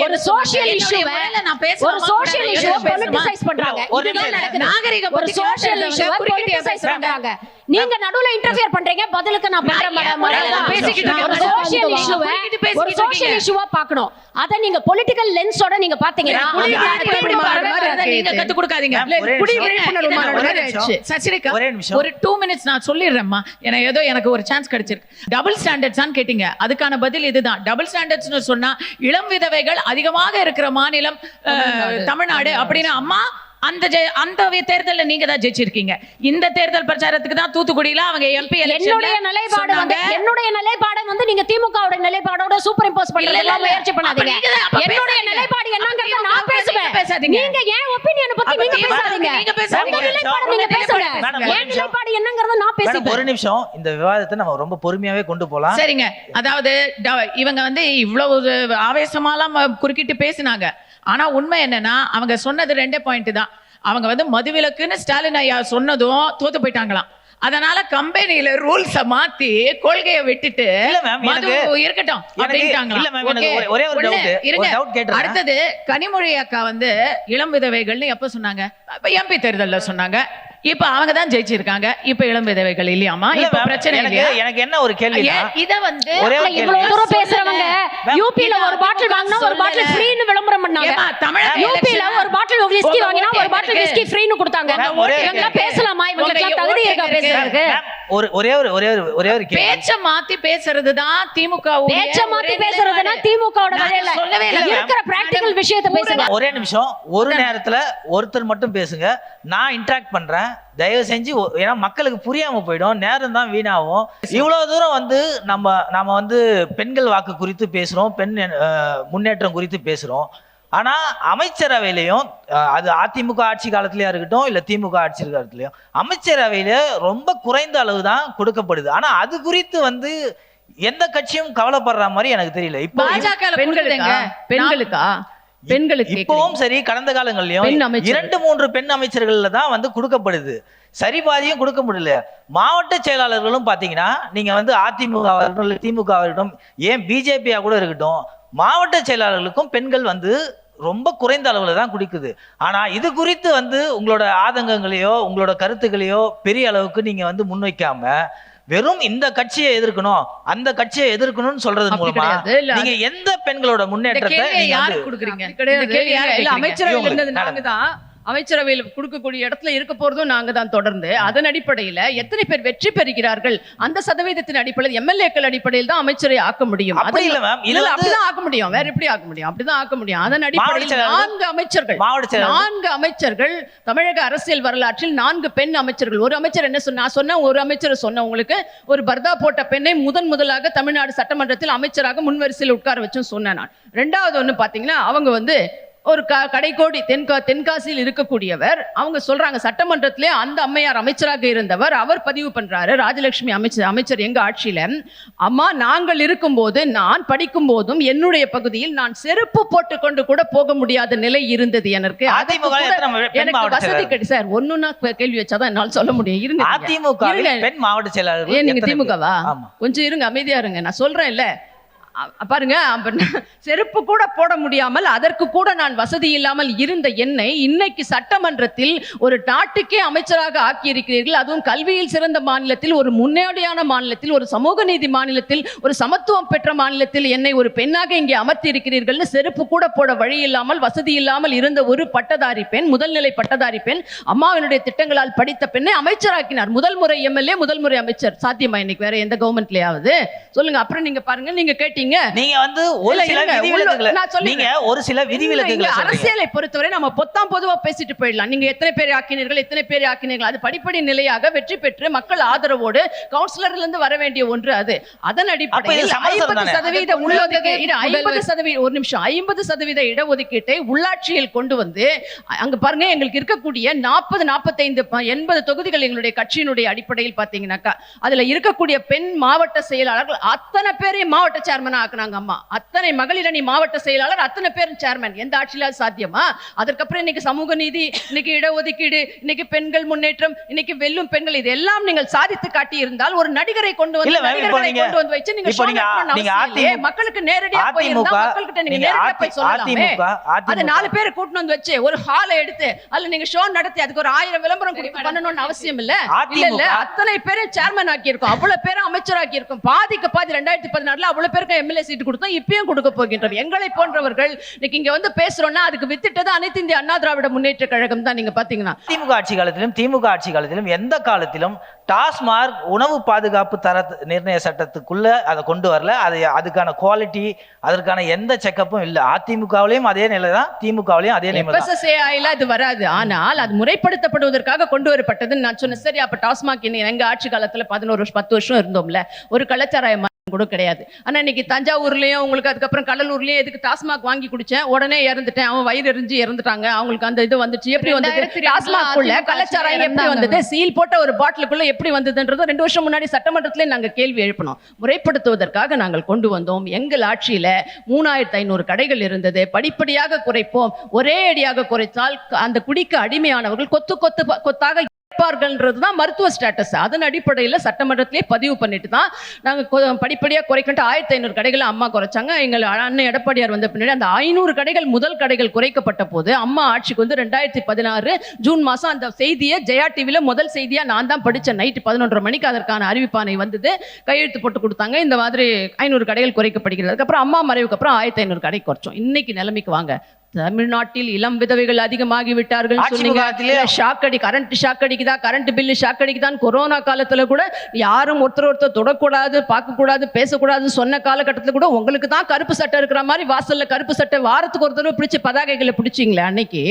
ஒரு சோஷியல் இஷ்யூவை பொலிட்டிசைஸ் பண்றாங்க. ஒரு சோஷியல் இஷ்யூவை பொலிட்டிசைஸ் பண்றாங்க. நீங்க நடுவுல இன்டர்ஃபியர் பண்றீங்க. பதிலுக்கு நான் பண்றேன் மேடம். ஒரு சோஷியல் இஷ்யூவா பார்க்கணும். அத நீங்க பொலிட்டிக்கல் லென்ஸோட நீங்க பாத்தீங்கன்னா நீங்க கத்து கொடுக்காதீங்க. சசிரேகா ஒரு 2 minutes நான் சொல்லிடுறேன்மா. ஏதோ எனக்கு ஒரு சான்ஸ் கிடைச்சிருக்கு. டபுள் ஸ்டாண்டர்ட்ஸ் கேட்டீங்க, அதுக்கான பதில் இதுதான். டபுள் ஸ்டாண்டர்ட்ஸ் சொன்னா இளம் விதவைகள் அதிகமாக இருக்கிற மாநிலம் தமிழ்நாடு அப்படின்னு. அம்மா அந்த தேர்தல்ல நீங்க தான் ஜெயிச்சிருக்கீங்க. இந்த தேர்தல் பிரச்சாரத்துக்கு தான் தூத்துக்குடியில அவங்க எம்பி என்னுடைய நிலைப்பாடு வந்து நீங்க திமுகவோட நிலைப்பாடோட சூப்பர் இம்போஸ் பண்றதுல முயற்சி பண்ணாதீங்க. என்னுடைய நிலைப்பாடு என்னங்கறத நான் பேசுவேன். நீங்க ஏன் ஒபினியன் பத்தி நீங்க பேசாதீங்க. உங்க நிலைப்பாடு நீங்க பேசுங்க. ஏன் நிலைப்பாடு என்னங்கறத நான் பேசுவேன். ஒரு நிமிஷம், இந்த விவாதத்தை நம்ம ரொம்ப பொறுமையாவே கொண்டு போலாம். சரிங்க. அதாவது இவங்க வந்து இவ்வளவு ஆவேசமாலாம் குறுக்கிட்டு பேசினாங்க. ஆனா உண்மை என்னன்னா அவங்க சொன்னது 2 பாயிண்ட் தான். அவங்க வந்து மதுவிலக்குன்னு ஸ்டாலின் ஐயா சொன்னதும் தோத்து போயிட்டாங்களாம். அதனால கம்பெனியில ரூல்ஸ மாத்தி கொள்கையை விட்டுட்டு இருக்கட்டும் அப்படின்ட்டாங்க. அடுத்தது கனிமொழி அக்கா வந்து இளம் விதவைகள்னு எப்ப சொன்னாங்க? எம்பி தேர்தல்ல சொன்னாங்க. இப்ப அவங்க தான் ஜெயிச்சிருக்காங்க. இப்ப இளம் விதவைகள் இல்லையாமா? இப்ப பிரச்சனை இல்லையா? எனக்கு என்ன ஒரு கேள்வி, இத வந்து இவ்வளவு தூரம் பேசுறவங்க யூபில ஒரு பாட்டில் வாங்குனா ஒரு பாட்டில் ஃப்ரீன்னு விளம்பரம் பண்ணாங்க. யூபில ஒரு பாட்டில் விஸ்கி வாங்கினா ஒரு பாட்டில் விஸ்கி ஃப்ரீன்னு கொடுத்தாங்க. இவங்க பேசலாமா? இவங்களுக்கு தகுதி இருக்கா பேசுறதுக்கு? ஒரே ஒரு பேச்ச மாத்தி பேசுறதுதான் திமுக. பேச்ச மாத்தி பேசுறதுனா திமுகவோட வேலை இல்ல. இருக்கிற பிராக்டிகல் விஷயத்தை பேசுங்க. ஒரே நிமிஷம், ஒரு நேரத்துல ஒருத்தர் மட்டும் பேசுங்க. நான் இன்டராக்ட் பண்றேன். தயவு செஞ்சு, ஏன்னா மக்களுக்கு புரியாம போயிடும், நேரம் தான் வீணாகும். இவ்வளவு தூரம் வந்து நம்ம வந்து பெண்கள் வாக்கு குறித்து பேசுறோம், பெண் முன்னேற்றம் குறித்து பேசுறோம். ஆனா அமைச்சரவையிலையும் அது அதிமுக ஆட்சி காலத்திலயா இருக்கட்டும் இல்ல திமுக ஆட்சி காலத்திலயும் அமைச்சரவையில ரொம்ப குறைந்த அளவு தான் கொடுக்கப்படுது. ஆனா அது குறித்து வந்து எந்த கட்சியும் கவலைப்படுற மாதிரி எனக்கு தெரியல. இப்போ பெண்களுக்கு இப்பவும் சரி, கடந்த காலங்கள்லயும் 2-3 பெண் அமைச்சர்கள்ல தான் வந்து கொடுக்கப்படுது. சரிபாதியும் கொடுக்க முடியல. மாவட்ட செயலாளர்களும் பாத்தீங்கன்னா நீங்க வந்து அதிமுக ஆகட்டும் இல்ல திமுக ஆகட்டும், ஏன் பிஜேபியா கூட இருக்கட்டும், மாவட்ட செயலாளர்களுக்கும் பெண்கள் வந்து ரொம்ப குறைந்த அளவுல தான் குடிக்குது. ஆனா இது குறித்து வந்து உங்களோட ஆதங்கங்களையோ உங்களோட கருத்துக்களையோ பெரிய அளவுக்கு நீங்க வந்து முன்வைக்காம வெறும் இந்த கட்சியை எதிர்க்கணும் அந்த கட்சியை எதிர்க்கணும்னு சொல்றது மூலமா நீங்க எந்த பெண்களோட முன்னேற்றத்தை யாரு கொடுக்குறீங்க? கிடையாது. அமைச்சரவையில் இருந்தது நாங்க தான், அமைச்சரவையில் கொடுக்கக்கூடிய இடத்துல இருக்க போறதும் நாங்க தான். தொடர்ந்து அதன் அடிப்படையில எத்தனை பேர் வெற்றி பெறுகிறார்கள் அந்த சதவீதத்தின் அடிப்படையில் எம்எல்ஏக்கள் அடிப்படையில் தான் அமைச்சரை ஆக்க முடியும். அப்படிதான் ஆக்க முடியும், வேற எப்படி ஆக்க முடியும்? அப்படிதான் ஆக்க முடியும். அதன் அடிப்படையில் 4 அமைச்சர்கள் தமிழக அரசியல் வரலாற்றில் 4 பெண் அமைச்சர்கள். ஒரு அமைச்சர் என்ன சொன்ன ஒரு அமைச்சர் சொன்ன உங்களுக்கு ஒரு பர்தா போட்ட பெண்ணை முதலாக தமிழ்நாடு சட்டமன்றத்தில் அமைச்சராக முன்வரிசையில் உட்கார வச்சும் சொன்னேன் நான். 2வது ஒண்ணு பாத்தீங்கன்னா அவங்க வந்து ஒரு கடைக்கோடி தென்காசியில் இருக்கக்கூடியவர். அவங்க சொல்றாங்க சட்டமன்றத்திலே அந்த அம்மையார் அமைச்சராக இருந்தவர், அவர் பதிவு பண்றாரு, ராஜலட்சுமி அமைச்சர் எங்க ஆட்சியில, அம்மா நாங்கள் இருக்கும்போது நான் படிக்கும் போதும் என்னுடைய பகுதியில் நான் செருப்பு போட்டு கொண்டு கூட போக முடியாத நிலை இருந்தது. எனக்கு வசதி கிடையாது சார். ஒண்ணுன்னா கேள்வி வச்சாதான் என்னால் சொல்ல முடியும். இருங்க, நீங்க திமுகவா? கொஞ்சம் இருங்க, அமைதியா இருங்க, நான் சொல்றேன் இல்ல. பாருங்க, செருப்பு கூட போட முடியாமல் அதற்கு கூட நான் வசதி இல்லாமல் இருந்த என்னை இன்னைக்கு சட்டமன்றத்தில் ஒரு நாட்டுக்கே அமைச்சராக ஆக்கியிருக்கிறீர்கள். அதுவும் கல்வியில் சிறந்த மாநிலத்தில், ஒரு முன்னோடியான மாநிலத்தில், ஒரு சமூக நீதி மாநிலத்தில், ஒரு சமத்துவம் பெற்ற மாநிலத்தில் என்னை ஒரு பெண்ணாக இங்கே அமர்த்தி இருக்கிறீர்கள். செருப்பு கூட போட வழி இல்லாமல் வசதி இல்லாமல் இருந்த ஒரு பட்டதாரி பெண், முதல்நிலை பட்டதாரி பெண், அம்மாவினுடைய திட்டங்களால் படித்த பெண்ணை அமைச்சராக்கினார். முதல் முறை எம்எல்ஏ, முதல் முறை அமைச்சர். சாத்தியமா இன்னைக்கு வேற எந்த கவர்மெண்ட்லயாவது? சொல்லுங்க. அப்புறம் நீங்க பாருங்க, நீங்க கேட்டீங்க, நீங்க வந்து ஒரு சில விதிவிலக்குகளை அரசியலை பொறுத்தவரை நம்ம பொதுவா பேசிட்டு போயிடலாம். நீங்க எத்தனை பேர் ஆக்கினீர்கள் அது படிப்படி நிலையாக வெற்றி பெற்று மக்கள் ஆதரவோடு கவுன்சிலர்ல இருந்து வர வேண்டிய ஒன்று. அது அதன் அடிப்படையில் 50% உள்ளொதுக்கீடு, 50% இடஒதுக்கீட்டை உள்ளாட்சியில் கொண்டு வந்து அங்க பாருங்க, எங்களுக்கு இருக்கக்கூடிய 40, 45, 80 தொகுதிகள் எங்களுடைய கட்சியினுடைய அடிப்படையில் பாத்தீங்கன்னாக்கா அதுல இருக்கக்கூடிய பெண் மாவட்ட செயலாளர்கள் அத்தனை பேரையும் மாவட்ட சேர்மன் ஆக்குனாங்க. அம்மா அத்தனை மகளிரணி மாவட்ட செயலாளர் அத்தனை பேரும் சேர்மன். எந்த ஆட்சியில சாத்தியமா? அதற்கப்புறம் இன்னைக்கு சமூக நீதி, இன்னைக்கு இடஒதுக்கீடு, இன்னைக்கு பெண்கள் முன்னேற்றம், இன்னைக்கு வெல்லும் பெண்கள், இதெல்லாம் நீங்கள் சாதித்து காட்டி இருந்தால் ஒரு நடிகரை கொண்டு வந்து வச்சு நீங்க மக்களுக்கு நேரடியா மக்கள்கிட்ட நீங்க நேரடியா போய் சொல்லலாமே. அது 4 பேரை கூட்டிட்டு வந்து வச்சு ஒரு ஹாலை எடுத்து அதுல நீங்க ஷோ நடத்தி அதுக்கு ஒரு 1000 விளம்பரம் கொடுத்து பண்ணணும்னு அவசியம் இல்ல. இல்ல, அத்தனை பேரும் சேர்மன் ஆக்கி இருக்கும், அவ்வளவு பேரும் அமைச்சராக்கி இருக்கும். பாதிக்கு பாதி 2016 அவ்வளவு பேருக்கு எம்எல்ஏ சீட் கொடுத்தோம், இப்பயும் கொடுக்க போகின்றோம். எங்களை போன்றவர்கள் இன்னைக்கு இங்க வந்து பேசுறோம்னா அதுக்கு வித்திட்டது அனைத்து இந்திய அண்ணா திராவிட முன்னேற்ற கழகம் தான். நீங்க பாத்தீங்கன்னா திமுக ஆட்சி காலத்திலும் திமுக ஆட்சி காலத்திலும் எந்த காலத்திலும் டாஸ்மார்க் உணவு பாதுகாப்பு தர நிர்ணய சட்டத்துக்குள்ள அதை கொண்டு வரல. அதுக்கான குவாலிட்டி, அதற்கான எந்த செக்கப்பும் இல்ல. அதிமுகவிலையும் அதே நிலை தான், திமுகவிலையும் அதே நிலை தான். அது வராது. ஆனால் அது முறைப்படுத்தப்படுவதற்காக கொண்டு வரப்பட்டதுன்னு நான் சொன்னேன். சரி, அப்ப டாஸ்மாக் எங்க ஆட்சி காலத்துல 10 வருஷம் இருந்தோம்ல, ஒரு கள்ளச்சாராயம் கூட கிடையாது. ஆனா இன்னைக்கு தஞ்சாவூர்லயும் உங்களுக்கு அதுக்கப்புறம் கடலூர்லயும் எதுக்கு டாஸ்மாக் வாங்கி குடிச்சேன், உடனே இறந்துட்டேன், அவன் வயிறு எரிஞ்சு இறந்துட்டாங்க, அவங்களுக்கு அந்த இது வந்துச்சு. எப்படி வந்தது டாஸ்மாக்குள்ள கள்ளச்சாராயம்? எப்படி வந்தது? சீல் போட்ட ஒரு பாட்டிலுக்குள்ள எப்படி வந்ததுன்றது 2 வருஷம் முன்னாடி சட்டமன்றத்திலே நாங்க கேள்வி எழுப்பினோம். முறைப்படுத்துவதற்காக நாங்கள் கொண்டு வந்தோம். எங்கள் ஆட்சியில 3500 கடைகள் இருந்தது. படிப்படியாக குறைப்போம். ஒரே அடியாக குறைத்தால் அந்த குடிக்க அடிமையானவர்கள் கொத்தாக தான் மருத்துவ ஸ்டேட்டஸ். அதன் அடிப்படையில் சட்டமன்றத்திலே பதிவு பண்ணிட்டு தான் நாங்கள் படிப்படியாக குறைக்கிட்டு 1500 கடைகளை அம்மா குறைச்சாங்க. எங்கள் அண்ணன் எடப்பாடியார் வந்த பின்னாடி அந்த 500 கடைகள் முதல் கடைகள் குறைக்கப்பட்ட போது அம்மா ஆட்சிக்கு வந்து 2016 ஜூன் மாதம் அந்த செய்தியை ஜெயா டிவியில் முதல் செய்தியாக நான் தான் படித்தேன். நைட்டு 11:30 மணிக்கு அதற்கான அறிவிப்பானை வந்தது, கையெழுத்து போட்டு கொடுத்தாங்க. இந்த மாதிரி 500 கடைகள் குறைக்கப்படுகிறது. அதுக்கப்புறம் அம்மா மறைவுக்கு அப்புறம் 1500 கடை குறைச்சோம். இன்னைக்கு நிலைமைக்கு வாங்க, தமிழ்நாட்டில் இளம் விதவைகள் அதிகமாகி விட்டார்கள். கரண்ட் ஷாக் அடிக்குதா, கரண்ட் பில்லு ஷாக் அடிக்குதான். கொரோனா காலத்துல கூட யாரும் ஒருத்தர் தொடக்கூடாது, பார்க்கக்கூடாது, பேசக்கூடாதுன்னு சொன்ன காலகட்டத்தில் கூட உங்களுக்கு தான் கருப்பு சட்டை இருக்கிற மாதிரி வாசல்ல கருப்பு சட்டை வாரத்துக்கு ஒரு தடவை பிடிச்சி பதாகைகளை பிடிச்சிங்களே அன்னைக்கு.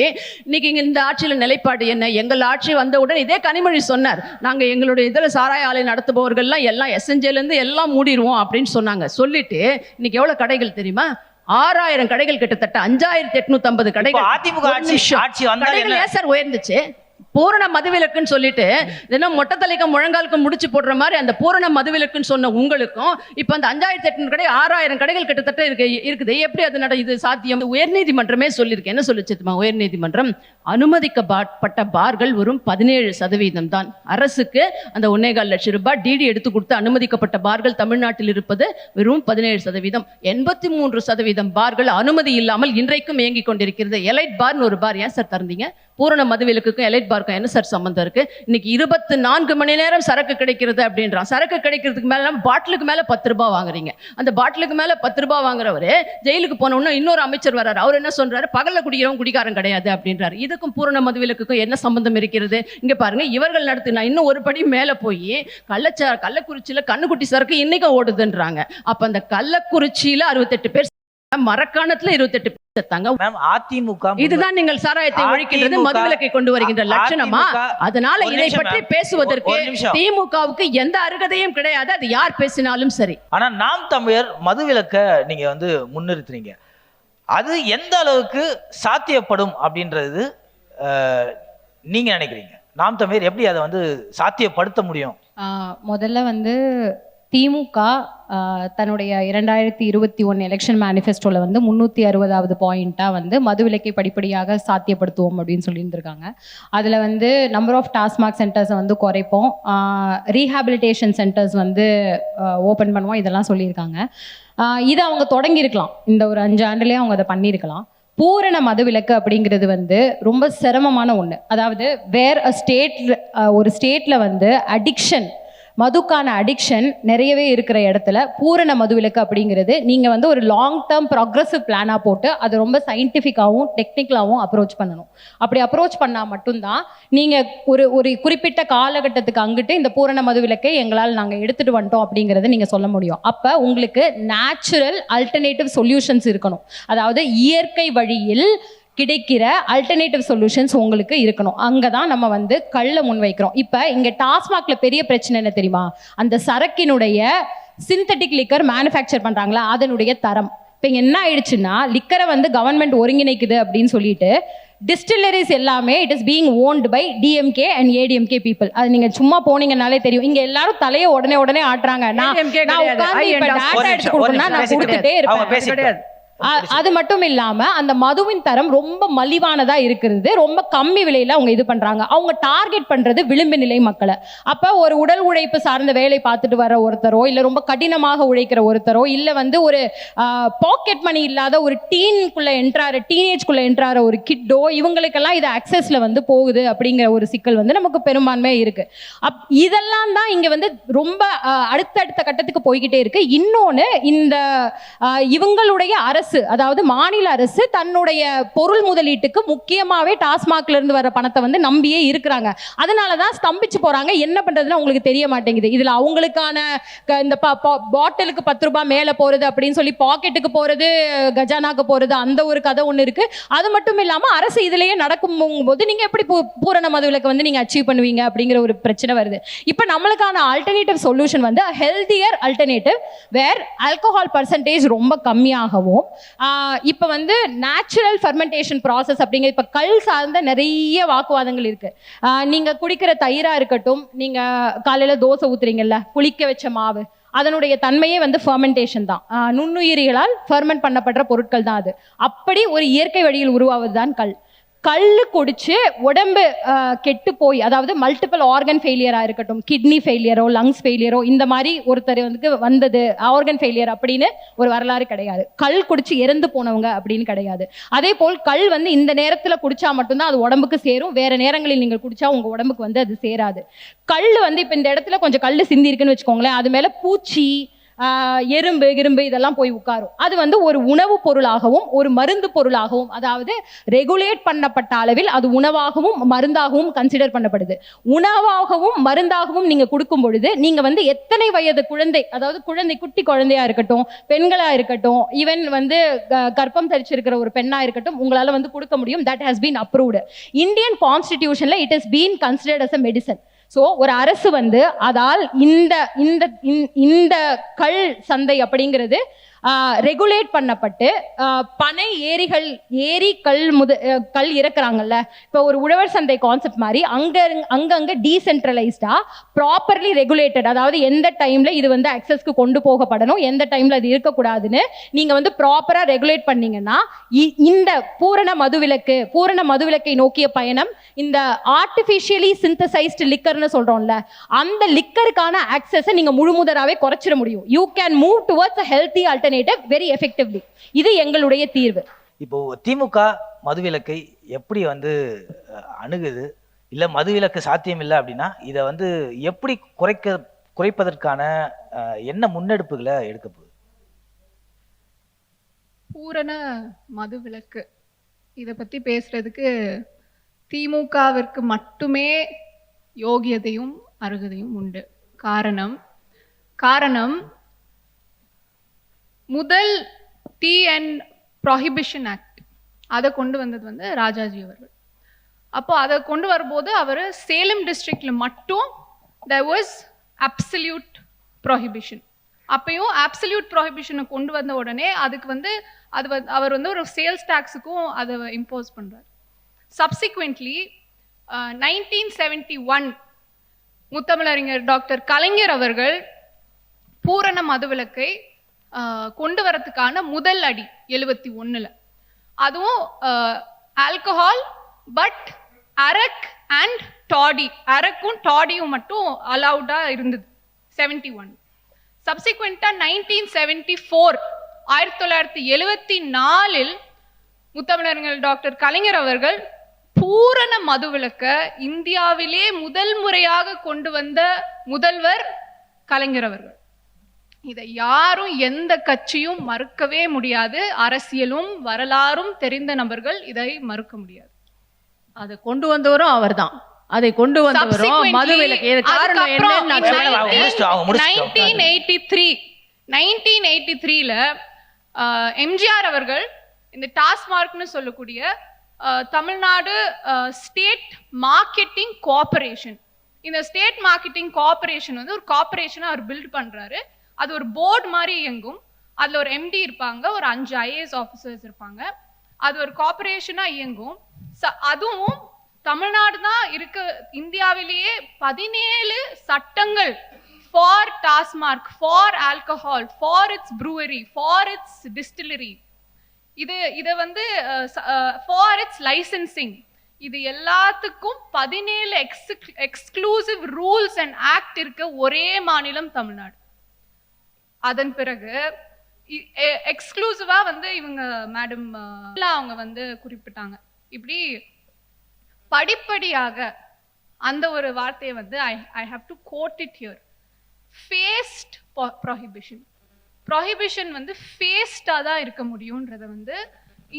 இன்னைக்கு இந்த ஆட்சியில நிலைப்பாடு என்ன? எங்கள் ஆட்சி வந்தவுடன் இதே கனிமொழி சொன்னார், நாங்க எங்களுடைய இதில் சாராய ஆலை நடத்துபவர்கள்லாம் எல்லாம் எஸ்என்ஜேல இருந்து எல்லாம் மூடிடுவோம் அப்படின்னு சொன்னாங்க. சொல்லிட்டு இன்னைக்கு எவ்வளவு கடைகள் தெரியுமா? 6000 கடைகள், கிட்டத்தட்ட 5850 கடைகள். அதிமுக ஆட்சி வந்தால் கடைகள் ஏன் சார் உயர்ந்துச்சு? பூரண மதுவிலக்குன்னு சொல்லிட்டு தினம் மொட்டை தலைக்கும் முழங்காலுக்கும் முடிச்சு போடுற மாதிரி அந்த பூரண மதுவிலக்குன்னு சொன்ன உங்களுக்கும் இப்ப அந்த 5800 கடை 6000 கடைகள் கிட்டத்தட்ட இருக்குது. எப்படி அது இது சாத்தியம்? உயர்நீதிமன்றமே சொல்லியிருக்கு. என்ன சொல்லிச்சுமா உயர்நீதிமன்றம்? அனுமதிக்கப்பட்ட பார்கள் வெறும் 17% தான். அரசுக்கு அந்த 1.25 லட்சம் ரூபாய் டிடி எடுத்து கொடுத்து அனுமதிக்கப்பட்ட பார்கள் தமிழ்நாட்டில் இருப்பது வெறும் 17%. 83% பார்கள் அனுமதி இல்லாமல் இன்றைக்கும் இயங்கிக் கொண்டிருக்கிறது. எலைட் பார்னு ஒரு பார் ஏன் சார் திறந்தீங்க? பூரண மதுவிலக்குக்கும் எலைட் பார்க்கும் என்ன சார் சம்பந்தம் இருக்கு? இன்னைக்கு 24 மணி நேரம் சரக்கு கிடைக்கிறது அப்படின்றான். சரக்கு கிடைக்கிறதுக்கு மேல பாட்டிலுக்கு மேல 10 ரூபாய் வாங்குறீங்க. அந்த பாட்டிலுக்கு மேல 10 ரூபாய் வாங்குறவரு ஜெயிலுக்கு போனோம்னா இன்னொரு அமைச்சர் வர்றாரு. அவர் என்ன சொல்றாரு? பகல்ல குடிக்கிறவங்க குடிக்காரன் கிடையாது அப்படின்றாரு. இதுக்கும் பூரண மதுவிலக்குக்கும் என்ன சம்பந்தம் இருக்கிறது? இங்க பாருங்க, இவர்கள் நடத்தினா இன்னும் ஒரு படி மேல போய் கள்ளக்குறிச்சியில கண்ணுக்குட்டி சரக்கு இன்னைக்கும் ஓடுதுன்றாங்க. அப்ப அந்த கள்ளக்குறிச்சியில 68 பேர், மரக்காணத்துல 28 பேர் செத்தாங்க. அதிமுக இதுதான் நீங்கள் சாராயத்தை ஒழிக்கின்றது, மதுவிலக்கை கொண்டு வருகின்ற லட்சணமா? அதனால இதை பற்றி பேசுவதற்கு திமுகவுக்கு எந்த அருகதையும் கிடையாது. அது யார் பேசினாலும் சரி. ஆனா நாம் தமிழர் மதுவிலக்க நீங்க முன்னிறுத்துறீங்க. அது எந்த அளவுக்கு சாத்தியப்படும் அப்படின்றது நீங்க நினைக்கிறீங்க? நாம் தமிழர் எப்படி அதை சாத்தியப்படுத்த முடியும்? முதல்ல திமுக தன்னுடைய 2021 எலெக்ஷன் மேனிஃபெஸ்டோல 360வது பாயிண்டா மதுவிலக்கை படிப்படியாக சாத்தியப்படுத்துவோம் அப்படின்னு சொல்லியிருந்திருக்காங்க. அதுல நம்பர் ஆஃப் டாஸ்மாக் சென்டர்ஸை குறைப்போம், ரீஹாபிலிட்டேஷன் சென்டர்ஸ் ஓப்பன் பண்ணுவோம், இதெல்லாம் சொல்லியிருக்காங்க. இதை அவங்க தொடங்கியிருக்கலாம், இந்த ஒரு 5 ஆண்டுலேயே அவங்க அதை பண்ணியிருக்கலாம். பூரண மதுவிலக்கு அப்படிங்கிறது ரொம்ப சிரமமான ஒன்று. அதாவது ஒரு ஸ்டேட்ல அடிக்ஷன், மதுக்கான அடிக்ஷன் நிறையவே இருக்கிற இடத்துல பூரண மதுவிலக்கு அப்படிங்கிறது நீங்கள் ஒரு லாங் டேர்ம் ப்ராக்ரெசிவ் பிளானாக போட்டு அதை ரொம்ப சயின்டிஃபிக்காகவும் டெக்னிக்கலாகவும் அப்ரோச் பண்ணணும். அப்படி அப்ரோச் பண்ணால் மட்டும்தான் நீங்கள் ஒரு குறிப்பிட்ட காலகட்டத்துக்கு அங்கிட்டு இந்த பூரண மதுவிலக்கை எங்களால் நாங்கள் எடுத்துகிட்டு வந்துட்டோம் அப்படிங்கிறத நீங்கள் சொல்ல முடியும். அப்போ உங்களுக்கு நேச்சுரல் அல்டர்னேட்டிவ் சொல்யூஷன்ஸ் இருக்கணும். அதாவது இயற்கை வழியில் கிடைக்கிற அல்டர்னேட்டிவ் சொல்யூஷன்ஸ் உங்களுக்கு இருக்கணும். அங்கே தான் நம்ம கள்ள முன்வைக்கிறோம். இப்போ இங்கே டாஸ்மாக்ல பெரிய பிரச்சனை என்ன தெரியுமா? அந்த சரக்கினுடைய சிந்தட்டிக் லிக்கர் மேனுஃபேக்சர் பண்ணுறாங்களா, அதனுடைய தரம். இப்போ இங்கே என்ன ஆயிடுச்சுன்னா, லிக்கரை கவர்மெண்ட் ஒருங்கிணைக்குது அப்படின்னு சொல்லிட்டு டிஸ்டில்லரிஸ் எல்லாமே it is being owned by DMK and ADMK people. அது நீங்க சும்மா போனீங்கன்னாலே தெரியும். இங்க எல்லாரும் தலையை உடனே ஆட்டுறாங்க. நான் எடுத்து கொடுக்கணும்னா நான் கொடுத்துட்டே இருப்பேன். அது மட்டும் இல்லாம அந்த மதுவின் தரம் ரொம்ப மலிவானதா இருக்கிறது, ரொம்ப கம்மி விலையில அவங்க இது பண்றாங்க. அவங்க டார்கெட் பண்றது விளிம்பு நிலை மக்களை. அப்ப ஒரு உடல் உழைப்பு சார்ந்த வேலை பார்த்துட்டு வர ஒருத்தரோ, இல்ல ரொம்ப கடினமாக உழைக்கிற ஒருத்தரோ, இல்ல ஒரு பாக்கெட் மணி இல்லாத ஒரு டீனேஜ்குள்ள என்ட்ரார ஒரு கிட்டோ, இவங்களுக்கெல்லாம் இது அக்சஸ்ல போகுது அப்படிங்கிற ஒரு சிக்கல் நமக்கு பெரும்பான்மையா இருக்கு. இதெல்லாம் தான் இங்க ரொம்ப அடுத்தடுத்த கட்டத்துக்கு போய்கிட்டே இருக்கு. இன்னொன்னு, இந்த இவங்களுடைய அரசு, அதாவது மாநில அரசு தன்னுடைய பொருள் முதலீட்டுக்கு முக்கியமாவே டாஸ்மாக்ல இருந்து வர பணத்தை நம்பியே இருக்கிறாங்க. அதனாலதான் ஸ்தம்பிச்சு போறாங்க. என்ன பண்றதுன்னு உங்களுக்கு தெரிய மாட்டேங்குது. இதுல அவங்களுக்கான இந்த பாட்டிலுக்கு 10 ரூபாய் மேல போறது அப்படின்னு சொல்லி பாக்கெட்டுக்கு போறது, கஜானாக்கு போறது, அந்த ஒரு கதை ஒண்ணு இருக்கு. அது மட்டும் இல்லாம அரசு இதுலயே நடக்கும் போது நீங்க எப்படி பூரண மதுவிலக்கு நீங்க அச்சீவ் பண்ணுவீங்க அப்படிங்கிற ஒரு பிரச்சனை வருது. இப்ப நம்மளுக்கான ஆல்டர்னேட்டிவ் சொல்யூஷன் ஹெல்தியர் அல்டர்னேட்டிவ், வேர் ஆல்கஹால் பர்சன்டேஜ் ரொம்ப கம்மியாகவும், இப்போ நேச்சுரல் ஃபெர்மெண்டேஷன் ப்ராசஸ் அப்படிங்கிற இப்போ கல் சார்ந்த நிறைய வாக்குவாதங்கள் இருக்கு. நீங்க குடிக்கிற தயிரா இருக்கட்டும், நீங்க காலையில தோசை ஊத்துறீங்கல்ல, புளிக்க வச்ச மாவு, அதனுடைய தன்மையே ஃபெர்மெண்டேஷன் தான். நுண்ணுயிரிகளால் ஃபெர்மெண்ட் பண்ணப்படுற பொருட்கள் தான் அது. அப்படி ஒரு இயற்கை வழியில் உருவாவது தான் கல். கல்லு குடிச்சு உடம்பு கெட்டு போய், அதாவது மல்டிபிள் ஆர்கன் ஃபெயிலியரா இருக்கட்டும், கிட்னி ஃபெயிலியரோ லங்ஸ் ஃபெயிலியரோ, இந்த மாதிரி ஒருத்தர் வந்தது ஆர்கன் ஃபெயிலியர் அப்படின்னு ஒரு வரலாறு கிடையாது. கல் குடிச்சு இறந்து போனவங்க அப்படின்னு கிடையாது. அதே போல் கல் இந்த நேரத்துல குடிச்சா மட்டும்தான் அது உடம்புக்கு சேரும். வேற நேரங்களில் நீங்கள் குடிச்சா உங்க உடம்புக்கு அது சேராது. கல் இப்ப இந்த இடத்துல கொஞ்சம் கல் சிந்தி இருக்குன்னு வச்சுக்கோங்களேன், அது மேல பூச்சி, எறும்பு இதெல்லாம் போய் உட்காரும். அது ஒரு உணவு பொருளாகவும் ஒரு மருந்து பொருளாகவும், அதாவது ரெகுலேட் பண்ணப்பட்ட அளவில் அது உணவாகவும் மருந்தாகவும் கன்சிடர் பண்ணப்படுது. உணவாகவும் மருந்தாகவும் நீங்க கொடுக்கும் பொழுது நீங்க எத்தனை வயது குழந்தை, அதாவது குட்டி குழந்தையா இருக்கட்டும், பெண்களா இருக்கட்டும், ஈவன் கர்ப்பம் தரிச்சிருக்கிற ஒரு பெண்ணா இருக்கட்டும், உங்களால கொடுக்க முடியும். That has been approved. Indian கான்ஸ்டிடியூஷன்ல it has been considered as a medicine. So ஒரு அரசு அதால் இந்த கல் சந்தை அப்படிங்கிறது ரெகுலேட் பண்ணப்பட்டு பனை ஏரி கல் இறக்குறாங்கல்ல, இப்போ ஒரு உழவர் சந்தை கான்செப்ட் மாதிரி அங்கங்க டீசென்ட்ரலைஸ்டா ப்ராப்பர்லி ரெகுலேட்டட், அதாவது எந்த டைம்ல இது வந்து அக்சஸ்க்கு கொண்டு போகப்படணும், எந்த டைம்ல அது இருக்கக்கூடாதுன்னு நீங்க வந்து ப்ராப்பரா ரெகுலேட் பண்ணீங்கன்னா இந்த பூரண மதுவிலக்கை நோக்கிய பயணம், இந்த ஆர்டிஃபிஷியலி சிந்தசைஸ்டு லிக்கர்னு சொல்றோம்ல, அந்த லிக்கருக்கான ஆக்சஸை நீங்க முழுமுதலாவே குறைச்சிட முடியும். You can move towards a healthy alternative very effectively. இது எங்களுடைய தீர்வு. இப்போ திமுக மதுவிலக்கை எப்படி வந்து அணுகுது, இல்ல மதுவிலக்கு சாத்தியம் இல்லை அப்படின்னா இதை வந்து எப்படி குறைப்பதற்கான என்ன முன்னெடுப்புகளை எடுக்க போகுது? பூரண மதுவிலக்கு இதை பத்தி பேசுறதுக்கு திமுகவிற்கு மட்டுமே யோகியதையும் அருகதையும் உண்டு. காரணம் முதல் டீ அண்ட் ப்ராஹிபிஷன் ஆக்ட் அதை கொண்டு வந்தது வந்து ராஜாஜி அவர்கள். அப்போ அதை கொண்டு வரும்போது அவர் சேலம் டிஸ்ட்ரிக்ட்ல மட்டும் there was absolute prohibition. அப்பயும் absolute prohibition கொண்டு வந்த உடனே அதுக்கு வந்து அவர் வந்து ஒரு சேல்ஸ் டாக்ஸுக்கும் அதை இம்போஸ் பண்றார். சப்சிக்வெண்ட்லி 1971 முத்தமிழறிஞர் டாக்டர் கலைஞர் அவர்கள் பூரண மதுவிலக்கை கொண்டு வரதுக்கான முதல் அடி 71ல், அதுவும் ஆல்கஹால் பட் அரக் அண்ட் டாடி, அரக்கும் டாடியும் மட்டும் அலவுடா இருந்தது 71. சப்சிக்வெண்டா 1974 1974 முத்தமிழறிஞர் டாக்டர் கலைஞர் அவர்கள் பூரண மதுவிலக்க இந்தியாவிலே முதல் முறையாக கொண்டு வந்த முதல்வர் கலைஞர் அவர்கள். இதை யாரும் எந்த கட்சியும் மறுக்கவே முடியாது. அரசியலும் வரலாறும் தெரிந்த நபர்கள் இதை மறுக்க முடியாது. அதை கொண்டு வந்தவரும் அவர்தான். அதை கொண்டு வந்தவரும் மதுவிலக்கு காரணம் என்னன்னு 1983ல எம்ஜிஆர் அவர்கள் இந்த டாஸ்மார்க்னு சொல்லக்கூடிய தமிழ்நாடு ஸ்டேட் மார்க்கெட்டிங் கோஆபரேஷன், இந்த ஸ்டேட் மார்க்கெட்டிங் கோஆபரேஷன் வந்து ஒரு கோஆபரேஷனை அவர் பில்ட் பண்றாரு. அது ஒரு போர்டு மாதிரி இயங்கும். அதுல ஒரு எம்டி இருப்பாங்க, ஒரு 5 IAS ஆஃபீஸர்ஸ் இருப்பாங்க. அது ஒரு கார்பரேஷனா இயங்கும். அதுவும் தமிழ்நாடு தான் இருக்க இந்தியாவிலேயே 17 சட்டங்கள் for TASMAC, for alcohol, for it's brewery, for it's distillery, இது வந்து ஃபார் இட்ஸ் லைசன்சிங், இது எல்லாத்துக்கும் 17 எக்ஸ்க்ளூசிவ் ரூல்ஸ் அண்ட் ஆக்ட் இருக்க ஒரே மாநிலம் தமிழ்நாடு. அதன் பிறகு எக்ஸ்க்ளூசிவா வந்து இவங்க மேடம் அவங்க வந்து குறிப்பிட்டாங்க. இப்படி படிப்படியாக அந்த ஒரு வார்த்தையை வந்து I have to quote it here, phased prohibition வந்து ஃபேஸ்டா தான் இருக்க முடியும்ன்றத வந்து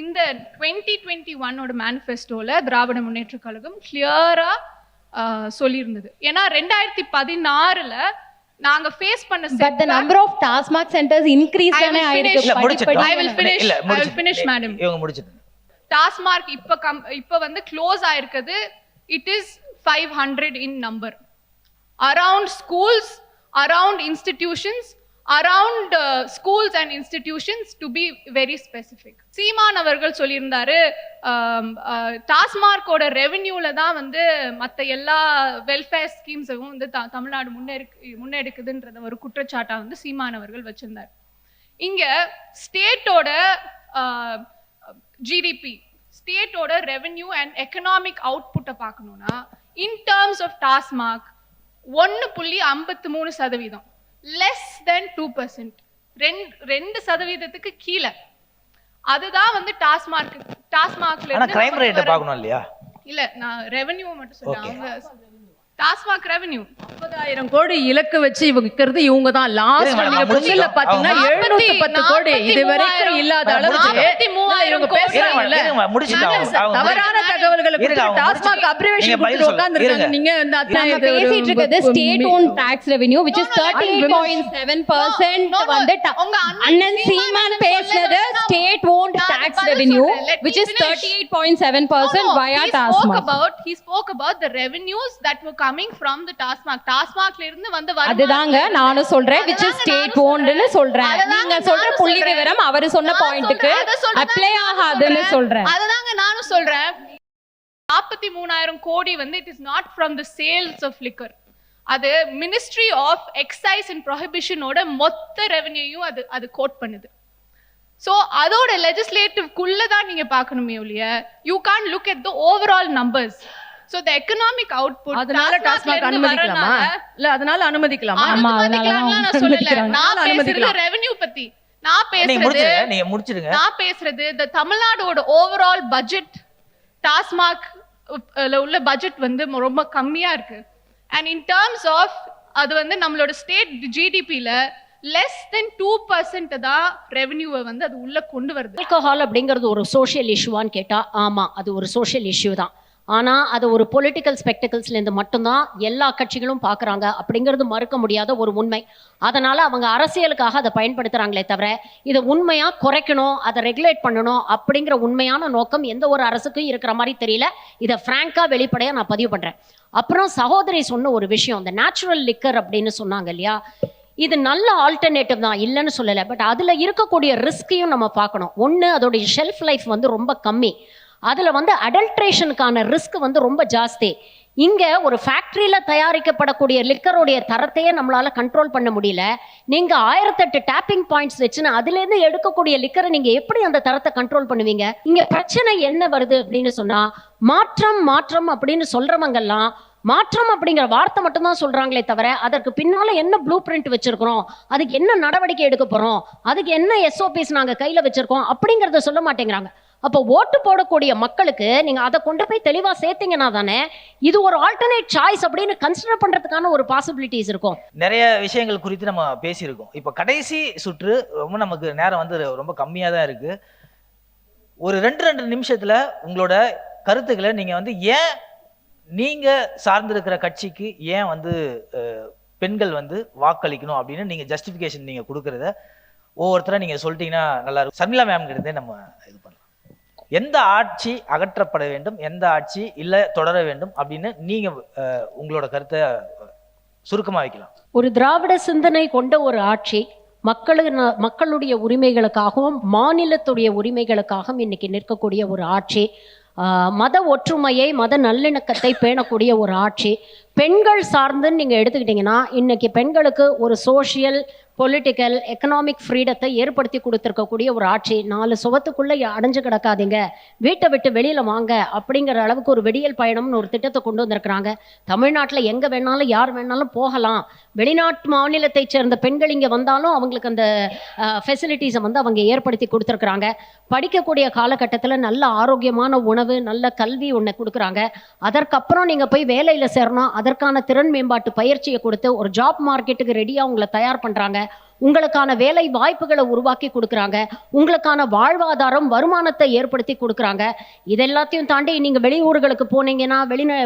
இந்த 2021 மேனிஃபெஸ்டோல திராவிட முன்னேற்ற கழகம் கிளியரா சொல்லியிருந்தது. ஏன்னா 2016ல நாங்க ஃபேஸ் பண்ண but the number of TASMAC centers increase தானே ஆயிருக்கு. I will finish madam. இவங்க முடிச்சிட்டு டாஸ்மார்க் இப்ப வந்து க்ளோஸ் ஆயிருக்குது. it is 500 in number around schools, around institutions, around schools and institutions, to be very specific. சீமான் அவர்கள் சொல்லியிருந்தாரு டாஸ்மார்க்கோட ரெவென்யூல தான் வந்து மற்ற எல்லா வெல்ஃபேர் ஸ்கீம்ஸும் வந்து தமிழ்நாடு முன்னெடுக்குதுன்றத ஒரு குற்றச்சாட்டா வந்து சீமான் அவர்கள் வச்சிருந்தார். இங்க ஸ்டேட்டோட ஜிடிபி, ஸ்டேட்டோட ரெவென்யூ அண்ட் எக்கனாமிக் அவுட்புட்டை பார்க்கணும்னா in terms of TASMAC 1.53%, less than 2%, 2% கீழே. அதுதான் வந்து டாஸ்மார்க்ல ஆனா கிரைம் ரேட் பார்க்கணும் இல்லையா? இல்ல, நான் ரெவென்யூ மட்டும் சொல்றேன். அவங்க டாஸ்மார்க் ரெவென்யூ 50,000 கோடி இலக்கு வச்சு விக்கிறது இவங்க தான். லாஸ்ட் நீங்க புதுல பாத்தீங்கன்னா 710 கோடி இது வரைக்கும் இல்லாத அளவுக்கு இவங்க பேசுறாங்கல்ல. தவறான தகவல்களை கொடுத்து டாஸ்மார்க் அப்ரிவேஷன் கொடுத்து உட்கார்ந்திருக்காங்க. நீங்க இந்த பேசிட்டு இருக்கிறது state own tax revenue which is 38.7% வந்து அண்ணன் சீமான் பேசுறது ஸ்டேட் ஓன் டாக்ஸ் பதில் revenue, சொல்றேன். Let which me is finish. 38.7% via TASMAC. He spoke about the revenues that were coming from the TASMAC. TASMACல இருந்து வந்த அதுதாங்க நானும் சொல்றேன், which is state owned னு சொல்றேன். நீங்க சொல்ற புள்ளி விவரம் அவர் சொன்ன பாயிண்ட்க்கு அப்ளை ஆகாதுன்னு சொல்றேன். அததாங்க நானும் சொல்றேன். 43,000 கோடி வந்து it is not from the sales of liquor. அது மினிஸ்ட்ரி ஆஃப் எக்ஸைஸ் அண்ட் ப்ரொஹிபிஷனோட மொத்த ரெவென்யூயும் அது கோட் பண்ணுது. ஸோ அதோட லெஜிஸ்லேட்டிவ்க்குள்ள தான் நீங்க பார்க்கணுமே ஒழிய you can look at the overall numbers. So the economic output அதனால டாஸ்மாக் அனுமதிக்கலாமா? இல்ல அதனால அனுமதிக்கலாமா? நான் சொல்லல, நான் பேசுறது ரெவென்யூ பத்தி. நீங்க முடிச்சிடுங்க. நான் பேசுறது இந்த தமிழ்நாடோட ஓவரால் பட்ஜெட், டாஸ்மாக் உள்ள பட்ஜெட் வந்து ரொம்ப கம்மியா இருக்கு. And in terms of அது வந்து நம்மளோட ஸ்டேட் ஜிடிபில less than 2% தான் ரெவென்யூவை வந்து அது உள்ள கொண்டு வருது. ஆல்கஹால் அப்படிங்கிறது ஒரு சோஷியல் இஷ்யூவான்னு கேட்டா ஆமா, அது ஒரு சோஷியல் இஷ்யூ தான். ஆனா அது ஒரு பொலிட்டிக்கல் ஸ்பெக்டக்கிள்ஸ்ல இருந்து மட்டும்தான் எல்லா கட்சிகளும் பாக்குறாங்க அப்படிங்கிறது மறுக்க முடியாத ஒரு உண்மை. அதனால அவங்க அரசியலுக்காக அதை பயன்படுத்துறாங்களே தவிர இதை உண்மையா குறைக்கணும், அதை ரெகுலேட் பண்ணணும் அப்படிங்கிற உண்மையான நோக்கம் எந்த ஒரு அரசுக்கும் இருக்கிற மாதிரி தெரியல. இதை பிராங்கா வெளிப்படையா நான் பதிவு பண்றேன். அப்புறம் சகோதரி சொன்ன ஒரு விஷயம், இந்த நேச்சுரல் லிக்கர் அப்படின்னு சொன்னாங்க இல்லையா, இது நல்ல ஆல்டர்னேட்டிவ் தான், இல்லைன்னு சொல்லலை. பட் அதில் இருக்கக்கூடிய ரிஸ்கையும் நம்ம பார்க்கணும். ஒன்று, அதோடைய ஷெல்ஃப் லைஃப் வந்து ரொம்ப கம்மி. அதில் வந்து அடல்ட்ரேஷனுக்கான ரிஸ்க் வந்து ரொம்ப ஜாஸ்தி. இங்கே ஒரு ஃபேக்ட்ரியில் தயாரிக்கப்படக்கூடிய லிக்கருடைய தரத்தையே நம்மளால் கண்ட்ரோல் பண்ண முடியல. நீங்கள் 1008 டேப்பிங் பாயிண்ட்ஸ் வச்சுன்னு அதுலேருந்து எடுக்கக்கூடிய லிக்கரை நீங்கள் எப்படி அந்த தரத்தை கண்ட்ரோல் பண்ணுவீங்க? இங்கே பிரச்சனை என்ன வருது அப்படின்னு சொன்னால், மாற்றம் மாற்றம் அப்படின்னு சொல்கிறவங்கெல்லாம் மாற்றம் அப்படிங்கிற வார்த்தை மட்டும்தான் சொல்றாங்களே தவிர அதற்கு பின்னால என்ன ப்ளூ பிரிண்ட் வச்சிருக்கிறோம், அதுக்கு என்ன நடவடிக்கை எடுக்க போறோம், அதுக்கு என்ன எஸ்ஓபிஸ் நாங்க கையில வச்சிருக்கோம் அப்படிங்கறத சொல்ல மாட்டேங்கிறாங்க. அப்போ ஓட்டு போடக்கூடிய மக்களுக்கு நீங்க அதை கொண்டு போய் தெளிவா சேர்த்தீங்கன்னா தானே இது ஒரு ஆல்டர்னேட் சாய்ஸ் அப்படின்னு கன்சிடர் பண்றதுக்கான ஒரு பாசிபிலிட்டிஸ் இருக்கும். நிறைய விஷயங்கள் குறித்து நம்ம பேசியிருக்கோம். இப்போ கடைசி சுற்று ரொம்ப நமக்கு நேரம் வந்து ரொம்ப கம்மியாக தான் இருக்கு. ஒரு 2 நிமிஷத்துல உங்களோட கருத்துக்களை நீங்க வந்து ஏன் நீங்க சார்ந்திருக்கிற கட்சிக்கு ஏன் வந்து பெண்கள் வந்து வாக்களிக்கணும் அப்படின்னு நீங்க ஜஸ்டிஃபிகேஷன் நீங்க கொடுக்கறத ஒவ்வொருத்தரா நீங்க சொல்லிட்டீங்கன்னா நல்லா இருக்கும். சர்மிளா மேம் கிட்டே நம்ம இது பண்ணலாம். எந்த ஆட்சி அகற்றப்பட வேண்டும், எந்த ஆட்சி இல்ல தொடர வேண்டும் அப்படின்னு நீங்க உங்களோட கருத்தை சுருக்கமா வைக்கலாம். ஒரு திராவிட சிந்தனை கொண்ட ஒரு ஆட்சி மக்களுடைய உரிமைகளுக்காகவும் மாநிலத்துடைய உரிமைகளுக்காகவும் இன்னைக்கு நிற்கக்கூடிய ஒரு ஆட்சி, மத ஒற்றுமையை மத நல்லிணக்கத்தை பேணக்கூடிய ஒரு ஆட்சி, பெண்கள் சார்ந்துன்னு நீங்கள் எடுத்துக்கிட்டிங்கன்னா இன்னைக்கு பெண்களுக்கு ஒரு சோஷியல் பொலிட்டிக்கல் எக்கனாமிக் ஃப்ரீடத்தை ஏற்படுத்தி கொடுத்துருக்கக்கூடிய ஒரு ஆட்சி. 4 சுவத்துக்குள்ளே அடைஞ்சு கிடக்காதீங்க, வீட்டை விட்டு வெளியில் வாங்க அப்படிங்கிற அளவுக்கு ஒரு வெடியல் பயணம்னு ஒரு திட்டத்தை கொண்டு வந்திருக்கிறாங்க. தமிழ்நாட்டில் எங்கே வேணாலும் யார் வேணாலும் போகலாம். வெளிநாட்டு மாநிலத்தை சேர்ந்த பெண்கள் இங்கே வந்தாலும் அவங்களுக்கு அந்த ஃபெசிலிட்டிஸை வந்து அவங்க ஏற்படுத்தி கொடுத்துருக்குறாங்க. படிக்கக்கூடிய காலகட்டத்தில் நல்ல ஆரோக்கியமான உணவு, நல்ல கல்வி ஒன்று கொடுக்குறாங்க. அதற்கப்புறம் நீங்கள் போய் வேலையில் சேரணும், அதற்கான திறன் மேம்பாட்டு பயிற்சியை கொடுத்து ஒரு ஜாப் மார்க்கெட்டுக்கு ரெடியாக உங்களை தயார் பண்ணுறாங்க. உங்களுக்கான வேலை வாய்ப்புகளை உருவாக்கி கொடுக்குறாங்க. உங்களுக்கான வாழ்வாதாரம் வருமானத்தை ஏற்படுத்தி கொடுக்குறாங்க. இதெல்லாத்தையும் தாண்டி நீங்கள் வெளியூர்களுக்கு போனீங்கன்னா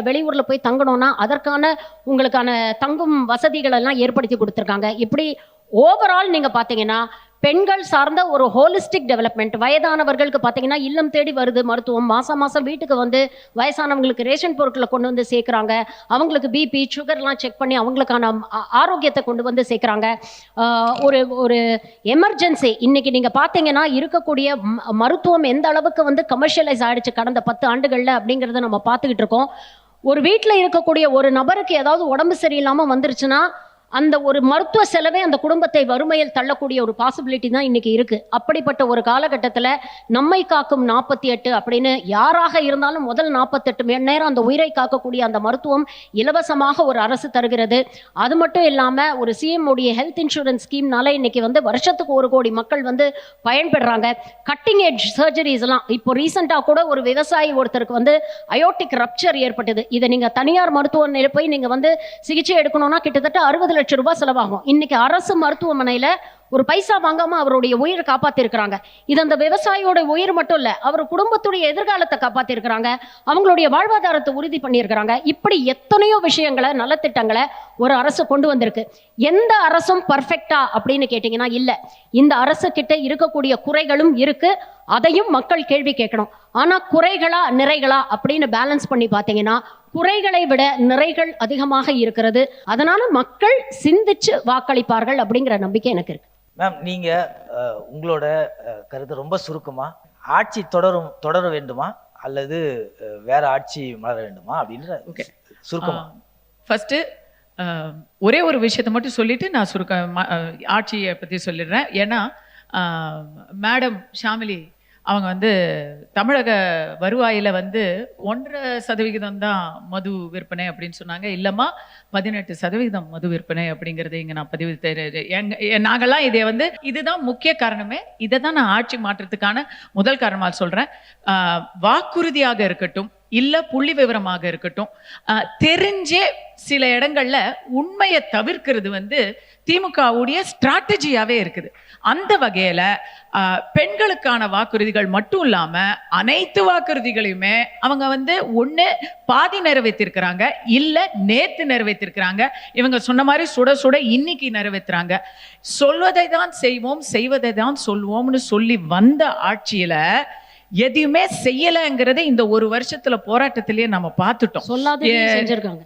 வெளியூரில் போய் தங்கணும்னா அதற்கான உங்களுக்கான தங்கும் வசதிகள் எல்லாம் ஏற்படுத்தி கொடுத்துருக்காங்க. இப்படி ஓவரால் நீங்கள் பார்த்தீங்கன்னா பெண்கள் சார்ந்த ஒரு ஹோலிஸ்டிக் டெவலப்மெண்ட். வயதானவர்களுக்கு பார்த்தீங்கன்னா இல்லம் தேடி வருது மருத்துவம். மாதம் மாதம் வீட்டுக்கு வந்து வயசானவங்களுக்கு ரேஷன் பொருட்களை கொண்டு வந்து சேர்க்குறாங்க. அவங்களுக்கு பிபி சுகர்லாம் செக் பண்ணி அவங்களுக்கான ஆரோக்கியத்தை கொண்டு வந்து சேர்க்குறாங்க. ஒரு எமர்ஜென்சி இன்னைக்கு நீங்கள் பார்த்தீங்கன்னா இருக்கக்கூடிய மருத்துவம் எந்த அளவுக்கு வந்து கமர்ஷியலைஸ் ஆகிடுச்சு கடந்த 10 ஆண்டுகளில் அப்படிங்கிறத நம்ம பார்த்துக்கிட்டு இருக்கோம். ஒரு வீட்டில் இருக்கக்கூடிய ஒரு நபருக்கு ஏதாவது உடம்பு சரியில்லாமல் வந்துருச்சுன்னா அந்த ஒரு மருத்துவ செலவே அந்த குடும்பத்தை வறுமையில் தள்ளக்கூடிய ஒரு பாசிபிலிட்டி தான் இன்னைக்கு இருக்கு. அப்படிப்பட்ட ஒரு காலகட்டத்தில் நம்மை காக்கும் 48 அப்படின்னு யாராக இருந்தாலும் முதல் 48 மணி நேரம் அந்த உயிரை காக்கக்கூடிய அந்த மருத்துவம் இலவசமாக ஒரு அரசு தருகிறது. அது மட்டும் இல்லாமல் ஒரு சிஎம் உடைய ஹெல்த் இன்சூரன்ஸ் ஸ்கீம்னால இன்னைக்கு வந்து வருஷத்துக்கு 1 கோடி மக்கள் வந்து பயன்பெறாங்க. கட்டிங் எட்ஜ் சர்ஜரிஸ் எல்லாம் இப்போ ரீசெண்டாக கூட ஒரு விவசாயி ஒருத்தருக்கு வந்து அயோட்டிக் ரப்சர் ஏற்பட்டது. இதை நீங்கள் தனியார் மருத்துவமனையில் போய் நீங்கள் வந்து சிகிச்சை எடுக்கணும்னா கிட்டத்தட்ட 60 லட்சம் ரூபாய் செலவாகும். இன்னைக்கு அரசு மருத்துவமனையில ஒரு பைசா வாங்காம அவருடைய உயிரை காப்பாத்திருக்கிறாங்க. இது அந்த விவசாயியோட உயிர் மட்டும் இல்ல, அவர் குடும்பத்துடைய எதிர்காலத்தை காப்பாத்திருக்கிறாங்க, அவங்களுடைய வாழ்வாதாரத்தை உறுதி பண்ணியிருக்கிறாங்க. இப்படி எத்தனையோ விஷயங்களை, நலத்திட்டங்களை ஒரு அரசு கொண்டு வந்திருக்கு. எந்த அரசும் பர்ஃபெக்டா அப்படின்னு கேட்டீங்கன்னா இல்ல. இந்த அரசு கிட்ட இருக்கக்கூடிய குறைகளும் இருக்கு, அதையும் மக்கள் கேள்வி கேட்கணும். ஆனா குறைகளா நிறைகளா அப்படின்னு பேலன்ஸ் பண்ணி பார்த்தீங்கன்னா குறைகளை விட நிறைகள் அதிகமாக இருக்கிறது. அதனால மக்கள் சிந்திச்சு வாக்களிப்பார்கள் அப்படிங்கிற நம்பிக்கை எனக்கு இருக்கு. மேம், நீங்க உங்களோட கருத்து ரொம்ப சுருக்கமா, ஆட்சி தொடர வேண்டுமா அல்லது வேற ஆட்சி மலர வேண்டுமா அப்படின்ற சுருக்கமா? ஃபர்ஸ்ட் ஒரே ஒரு விஷயத்தை மட்டும் சொல்லிட்டு நான் ஆட்சியை பற்றி சொல்லிடுறேன். ஏன்னா மேடம் ஷாமிலி அவங்க வந்து தமிழக வருவாயில் வந்து 1.5% தான் மது விற்பனை அப்படின்னு சொன்னாங்க. இல்லைம்மா 18% மது விற்பனை அப்படிங்கிறது இங்கே நான் நாங்கள்லாம் இதை வந்து இதுதான் முக்கிய காரணமே. இதை தான் நான் ஆட்சி மாற்றத்துக்கான முதல் காரணமாக சொல்கிறேன். வாக்குறுதியாக இருக்கட்டும், இல்லை புள்ளி விவரமாக இருக்கட்டும், தெரிஞ்சே சில இடங்கள்ல உண்மையை தவிர்க்கிறது வந்து திமுகவுடைய ஸ்ட்ராட்டஜியாவே இருக்குது. அந்த வகையில பெண்களுக்கான வாக்குறுதிகள் மட்டும் இல்லாம அனைத்து வாக்குறுதிகளையுமே அவங்க வந்து ஒண்ணு பாதி நிறைவேற்றிருக்கிறாங்க, இல்ல நேத்து நிறைவேற்றிருக்கிறாங்க. இவங்க சொன்ன மாதிரி சுட சுட இன்னைக்கு நிறைவேற்றுறாங்க. சொல்வதை தான் செய்வோம், செய்வதை தான் சொல்வோம்னு சொல்லி வந்த ஆட்சியில எதையுமே செய்யலங்கிறத இந்த ஒரு வருஷத்துல போராட்டத்திலேயே நம்ம பார்த்துட்டோம். செஞ்சிருக்காங்க.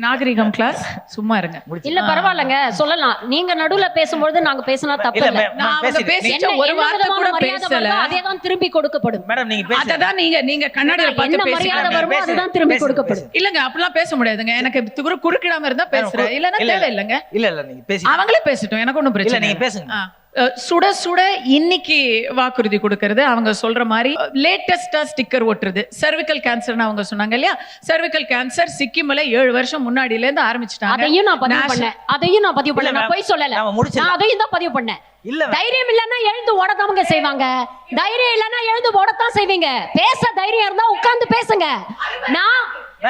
நாகரிகம் கிளாஸ் சும்மா இருங்க. இல்ல பரவாயில்லங்க, சொல்லலாம். நீங்க நடுவுல பேசும்போது நாங்க பேசினா தப்பு இல்ல. நான் அவங்க பேசிட்ட ஒரு வார்த்தை கூட பேசல, அதேதான் திரும்பி கொடுக்கப்படும். மேடம் நீங்க பேசுங்க. அததான் நீங்க கண்ணாடியில பார்த்து மரியாதை வருமோ அதுதான் திரும்பி கொடுக்கப்படும். இல்லங்க அப்படிலாம் பேச முடியாதுங்க. எனக்கு குறுக்கிடாம இருந்தா பேசுறேன், இல்லன்னா தேவை இல்லங்க. இல்ல நீங்க பேசுங்க. அவங்களே பேசட்டும், எனக்கு ஒண்ணும் பிரச்சனை இல்ல. நீங்க பேசுங்க. சுட சுட இன்னைக்கு வாக்குறுதி கொடுக்கறது, அவங்க சொல்ற மாதிரி லேட்டஸ்டா ஸ்டிக்கர் ஒட்டுறது. சர்விக்கல் கேன்சர்னு அவங்க சொன்னாங்க இல்லையா, சர்விக்கல் கேன்சர் சிக்கிம்ல 7 வருஷம் முன்னாடில இருந்து ஆரம்பிச்சிட்டாங்க. அதையும் நான் பதிவு பண்ணேன். நான் போய் சொல்லல, நான் அதையும் தான் பதிவு பண்ணேன். தைரியம் இல்லன்னா எழுந்து ஓடத்தாமங்க செய்வாங்க, தைரியம் இல்லன்னா எழுந்து ஓடத்தான் செய்வீங்க. பேச தைரியம் இருந்தா உட்கார்ந்து பேசுங்க. நான்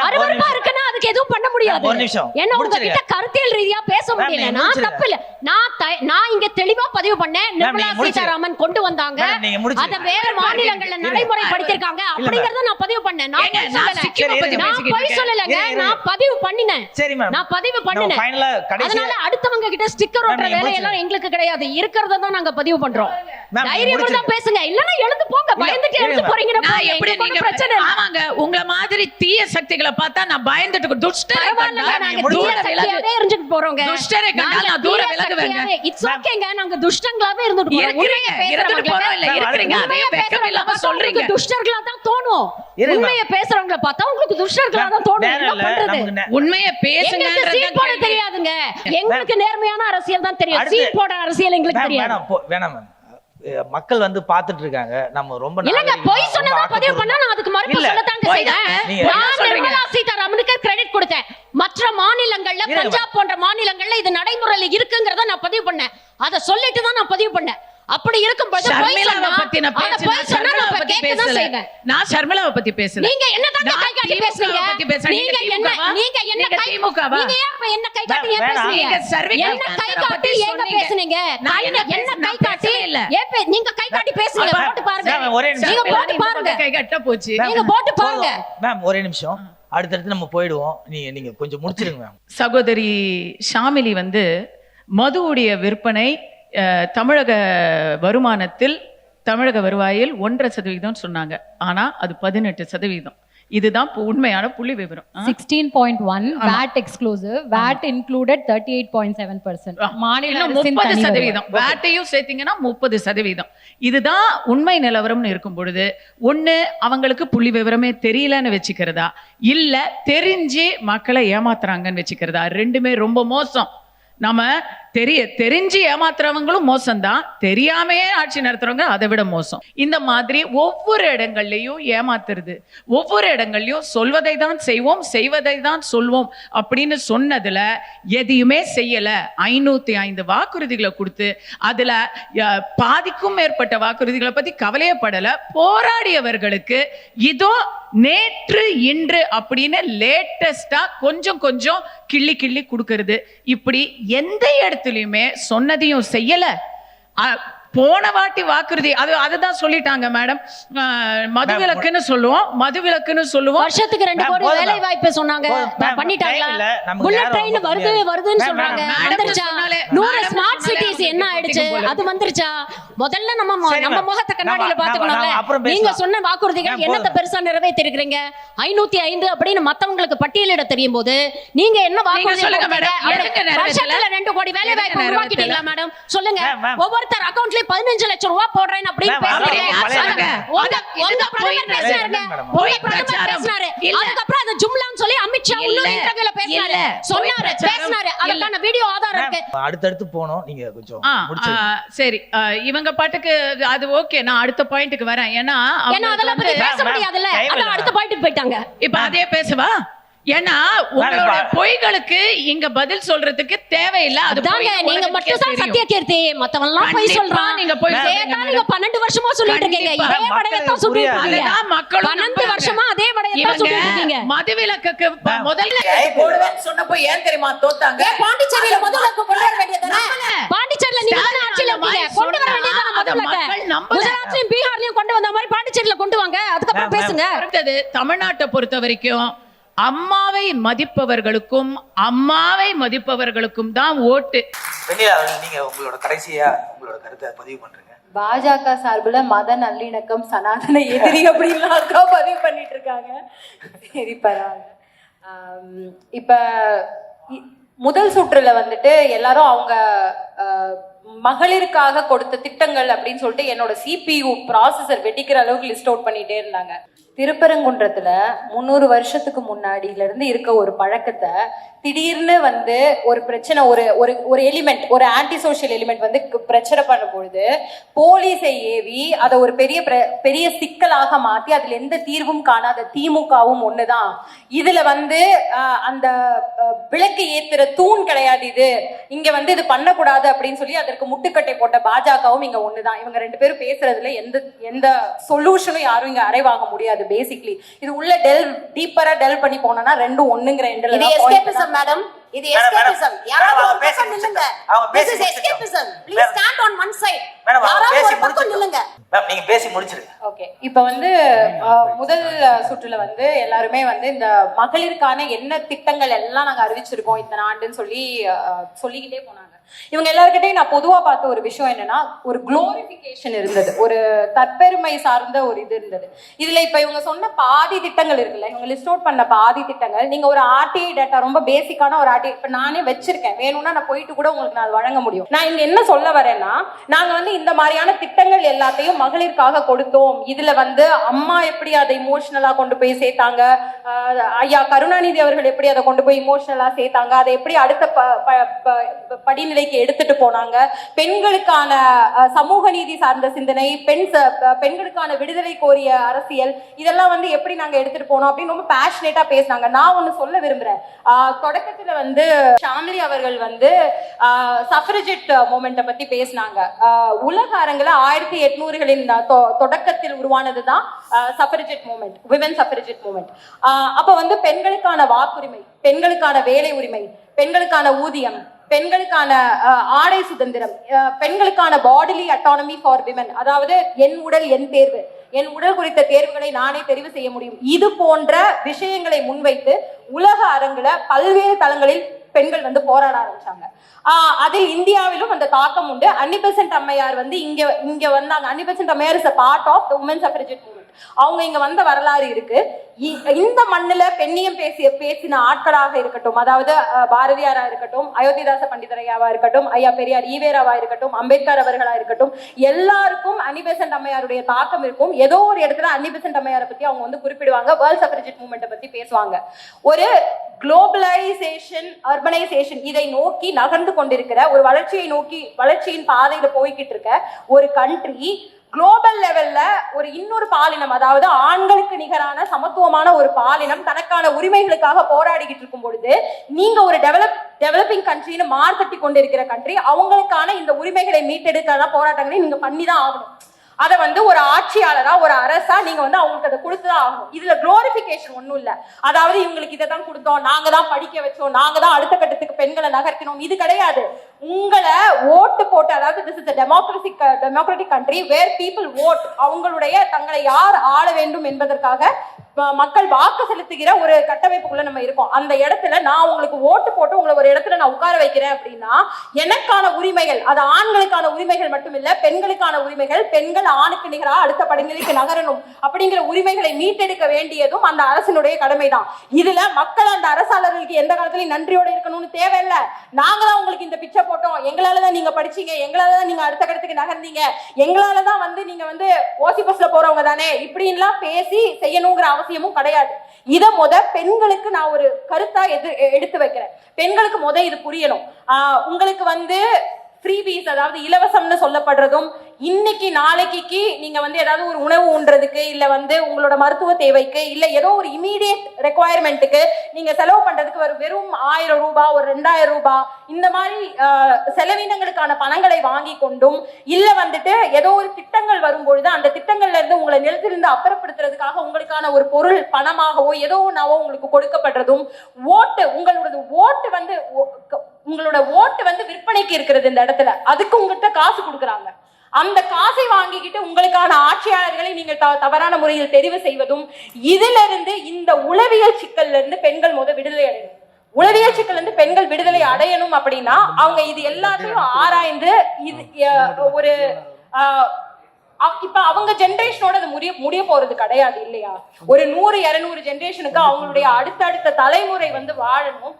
அருவருப்பா இருக்குன்னா அதுக்கு எதுவும் பண்ண முடியாது. என்ன உங்ககிட்ட கருத்தியல் ரீதியா பேச முடியல, நான் தப்பு இல்ல. நான் இங்க தெளிவா பதிவு பண்ணேன். நிர்மலா சீதாராமன் கொண்டு வந்தாங்க, அத வேற மாநிலங்கள்ல நடைமுறைப்படுத்திருக்காங்க அப்படிங்கறத நான் பதிவு பண்ணேன். நான் போய் சொல்லலங்க, நான் பதிவு பண்ணினேன். நான் பதிவு பண்ணினேன். அதனால அடுத்தவங்க கிட்ட ஸ்டிக்கர் ஒட்டுற வேலை எல்லாம் எங்களுக்கு கிடையாது. இருக்கிறத தான் நாங்க பதிவு பண்றோம். தைரியமா தான் பேசுங்க, இல்லன்னா எழுந்து போங்க. பயந்துட்டு எழுந்து போறீங்கன்னா எப்படி நீங்க பிரச்சனை இல்ல. ஆமாங்க, உங்கள மாதிரி தீய சக்திகளை பார்த்தா நான் பயந்துட்டு துஷ்டரை கண்டா நாங்க தூர விலகவே இருந்துட்டு போறோங்க. துஷ்டரை கண்டா நான் தூர விலகுவேங்க. இட்ஸ் ஓகேங்க, நாங்க துஷ்டங்களாவே இருந்துட்டு போறோம். இருந்துட்டு போறோம் இல்ல இருக்கீங்க, அதே வெக்கம் இல்லாம சொல்றீங்க. துஷ்டர்களா தான் தோணும். உண்மையை பேசுறவங்கள பார்த்தா உங்களுக்கு துஷ்டர்களா தான் தோணும். என்ன பண்றது? உண்மையை பேசுங்கன்றத சீன் போட தெரியாதுங்க. எங்களுக்கு நேர்மையான அரசியல் தான் தெரியும், சீன் போட அரசியல் எங்களுக்கு தெரியாது. வேணாம், மக்கள் வந்து பாத்துட்டு இருக்காங்க. நம்ம ரொம்ப இல்லங்க, போய் சொன்னதா பதிவு பண்ணா நான் அதுக்கு மறுப்பு சொல்லதாங்க செய்றேன். நான் நிர்மலா சீதாராமனுக்கு கிரெடிட் கொடுத்தேன். மற்ற மாநிலங்கள்ல, பஞ்சாப் போன்ற மாநிலங்கள்ல இது நடைமுறையில இருக்குங்கறத நான் பதிவு பண்ணேன். அத சொல்லிட்டு தான் நான் பதிவு பண்ணேன். அப்படி இருக்கும்போது ஷர்மிளாவை பத்தி நான் பேசல. நான் ஷர்மிளாவை பத்தி பேசல. நீங்க என்ன தாங்க கை காட்டி பேசுறீங்க? நீங்க என்ன கை திமுகவா? நீங்க என்ன கை காட்டி ஏன் பேசுறீங்க? என்ன கை காட்டி ஏன் பேசுறீங்க? என்ன கை காட்டி இல்ல. நீங்க கை காட்டி பேசுறீங்க. போட்டு பாருங்க. நீங்க போட்டு பாருங்க. கை கட்ட போச்சு. நீங்க போட்டு பாருங்க. மேம் ஒரே நிமிஷம், அடுத்தடுத்து நம்ம போயிடுவோம். நீங்க கொஞ்சம் முடிச்சிருங்க மேம். சகோதரி ஷாமிலி வந்து மதுவுடைய விற்பனை தமிழக வருமானத்தில், தமிழக வருவாயில் 1.5% சொன்னாங்க. ஆனா அது 18%. இதுதான் உண்மையான புள்ளி விவரம். 16.1 VAT exclusive, VAT included 38.7%. மாநில 30%. வாட்டையும் சேர்த்தீங்கன்னா 30%. இதுதான் உண்மை நிலவரம்னு இருக்கும் பொழுது, ஒண்ணு அவங்களுக்கு புள்ளி விவரமே தெரியலன்னு வச்சுக்கிறதா, இல்ல தெரிஞ்சு மக்களை ஏமாத்துறாங்கன்னு வச்சுக்கிறதா. ரெண்டுமே ரொம்ப மோசம். நம்ம தெரிஞ்சு ஏமாத்துறவங்களும் மோசம்தான், தெரியாமையே ஆட்சி நடத்துறவங்க அதை விட மோசம். இந்த மாதிரி ஒவ்வொரு இடங்கள்லயும் ஏமாத்துறது, ஒவ்வொரு இடங்கள்லயும் சொல்வதை தான் செய்வோம், செய்வதை தான் சொல்வோம் அப்படின்னு சொன்னதுல எதையுமே செய்யல. 505 வாக்குறுதிகளை கொடுத்து அதுல பாதிக்கும் மேற்பட்ட வாக்குறுதிகளை பத்தி கவலையப்படல. போராடியவர்களுக்கு இதோ நேற்று இன்று அப்படின்னு லேட்டஸ்டா கொஞ்சம் கொஞ்சம் கிள்ளி கிள்ளி கொடுக்கறது. இப்படி எந்த இடத்துலயுமே சொன்னதையும் செய்யல. போன வாட்டி வாக்குறுதி அதுதான் சொல்லிட்டாங்க மேடம். மதுவிலக்குன்னு சொல்லுவோம். வருஷத்துக்கு 2 கோடி வேலை வாய்ப்பு சொன்னாங்க, பண்ணிட்டாங்களா? புல்லட் ட்ரெயின் வருதுன்னு சொல்றாங்க, வந்துருச்சா? 100 ஸ்மார்ட் சிட்டிஸ் என்ன ஆயிடுச்சு, அது வந்துருச்சா? முதல்ல நம்ம முகத்தை கண்ணாடியில பாத்துக்கணும்ல. நீங்க சொன்ன வாக்குறுதிகள் என்னத்த பெருசா நிறைவேற்றி இருக்கிறீங்க? 505 அப்படின்னு மத்தவங்களுக்கு பட்டியலிட தெரியும் போது நீங்க என்ன வாக்குறுதி சொல்லுங்க மேடம்? வருஷத்துல 2 கோடி வேலை வாய்ப்பு உருவாக்கிட்டீங்களா மேடம்? சொல்லுங்க. ஒவ்வொருத்தர் அக்கவுண்ட்ல 15 லட்சம் ரூபாய் போடுறேன் அப்படின்னு பேசுறீங்க. அதுக்கப்புறம் அந்த ஜும்லான்னு சொல்லி அமித்ஷா உள்ள இன்டர்வியூல பேசினாரு. அதுக்கான வீடியோ ஆதாரம் இருக்கு. அடுத்தடுத்து போனோம், நீங்க கொஞ்சம் சரி. இவங்க பாட்டுக்கு அது ஓகே. நான் அடுத்த பாயிண்ட்க்கு வரேன். ஏன்னா அதெல்லாம் பத்தி பேச முடியாதுல்ல. அத அடுத்த பாயிண்ட்க்கு போயிட்டாங்க. இப்ப அதே பேசவா? ஏன்னா உங்களோட பொய்களுக்கு இங்க பதில் சொல்றதுக்கு தேவையில்லை. அதுதாங்க நீங்க மட்டும் தான் சத்தியகீர்த்தி, மத்தவங்க எல்லாம் பொய் சொல்றாங்க. நீங்க பொய் சொல்றீங்க. நீங்க 12 வருஷமா சொல்லிட்டு இருக்கீங்க இதே விடயத்தை சொல்லிட்டு இருக்கீங்க. 12 வருஷமா அதே விடயத்தை சொல்லிட்டு இருக்கீங்க. மதுவிலக்குக்கு முதல்ல சொன்னப்போ ஏன் தெரியுமா தோத்தாங்க? பாண்டிச்சேரியில மதுவிலக்கு கொண்டு வர வேண்டியதானே? பாண்டிச்சேரியில நீங்க தான ஆட்சியில இருக்கீங்க, கொண்டு வர வேண்டியதானே மதுவிலக்கு? குஜராத்லயும் பீகார்லயும் கொண்டு வந்த மாதிரி பாண்டிச்சேரியில கொண்டு வாங்க, அதுக்கு அப்புறம் பேசுங்க. அடுத்தது தமிழ்நாட்டை பொறுத்த வரைக்கும் அம்மாவை மதிப்பவர்களுக்கும் தான் ஓட்டு. நீங்க உங்களோட கடைசியா உங்களோட கருத்தை பதிவு பண்றீங்க. பாஜக சார்புல மத நல்லிணக்கம் சனாதன எதிரி அப்படின்லாம் பதிவு பண்ணிட்டு இருக்காங்க. சரி, பரவாயில்ல. இப்ப முதல் சுற்றுல வந்துட்டு எல்லாரும் அவங்க மகளிருக்காக கொடுத்த திட்டங்கள் அப்படின்னு சொல்லிட்டு என்னோட CPU ப்ராசஸர் வெடிக்கிற அளவுக்கு லிஸ்ட் அவுட் பண்ணிட்டே இருந்தாங்க. திருப்பரங்குன்றத்துல 300 வருஷத்துக்கு முன்னாடியில இருந்து இருக்க ஒரு பழக்கத்தை திடீர்னு வந்து ஒரு பிரச்சனை, ஒரு எலிமெண்ட், ஒரு ஆன்டி சோஷியல் எலிமெண்ட் வந்து பிரச்சனை பண்ணும்பொழுது போலீஸை ஏவி அதை ஒரு பெரிய சிக்கலாக மாத்தி அதுல எந்த தீர்வும் காணாத திமுகவும் ஒண்ணுதான். இதுல வந்து அந்த விளக்கு ஏத்துற தூண் கிடையாது, இது இங்க வந்து இது பண்ணக்கூடாது அப்படின்னு சொல்லி அதற்கு முட்டுக்கட்டை போட்ட பாஜகவும் இங்க ஒண்ணுதான். இவங்க 2 பேரும் பேசுறதுல எந்த சொல்யூஷனும் யாரும் இங்க அரைவாக முடியாது. பேசிக்லி இது உள்ள டீப்பரா டெல் பண்ணி போனா ரெண்டும் ஒண்ணுங்கிற எண்ட்ல இது எஸ்கேபிசம் மேடம். இது எஸ்கேபிசம். யாராவது ஒரு பக்கம் நில்லுங்க. This is escapism. Please stand on one side. யாராவது ஒரு பக்கம் நில்லுங்க. மேம் நீங்க பேசி முடிச்சிருங்க. ஓகே. இப்போ வந்து முதல் சுற்றுல வந்து எல்லாருமே வந்து இந்த மகளிருக்கான என்ன திட்டங்கள் எல்லாம் நாங்க அறிவிச்சிருக்கோம் இத்தனை ஆண்டுன்னு சொல்லிக்கிட்டே போனாங்க. இவங்க எல்லார்கிட்டையும் நான் பொதுவா பார்த்த ஒரு விஷயம் என்னன்னா, ஒரு குளோரிபிகேஷன் இருந்தது, ஒரு தற்பெருமை சார்ந்த ஒரு இது இருந்தது. இதுல இப்ப இவங்க சொன்ன பாதி திட்டங்கள் இருக்குல்ல, இவங்க லிஸ்ட் அவுட் பண்ண பாதி திட்டங்கள், நீங்க ஒரு RTI டேட்டா, ரொம்ப பேசிக்கான ஒரு RTI இப்ப நானே வச்சிருக்கேன், வேணும்னா நான் போயிட்டு கூட உங்களுக்கு நான் வழங்க முடியும். நான் இங்க என்ன சொல்ல வரேன்னா, நாங்க வந்து இந்த மாதிரியான திட்டங்கள் எல்லாத்தையும் மகளிருக்காக கொடுத்தோம். இதுல வந்து அம்மா எப்படி அதை இமோஷனலா கொண்டு போய் சேர்த்தாங்க, ஐயா கருணாநிதி அவர்கள் எப்படி அதை கொண்டு போய் இமோஷனலா சேர்த்தாங்க, அதை எப்படி அடுத்த படிநிலைக்கு எடுத்துட்டு போனாங்க, பெண்களுக்கான சமூக நீதி சார்ந்த சிந்தனை, பெண்களுக்கான விடுதலை கோரிய அரசியல், இதெல்லாம் வந்து எப்படி நாங்க எடுத்துட்டு போனோம் அப்படின்னு ரொம்ப பேஷனேட்டா பேசினாங்க. நான் ஒண்ணு சொல்ல விரும்புறேன். தொடக்கத்துல வந்து ஷாம்லி அவர்கள் வந்து சஃப்ரஜெட் மூமெண்ட்டை பத்தி பேசினாங்க. உலக அரங்குல 1800களின் தொடக்கத்தில் உருவானதுதான் சஃப்ரஜெட் மூமெண்ட், விமன் சஃப்ரஜெட் மூமெண்ட். அப்ப வந்து பெண்களுக்கான வாக்குரிமை, பெண்களுக்கான வேலை உரிமை, பெண்களுக்கான ஊதியம், பெண்களுக்கான ஆடை சுதந்திரம், பெண்களுக்கான பாடிலி அட்டானமி ஃபார் விமன், அதாவது என் உடல் என் தேர்வு, என் உடல் குறித்த தேர்வுகளை நானே தெரிவு செய்ய முடியும், இது போன்ற விஷயங்களை முன்வைத்து உலக அரங்குல பல்வேறு தளங்களில் பெண்கள் வந்து போராட ஆரம்பிச்சாங்க. அதில் இந்தியாவிலும் அந்த தாக்கம் உண்டு. அன்னி பெசன்ட் அம்மையார் வந்து இங்க வந்தாங்க. அன்னி பெசன்ட் அம்மையார் is a part of the women suffragette movement. அவங்க இங்க வந்த வரலாறு இருக்கு. இந்த மண்ணுல பெண்ணியம் பேசின ஆட்களாக இருக்கட்டும், அதாவது பாரதியாரா இருக்கட்டும், அயோத்திதாச பண்டிதரையாவா இருக்கட்டும், ஐயா பெரியார் ஈவேராவா இருக்கட்டும், அம்பேத்கர் அவர்களா இருக்கட்டும், எல்லாருக்கும் அன்னி பெசன்ட் அம்மையாருடைய தாக்கம் இருக்கும். ஏதோ ஒரு இடத்துல அன்னி பெசன்ட் அம்மையாரை பத்தி அவங்க வந்து குறிப்பிடுவாங்க, வேர்ல்ட் சஃப்ரஜெட் மூவ்மெண்ட் பத்தி பேசுவாங்க. ஒரு குளோபலைசேஷன், அர்பனைசேஷன் இதை நோக்கி நகர்ந்து கொண்டிருக்கிற ஒரு வளர்ச்சியின் பாதையில போய்கிட்டு இருக்க ஒரு கண்ட்ரி குளோபல் லெவல்ல ஒரு இன்னொரு பாலினம், அதாவது ஆண்களுக்கு நிகரான சமத்துவமான ஒரு பாலினம் தனக்கான உரிமைகளுக்காக போராடிக்கிட்டு இருக்கும் பொழுது, நீங்க ஒரு டெவலப்பிங் கண்ட்ரின்னு மார்த்தட்டி கொண்டிருக்கிற கண்ட்ரி அவங்களுக்கான இந்த உரிமைகளை மீட்டெடுக்கான போராட்டங்களை நீங்க பண்ணிதான் ஆகணும். அதை வந்து ஒரு ஆட்சியாளரா ஒரு அரசா நீங்க வந்து அவங்களுக்கு அதை கொடுத்துதான் ஆகணும். இதுல குளோரிபிகேஷன் ஒண்ணும் இல்ல. அதாவது இவங்களுக்கு இதை தான் கொடுத்தோம், நாங்க தான் படிக்க வச்சோம், நாங்க தான் அடுத்த கட்டத்துக்கு பெண்களை நகர்த்தினோம், இது கிடையாது. உங்களை ஓட்டு போட்டு, அதாவது this is democratic country where people vote. அவங்களுடைய தங்களை யார் ஆள வேண்டும் என்பதற்காக மக்கள் வாக்கு செலுத்துகிற ஒரு கட்டமைப்புக்குள்ள நம்ம இருக்கோம். அந்த இடத்துல நான் உங்களுக்கு ஓட்டு போட்டு உங்களை ஒரு இடத்துல நான் உட்கார வைக்கிறேன் அப்படின்னா எனக்கான உரிமைகள், அது ஆண்களுக்கான உரிமைகள் மட்டுமில்ல, பெண்களுக்கான உரிமைகள், பெண்கள் ஆணுக்கு நிகராக அடுத்த படிநிலைக்கு நகரணும் அப்படிங்கிற உரிமைகளை மீட்டெடுக்க வேண்டியதும் அந்த அரசினுடைய கடமைதான். இதுல மக்கள் அந்த அரசாளர்களுக்கு எந்த காலத்திலையும் நன்றியோட இருக்கணும்னு தேவையில்லை. நாங்க தான் உங்களுக்கு இந்த பிச்சை போட்டோம், எங்களாலதான் நீங்க படிச்சீங்க, எங்களாலதான் நீங்க அடுத்த கட்டத்துக்கு நகர்ந்தீங்க, எங்களாலதான் வந்து நீங்க வந்து ஓசி பஸ்ல போறவங்க தானே, இப்படின்லாம் பேசி செய்யணுங்கிற அவசியமும் கிடையாது. இத பெண்களுக்கு நான் ஒரு கருத்தா எடுத்து வைக்கிறேன். பெண்களுக்கு இது புரியணும். உங்களுக்கு வந்து ஃப்ரீபீஸ், அதாவது இலவசம்னு சொல்லப்படுறதும், இன்னைக்கு நாளைக்கு நீங்க வந்து ஏதாவது ஒரு உணவு உண்றதுக்கு, இல்ல வந்து உங்களோட மருத்துவ தேவைக்கு, இல்ல ஏதோ ஒரு இமீடியட் ரெக்குவயர்மெண்ட்டுக்கு நீங்க செலவு பண்றதுக்கு ஒரு வெறும் 1000 ரூபாய், ஒரு 2000 ரூபாய், இந்த மாதிரி செலவினங்களுக்கான பணங்களை வாங்கி கொண்டும், இல்ல வந்துட்டு ஏதோ ஒரு திட்டங்கள் வரும்பொழுது அந்த திட்டங்கள்ல இருந்து உங்களை நிலத்திலிருந்து அப்புறப்படுத்துறதுக்காக உங்களுக்கான ஒரு பொருள் பணமாகவோ ஏதோ ஒன்னாவோ உங்களுக்கு கொடுக்கப்படுறதும், உங்களோட ஓட்டு வந்து விற்பனைக்கு இருக்கிறது இந்த இடத்துல. அதுக்கு உங்ககிட்ட காசு கொடுக்குறாங்க. அந்த காசை வாங்கிக்கிட்டு உங்களுக்கான ஆட்சியாளர்களை நீங்கள் தவறான முறையில் தெரிவு செய்வதும், இதுல இருந்து இந்த உளவியல் சிக்கல்ல இருந்து பெண்கள் விடுதலை அடையணும். உளவியல் சிக்கல் இருந்து பெண்கள் விடுதலை அடையணும் அப்படின்னா அவங்க இது எல்லாத்தையும் ஆராய்ந்து ஒரு இப்ப அவங்க ஜெனரேஷனோட அது முடிய போறது கிடையாது இல்லையா? ஒரு 100-200 ஜெனரேஷனுக்கு அவங்களுடைய அடுத்தடுத்த தலைமுறை வந்து வாழணும்.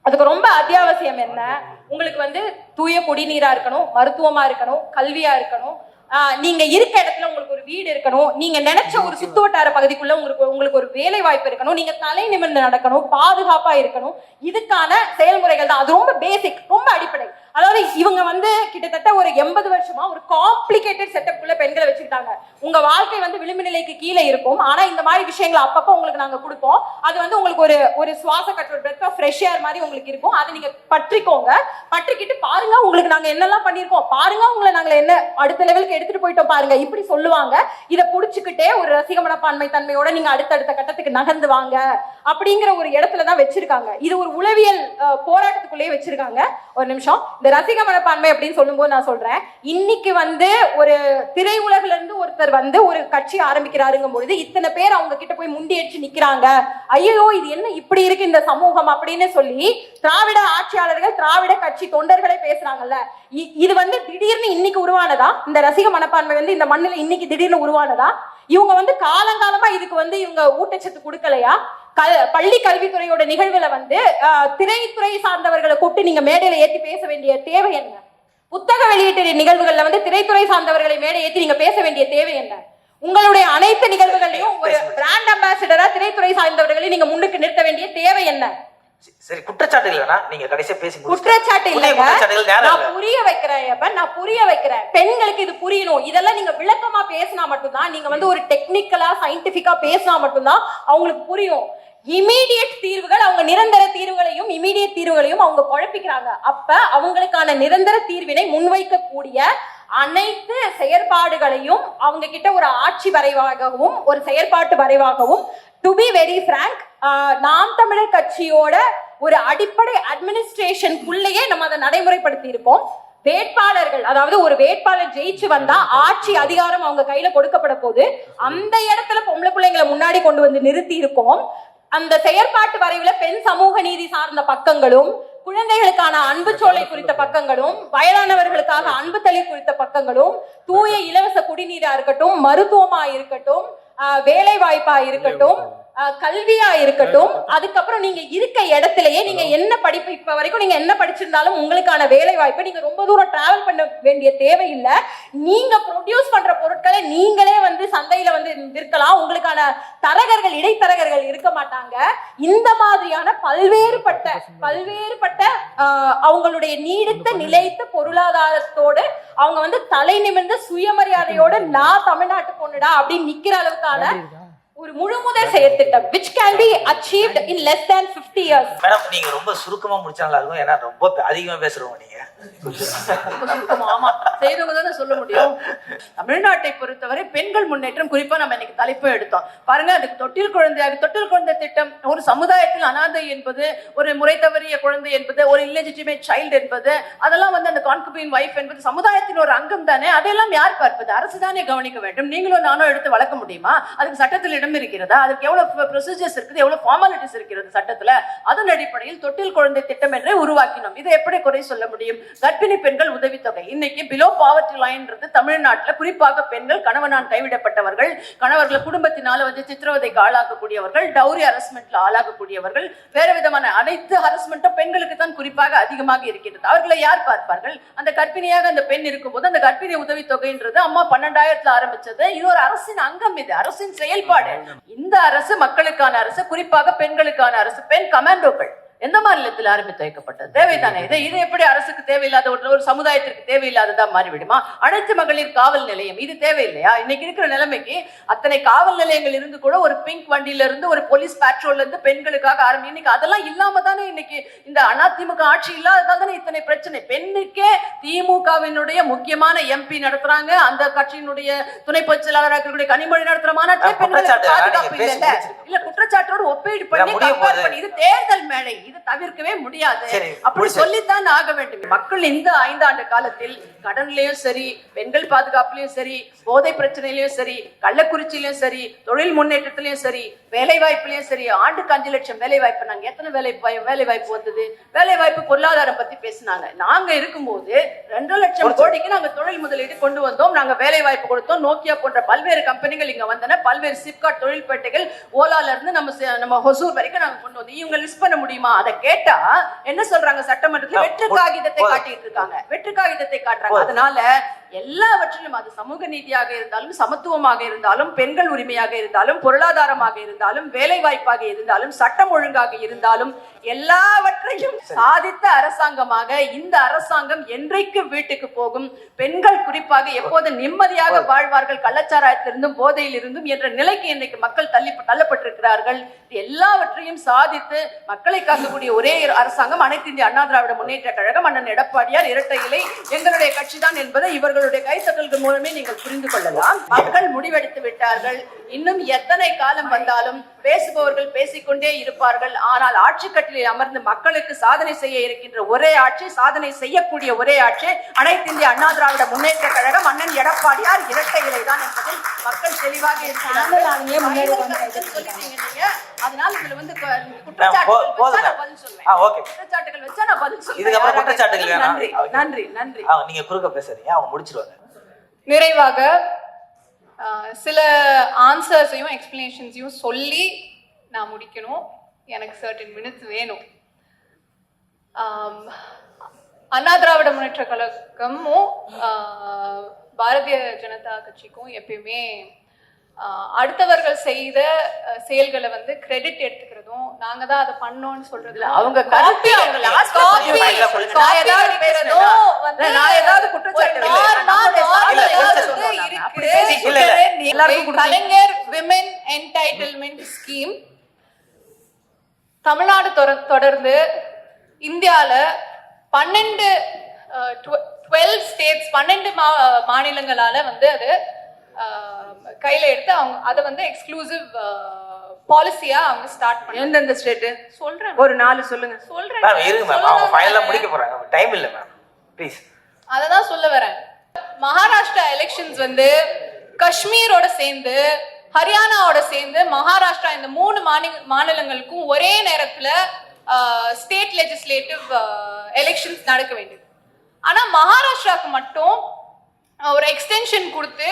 அதுக்கு ரொம்ப அத்தியாவசியம் என்ன? உங்களுக்கு வந்து தூய குடிநீரா இருக்கணும், மருத்துவமா இருக்கணும், கல்வியா இருக்கணும், நீங்க இருக்க இடத்துல உங்களுக்கு ஒரு வீடு இருக்கணும், நீங்க நினைச்ச ஒரு சுத்து வட்டார பகுதிக்குள்ள உங்களுக்கு ஒரு வேலை வாய்ப்பு இருக்கணும், நீங்க தலை நிமிர்ந்து நடக்கணும், பாதுகாப்பா இருக்கணும். இதுக்கான செயல்முறைகள் தான். அது ரொம்ப பேசிக், ரொம்ப அடிப்படை. அதாவது இவங்க வந்து கிட்டத்தட்ட ஒரு 80 வருஷமா ஒரு காம்ப்ளிகேட்டட் செட்டப்குள்ள பெண்களை வச்சுக்கிட்டாங்க. உங்க வாழ்க்கை வந்து விளிம்பு நிலைக்கு கீழே இருக்கும். ஆனா இந்த மாதிரி விஷயங்களை அப்பப்போ உங்களுக்கு நாங்க கொடுப்போம். அது வந்து உங்களுக்கு ஒரு சுவாச கட்டு, ஒரு பிரெத் ஆஃப் ஃப்ரெஷ் ஏர் மாதிரி உங்களுக்கு இருக்கும். அதை நீங்க பற்றிக்கோங்க. பற்றிக்கிட்டு பாருங்க உங்களுக்கு நாங்க என்னெல்லாம் பண்ணிருக்கோம், பாருங்க உங்களை நாங்க என்ன அடுத்த லெவலுக்கு எடுத்துட்டு போயிட்டோம் பாருங்க, இப்படி சொல்லுவாங்க. இதை புடிச்சுக்கிட்டே ஒரு ரசிக மனப்பான்மை தன்மையோட நீங்க அடுத்தடுத்த கட்டத்துக்கு நகர்ந்து வாங்க அப்படிங்கிற ஒரு இடத்துலதான் வச்சிருக்காங்க. இது ஒரு உளவியல் போராட்டத்துக்குள்ளேயே வச்சிருக்காங்க. ஒரு நிமிஷம், இந்த ரசிக மனப்பான்மை அப்படின்னு சொல்லும்போது நான் சொல்றேன், இன்னைக்கு வந்து ஒரு திரையுலகில இருந்து ஒருத்தர் வந்து ஒரு கட்சி ஆரம்பிக்கிறாருங்கும் பொழுது இத்தனை பேர் அவங்க கிட்ட போய் முண்டி அடிச்சு நிக்கிறாங்க. ஐயோ இது என்ன இப்படி இருக்கு இந்த சமூகம் அப்படின்னு சொல்லி திராவிட ஆட்சியாளர்கள், திராவிட கட்சி தொண்டர்களே பேசுறாங்கல்ல. இது வந்து திடீர்னு இன்னைக்கு உருவானதா? இந்த ரசிக மனப்பான்மை வந்து இந்த மண்ணில இன்னைக்கு திடீர்னு உருவானதா? இவங்க வந்து காலங்காலமா இதுக்கு வந்து இவங்க ஊட்டச்சத்து கொடுக்கலையா? பள்ளி கல்வித்துறையோட நிகழ்வுல வந்து திரைத்துறை சார்ந்தவர்களை கூப்பிட்டு நீங்க மேடையில ஏற்றி பேச வேண்டிய தேவை என்ன? புத்தக வெளியீட்டு நிகழ்வுகள்ல வந்து திரைத்துறை சார்ந்தவர்களை மேடை ஏற்றி நீங்க பேச வேண்டிய தேவை என்ன? உங்களுடைய அனைத்து நிகழ்வுகளையும் ஒரு பிராண்ட் அம்பாசிடரா திரைத்துறை சார்ந்தவர்களை நீங்க முன்னுக்கு நிறுத்த வேண்டிய தேவை என்ன? சரி, குற்றச்சாட்டு இல்லனா நீங்க கடைசியா பேசி குற்றச்சாட்டு இல்லங்க, நான் புரிய வைக்கிறேன். நான் புரிய வைக்கிறேன். பெண்களுக்கு இது புரியணும். இதெல்லாம் நீங்க விளக்கமா பேசினா மட்டும்தான், நீங்க வந்து ஒரு டெக்னிக்கலா சயின்டிபிக்கா பேசினா மட்டும்தான் அவங்களுக்கு புரியும். இமீடியட் தீர்வுகள், அவங்க நிரந்தர தீர்வுகளையும் இமீடியட் தீர்வுகளையும் அவங்க குழப்பிக்கிறாங்க. அப்ப அவங்களுக்கான நிரந்தர தீர்வினை முன்வைக்கக்கூடிய அனைத்து செயற்பாடுகளையும் அவங்க கிட்ட ஒரு ஆட்சி வரைவாகவும் ஒரு செயற்பாட்டு வரைவாகவும், டு பி வெரி பிராங்க், நாம் தமிழர் கட்சியோட ஒரு அடிப்படை அட்மினிஸ்ட்ரேஷனுக்குள்ளேயே நம்ம அதை நடைமுறைப்படுத்தி இருப்போம். வேட்பாளர்கள், அதாவது ஒரு வேட்பாளர் ஜெயிச்சு வந்தா ஆட்சி அதிகாரம் அவங்க கையில கொடுக்கப்பட போது அந்த இடத்துல பொம்பளை பிள்ளைங்களை முன்னாடி கொண்டு வந்து நிறுத்தி இருக்கோம். அந்த செயற்பாட்டு வரைவுல பெண் சமூக நீதி சார்ந்த பக்கங்களும், குழந்தைகளுக்கான அன்பு சோலை குறித்த பக்கங்களும், வயதானவர்களுக்காக அன்பு தளி குறித்த பக்கங்களும், தூய இலவச குடிநீரா இருக்கட்டும், மருத்துவமா இருக்கட்டும், வேலை வாய்ப்பா இருக்கட்டும், கல்வியா இருக்கட்டும், அதுக்கப்புறம் நீங்க இருக்க இடத்திலேயே நீங்க என்ன படிப்பு, இப்ப வரைக்கும் நீங்க என்ன படிச்சிருந்தாலும் உங்களுக்கான வேலை வாய்ப்பு, நீங்க ரொம்ப தூரம் டிராவல் பண்ண வேண்டிய தேவையில்லை. நீங்க ப்ரொடியூஸ் பண்ற பொருட்களை நீங்களே வந்து சந்தையில வந்து விற்கலாம். உங்களுக்கான தரகர்கள், இடைத்தரகர்கள் இருக்க மாட்டாங்க. இந்த மாதிரியான பல்வேறுபட்ட அவங்களுடைய நீடித்த நிலைத்த பொருளாதாரத்தோடு அவங்க வந்து தலை நிமிர்ந்த சுயமரியாதையோட நான் தமிழ்நாட்டு பொண்ணுடா அப்படின்னு நிக்கிற அளவுக்கான ஒரு முழுமுதல் செயற்திட்டம் which can be achieved in less than 50 years. Madam நீங்க ரொம்ப சுருக்கமா முடிச்சா நல்லா இருக்கும், ஏன்னா ரொம்ப அதிகமா பேசுறவங்க நீங்க. ஆமா, செய்தவங்க தானே சொல்ல முடியும். தமிழ்நாட்டை பொறுத்தவரை பெண்கள் முன்னேற்றம் குறிப்பா நம்ம இன்னைக்கு தலைப்பு எடுத்தோம் பாருங்க. அதுக்கு தொட்டில் குழந்தை திட்டம், ஒரு சமுதாயத்தில் அனாதை என்பது, ஒரு முறை தவறிய குழந்தை என்பது, ஒரு இல்லெஜிட்டிமேட் சைல்டு என்பது, அதெல்லாம் வந்து அந்த கான்குபைன் வைஃப் என்பது சமுதாயத்தின் ஒரு அங்கம் தானே. அதெல்லாம் யார் பார்ப்பது? அரசு தானே கவனிக்க வேண்டும். நீங்களும் நானும் எடுத்து வளர்க்க முடியுமா? அதுக்கு சட்டத்தில் இடம் இருக்கிறதா? அதுக்கு எவ்வளவு ப்ரொசீஜர்ஸ் இருக்குது, எவ்வளவு ஃபார்மாலிட்டிஸ் இருக்கிறது சட்டத்துல? அதன் அடிப்படையில் தொட்டில் குழந்தை திட்டம் என்றே உருவாக்கினோம். இதை எப்படி குறை சொல்ல முடியும்? கர்ப்பிணி பெண்கள் உதவித்தொகை இன்னைக்கு பிலோ பாவர்ட்டி லைன்றது தமிழ்நாட்டில் குறிப்பாக பெண்கள் கணவனால் கைவிடப்பட்டவர்கள், கணவர்களை குடும்பத்தினால வந்து சித்திரவதைக்கு ஆளாக்கக்கூடியவர்கள், டவுரி ஹரஸ்மெண்ட்ல ஆளாகக்கூடியவர்கள், வேற விதமான அனைத்து ஹரஸ்மெண்ட்டும் பெண்களுக்கு தான் குறிப்பாக அதிகமாக இருக்கிறது. அவர்களை யார் பார்ப்பார்கள்? அந்த கர்ப்பிணியாக அந்த பெண் இருக்கும்போது அந்த கர்ப்பிணி உதவித்தொகைன்றது அம்மா 12,000 ஆரம்பிச்சது. இது ஒரு அரசின் அங்கம், இது அரசின் செயல்பாடு. இந்த அரசு மக்களுக்கான அரசு, குறிப்பாக பெண்களுக்கான அரசு. பெண் கமாண்டோக்கள் எந்த மாநிலத்தில் ஆரம்பித்து வைக்கப்பட்டது? தேவைதானே இது எப்படி அரசுக்கு தேவையில்லாத ஒரு சமுதாயத்திற்கு தேவையில்லாததா மாறிவிடுமா? அனைத்து மகளிர் காவல் நிலையம் இது தேவையில்லையா? இன்னைக்கு இருக்கிற நிலைமைக்கு அத்தனை காவல் நிலையங்கள் இருந்து கூட ஒரு பிங்க் வண்டியில இருந்து ஒரு போலீஸ் பேட்ரோல்ல இருந்து பெண்களுக்காக இன்னைக்கு அதெல்லாம் இல்லாம தானே இன்னைக்கு இந்த அதிமுக ஆட்சி இல்லாததால் தானே இத்தனை பிரச்சனை. பெண்ணுக்கே திமுகவினுடைய முக்கியமான எம்பி நடத்துறாங்க, அந்த கட்சியினுடைய துணை பொதுச் செயலாளராக இருக்கக்கூடிய கனிமொழி நடத்துற மாநாட்டில் பெண்களுக்கு பாதுகாப்பு இல்ல குற்றச்சாட்டோடு ஒப்பீடு பண்ணி இது தேர்தல் மேடை, இது தவிர்க்கவே முடியாது. அப்படி சொல்லித்தான் ஆக வேண்டும். மக்கள் இந்த 5 ஆண்டு காலத்தில் கடன்லயும் சரி, பெண்கள் பாதுகாப்புலயும் சரி, போதை பிரச்சனையிலயும் சரி, கள்ளக்குறிச்சியிலயும் சரி, தொழில் முன்னேற்றத்திலயும் சரி, வேலை வாய்ப்புலயும் சரி, ஆண்டுக்கு 5 லட்சம் வேலை வாய்ப்பு. நாங்க எத்தனை வேலை வாய்ப்பு வந்தது? வேலை வாய்ப்பு பொருளாதாரம் பத்தி பேசினாங்க. நாங்க இருக்கும்போது 2 லட்சம் கோடிக்கு நாங்க தொழில் முதலீடு கொண்டு வந்தோம், நாங்க வேலை வாய்ப்பு கொடுத்தோம். நோக்கியா போன்ற பல்வேறு கம்பெனிகள் இங்க வந்தன, பல்வேறு சிப்காட் தொழில்பேட்டைகள் ஓலால இருந்து நம்ம ஹொசூர் வரைக்கும் நாங்க கொண்டு வந்தோம். இவங்க லிஸ்ட் பண்ண முடியுமா? அதை கேட்டா என்ன சொல்றாங்க? சட்டமன்றத்தில் வெற்று காகிதத்தை காட்டிட்டு இருக்காங்க, வெற்று காகிதத்தை காட்டுறாங்க. அதனால எல்லாவற்றிலும் அது சமூக நீதியாக இருந்தாலும், சமத்துவமாக இருந்தாலும், பெண்கள் உரிமையாக இருந்தாலும், பொருளாதாரமாக இருந்தாலும், வேலை வாய்ப்பாக இருந்தாலும், சட்டம் ஒழுங்காக இருந்தாலும், எல்லாவற்றையும் சாதித்த அரசாங்கமாக இந்த அரசாங்கம் என்றைக்கு வீட்டுக்கு போகும்? பெண்கள் குறிப்பாக எப்போது நிம்மதியாக வாழ்வார்கள்? கள்ளச்சாராயத்திலிருந்தும் போதையில் இருந்தும் என்ற நிலைக்கு இன்றைக்கு மக்கள் தள்ளப்பட்டிருக்கிறார்கள். எல்லாவற்றையும் சாதித்து மக்களை காக்கக்கூடிய ஒரே அரசாங்கம் அனைத்து இந்திய அண்ணா திராவிட முன்னேற்ற கழகம், அண்ணன் எடப்பாடியார் இரட்டை இலை எங்களுடைய கட்சி தான் என்பதை இவர்களுடைய கைத்தட்டல்கள் மூலமே நீங்கள் புரிந்து கொள்ளலாம். மக்கள் முடிவெடுத்து விட்டார்கள். இன்னும் எத்தனை காலம் வந்தாலும் பேசுபவர்கள் பேசிக்கொண்டே இருப்பார்கள். ஆனால் ஆட்சி கட்டிலில் அமர்ந்து மக்களுக்கு சாதனை செய்ய இருக்கின்ற ஒரே ஆட்சி, சாதனை செய்யக்கூடிய ஒரே ஆட்சி அனைத்து இந்திய அண்ணா திராவிட முன்னேற்ற கழகம், அண்ணன் எடப்பாடியார் இரட்டை இலை தான் என்பதில் மக்கள் தெளிவாக இருக்கிறார்கள். அதனால இதுல வந்து குற்றச்சாட்டுகள் வச்சா நான் பதில் சொல்றேன். நன்றி நன்றி. நீங்க குறுக்க பேசுறீங்க, அவங்க முடிச்சிருவாங்க. நிறைவாக சில ஆன்சர்ஸையும் எக்ஸ்பிளனேஷன்ஸையும் சொல்லி நான் முடிக்கணும். எனக்கு சர்டன் மினிட்ஸ் வேணும். அண்ணா திராவிட முன்னேற்ற கழகமும் பாரதிய ஜனதா கட்சிக்கும் எப்பயுமே அடுத்தவர்கள் செய்த செயல்களை வந்து கிரெடிட் எடுத்துக்கிறதும், நாங்க தான் அதை பண்ணோம்னு சொல்றது, அவங்க கருத்து கலைஞர் விமென் என்டைட்டில்மெண்ட் ஸ்கீம் தமிழ்நாடு தொடர்ந்து இந்தியால 12 ஸ்டேட்ஸ் 12 மாநிலங்களால வந்து அது கையில எடுத்து அவங்க அதை வந்து எக்ஸ்க்ளூசிவ் பாலிசியா அவங்க ஸ்டார்ட் பண்ணி. எந்தெந்த ஸ்டேட் சொல்றேன், ஒரு 4 சொல்லுங்க. சொல்றேன் மேம், இருங்க மேம், அவங்க ஃபைனலா முடிக்க போறாங்க, டைம் இல்ல மேம், ப்ளீஸ். அததான் சொல்ல வரேன். மகாராஷ்டிரா எலெக்ஷன்ஸ் வந்து காஷ்மீரோட சேர்ந்து, ஹரியானாவோட சேர்ந்து, மகாராஷ்டிரா இந்த 3 மாநிலங்களுக்கும் ஒரே நேரத்துல ஸ்டேட் லெஜிஸ்லேட்டிவ் எலெக்ஷன்ஸ் நடக்க வேண்டியது. ஆனா மகாராஷ்டிராவுக்கு மட்டும் ஒரு எக்ஸ்டென்ஷன் கொடுத்து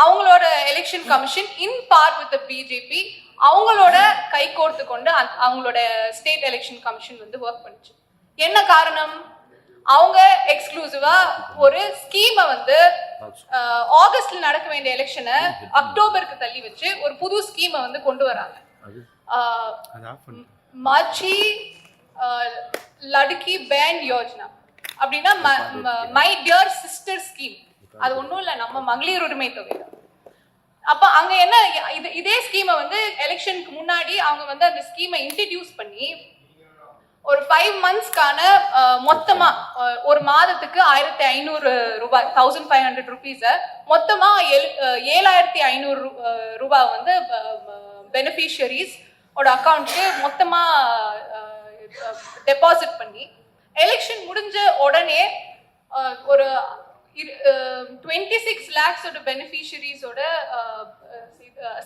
அவங்களோட election commission in part with BJP அவங்களோட கை கோர்த்து கொண்டு அவங்களோட ஸ்டேட் எலெக்ஷன் கமிஷன் வந்து ஒர்க் பண்ணுச்சு. என்ன காரணம்? அவங்க எக்ஸ்க்ளூசிவா ஒரு ஸ்கீமை வந்து ஆகஸ்ட்ல நடக்க வேண்டிய எலெக்ஷனை அக்டோபருக்கு தள்ளி வச்சு ஒரு புது ஸ்கீமை வந்து கொண்டு வராங்க. மாச்சி லடுக்கி பேன் யோஜனா அப்படின்னா மை டியர் சிஸ்டர் ஸ்கீம். அது ஒன்றும் இல்லை, நம்ம மகளிர் உரிமை தொகை. அப்ப அங்க என்ன இதே ஸ்கீமை வந்து எலெக்ஷனுக்கு முன்னாடி அவங்க வந்து அந்த ஸ்கீமை இன்ட்ரடியூஸ் பண்ணி ஒரு 5 monthsக்கான மொத்தமா ஒரு மாதத்துக்கு 1500 ரூபாய் 1500 ருபீஸை மொத்தமா 7500 ரூபாய் வந்து பெனிஃபிஷியரிஸ் ஓட அக்கௌண்ட்க்கு மொத்தமா டெபாசிட் பண்ணி எலெக்ஷன் முடிஞ்ச உடனே ஒரு 26 lakhs ஓட பெனிஃபிஷியரிஸோட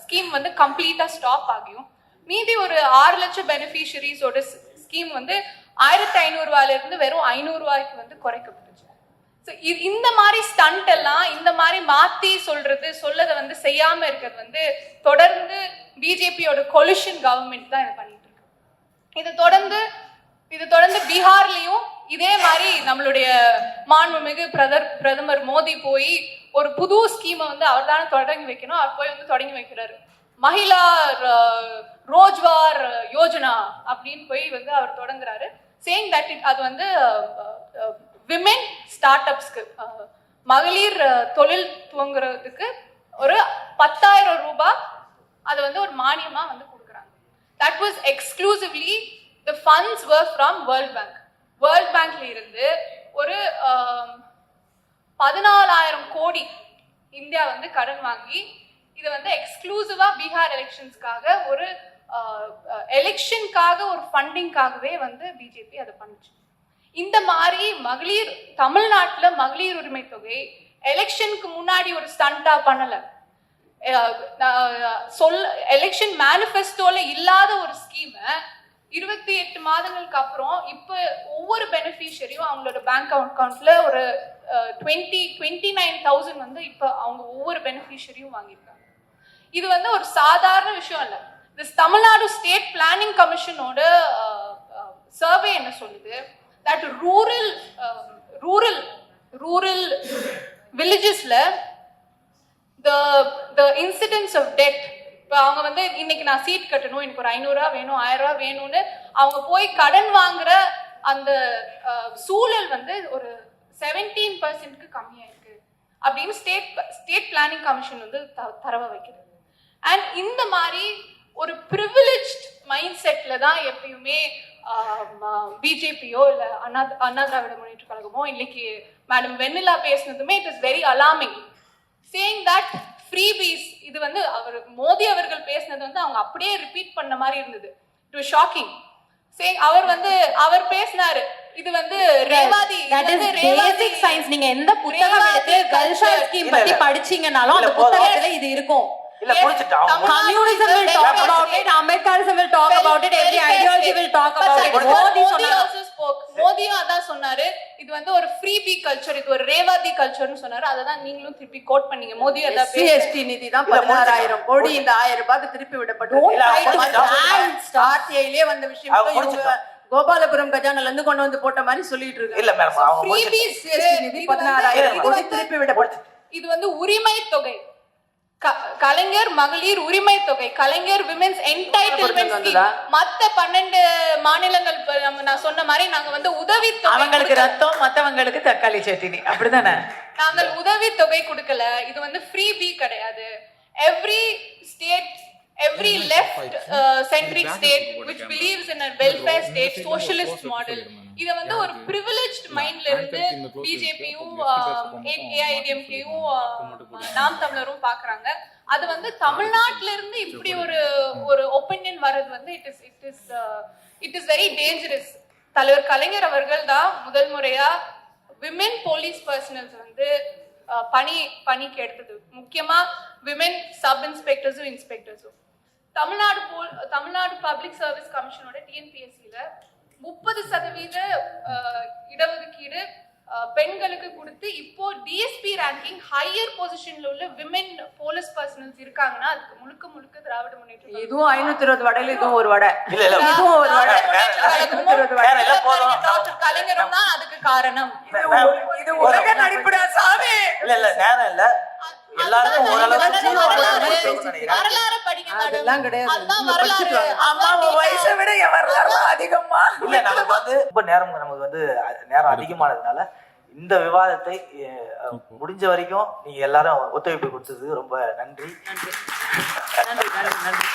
ஸ்கீம் வந்து கம்ப்ளீட்டா ஸ்டாப் ஆகியும் மீதி ஒரு 6 லட்சம் பெனிஃபிஷியரிஸோட ஸ்கீம் வந்து 1500 ரூபாயில இருந்து வெறும் 500 ரூபாய்க்கு வந்து குறைக்கப்பட்டுச்சு. ஸோ இந்த மாதிரி ஸ்டண்ட் எல்லாம் இந்த மாதிரி மாத்தி சொல்லதை வந்து செய்யாம இருக்கிறது வந்து தொடர்ந்து பிஜேபியோட கொலிஷன் கவர்மெண்ட் தான் இதை பண்ணிட்டு இருக்கு. இது தொடர்ந்து பீகார்லயும் இதே மாதிரி நம்மளுடைய மாண்புமிகு பிரதமர் மோடி போய் ஒரு புது ஸ்கீமை வந்து அவர் தானே தொடங்கி வைக்கணும், அவர் போய் வந்து தொடங்கி வைக்கிறாரு. மகிழா ரோஜ்வார் யோஜனா அப்படின்னு போய் வந்து அவர் தொடங்குறாரு. சேயிங் தட் அது வந்து விமென் ஸ்டார்ட் அப்ஸ்க்கு மகளிர் தொழில் துவங்குறதுக்கு ஒரு 10,000 ரூபாய் அது வந்து ஒரு மானியமா வந்து கொடுக்குறாங்க. That was exclusively the funds were from world bank. World பேங்க்ல இருந்து ஒரு 14,000 கோடி இந்தியா வந்து கடன் வாங்கி இது வந்து எக்ஸ்க்ளூசிவா பீகார் எலெக்ஷன்ஸ்க்காக ஒரு எலெக்ஷனுக்காக ஒரு ஃபண்டிங்காகவே வந்து பிஜேபி அதை பண்ணுச்சு. இந்த மாதிரி தமிழ்நாட்டுல மகளிர் உரிமை தொகை எலெக்ஷனுக்கு முன்னாடி ஒரு ஸ்டண்டா பண்ணல, எலெக்ஷன் மேனிஃபெஸ்டோல இல்லாத ஒரு ஸ்கீமை 28 மாதங்களுக்கு அப்புறம் இப்ப ஒவ்வொரு பெனிஃபிஷரியும் அவங்களோட பேங்க் அக்கௌண்ட்ல ஒரு 29,000 வந்து இப்ப அவங்க ஒவ்வொரு பெனிஃபிஷரியும் வாங்கியிருக்காங்க. இது வந்து ஒரு சாதாரண விஷயம் இல்ல. தமிழ்நாடு ஸ்டேட் பிளானிங் கமிஷனோட சர்வே என்ன சொல்லுது, that rural வில்லேஜஸ்ல the incidence of debt, இப்போ அவங்க வந்து இன்னைக்கு நான் சீட் கட்டணும், எனக்கு ஒரு 500 ரூபா வேணும், 1000 ரூபா வேணும்னு அவங்க போய் கடன் வாங்குற அந்த சூழல் வந்து ஒரு 17% கம்மியா இருக்கு அப்படின்னு ஸ்டேட் பிளானிங் கமிஷன் வந்து தரவ வைக்கிறது. அண்ட் இந்த மாதிரி ஒரு ப்ரிவிலேஜ்ட் மைண்ட் செட்ல தான் எப்பயுமே பிஜேபியோ இல்ல அண்ணா திராவிட முன்னேற்ற கழகமோ இன்னைக்கு மேடம் வெண்ணிலா பேசினதுமே it is very alarming. Saying that freebies, இது வந்து மோடி அவர்கள் பேசினது வந்து அவங்க அப்படியே ரிப்பீட் பண்ண மாதிரி இருந்தது. It was shocking. அவர் பேசினாரு இது வந்து ரேவாதி, பேசிக் சயின்ஸ். நீங்க எந்த புத்தகம் எடுத்து கல்ஃப் ஸ்கீம் பத்தி படிச்சீங்கனாலும் அந்த புத்தகத்துல இது இருக்கும். இல்ல புடிச்சிட்டோம். Communism will talk about it, Ambedkarism will talk about it, every ideology will talk about it. மோடியும் அதான் சொன்னாரு, இது வந்து ஒரு ஃப்ரீபி கல்ச்சர், இது ஒரு ரேவாதி கல்ச்சர்னு சொன்னாரு. அததான் நீங்களும் திருப்பி கோட் பண்ணீங்க. மோடி அதான் எஸ்டி நிதி தான் 16,000 கோடி இந்த 1000 ரூபாய்க்கு திருப்பி விடப்பட்டது. ஆர்டிஐலே வந்த விஷயம் கோபாலபுரம் கஜானால இருந்து கொண்டு வந்து போட்ட மாதிரி சொல்லிட்டு இருக்கு. இல்ல மேடம், அவங்க நிதி 16,000 கோடி திருப்பி விடப்பட்டது. இது வந்து உரிமை தொகை, கலைஞர் மகளிர் உரிமை தொகை, கலைஞர் விமென்ஸ் என்டைட்டில்மென்ட் ஸ்கீம். மத்த 12 மாநிலங்கள் நான் சொன்ன மாதிரி நாங்க வந்து உதவி தொகை, அவங்களுக்கு ரத்தம் மத்தவங்களுக்கு தக்காளி சட்னி, அப்படிதானே? நாங்கள் உதவி தொகை கொடுக்கல. இது வந்து ஃப்ரீபி கிடையாது. every left centric state which believes in a welfare state socialist model, இத வந்து ஒரு privileged mindல இருந்து பிஜேபியும் ஏஐடிஎம்கேயும் நாம் தமிழரும் பாக்குறாங்க. அது வந்து தமிழ்நாட்டுல இருந்து இப்படி ஒரு ஒபினியன் வர்றது வந்து இட் இஸ் வெரி டேஞ்சரஸ். தலைவர் கலைஞர் அவர்கள் தான் முதல் முறையா விமென் போலீஸ் பர்சனல்ஸ் வந்து பணிக்கு எடுத்தது. முக்கியமா women sub இன்ஸ்பெக்டர்ஸும் இன்ஸ்பெக்டர்ஸும். Tamil Nadu public service கமிஷனோட டிஎன்பிஎஸ்சில 30% இடஒதுக்கீடு பெண்களுக்கு கொடுத்து இப்போ டிஎஸ்பி ரேங்கிங் ஹையர் பொசிஷன்ல உள்ள விமென் போலீஸ் பர்சனல்ஸ் இருக்காங்கன்னா அதுக்கு முழுக்க திராவிட முன்னேற்றம். இதுவும் 520 வடையில இதுவும் ஒரு வடை. இல்ல இதுவும் ஒரு வடை. டாக்டர் கலைஞரும் தான் அதுக்கு காரணம். இது உலக நடிப்புடா சாமி. இல்ல நேரம் இல்ல, எல்லாரும் வரலாறு படிங்க. அதெல்லாம் கிடையாது. அதான் வரலாறு. அம்மா வயசை விட என் வரலாறு அதிகமா. இல்ல நமக்கு வந்து ரொம்ப நமக்கு வந்து நேரம் அதிகமானதுனால இந்த விவாதத்தை முடிஞ்ச வரைக்கும் நீங்க எல்லாரும் ஒத்துழைப்பு கொடுத்ததுக்கு ரொம்ப நன்றி. நன்றி.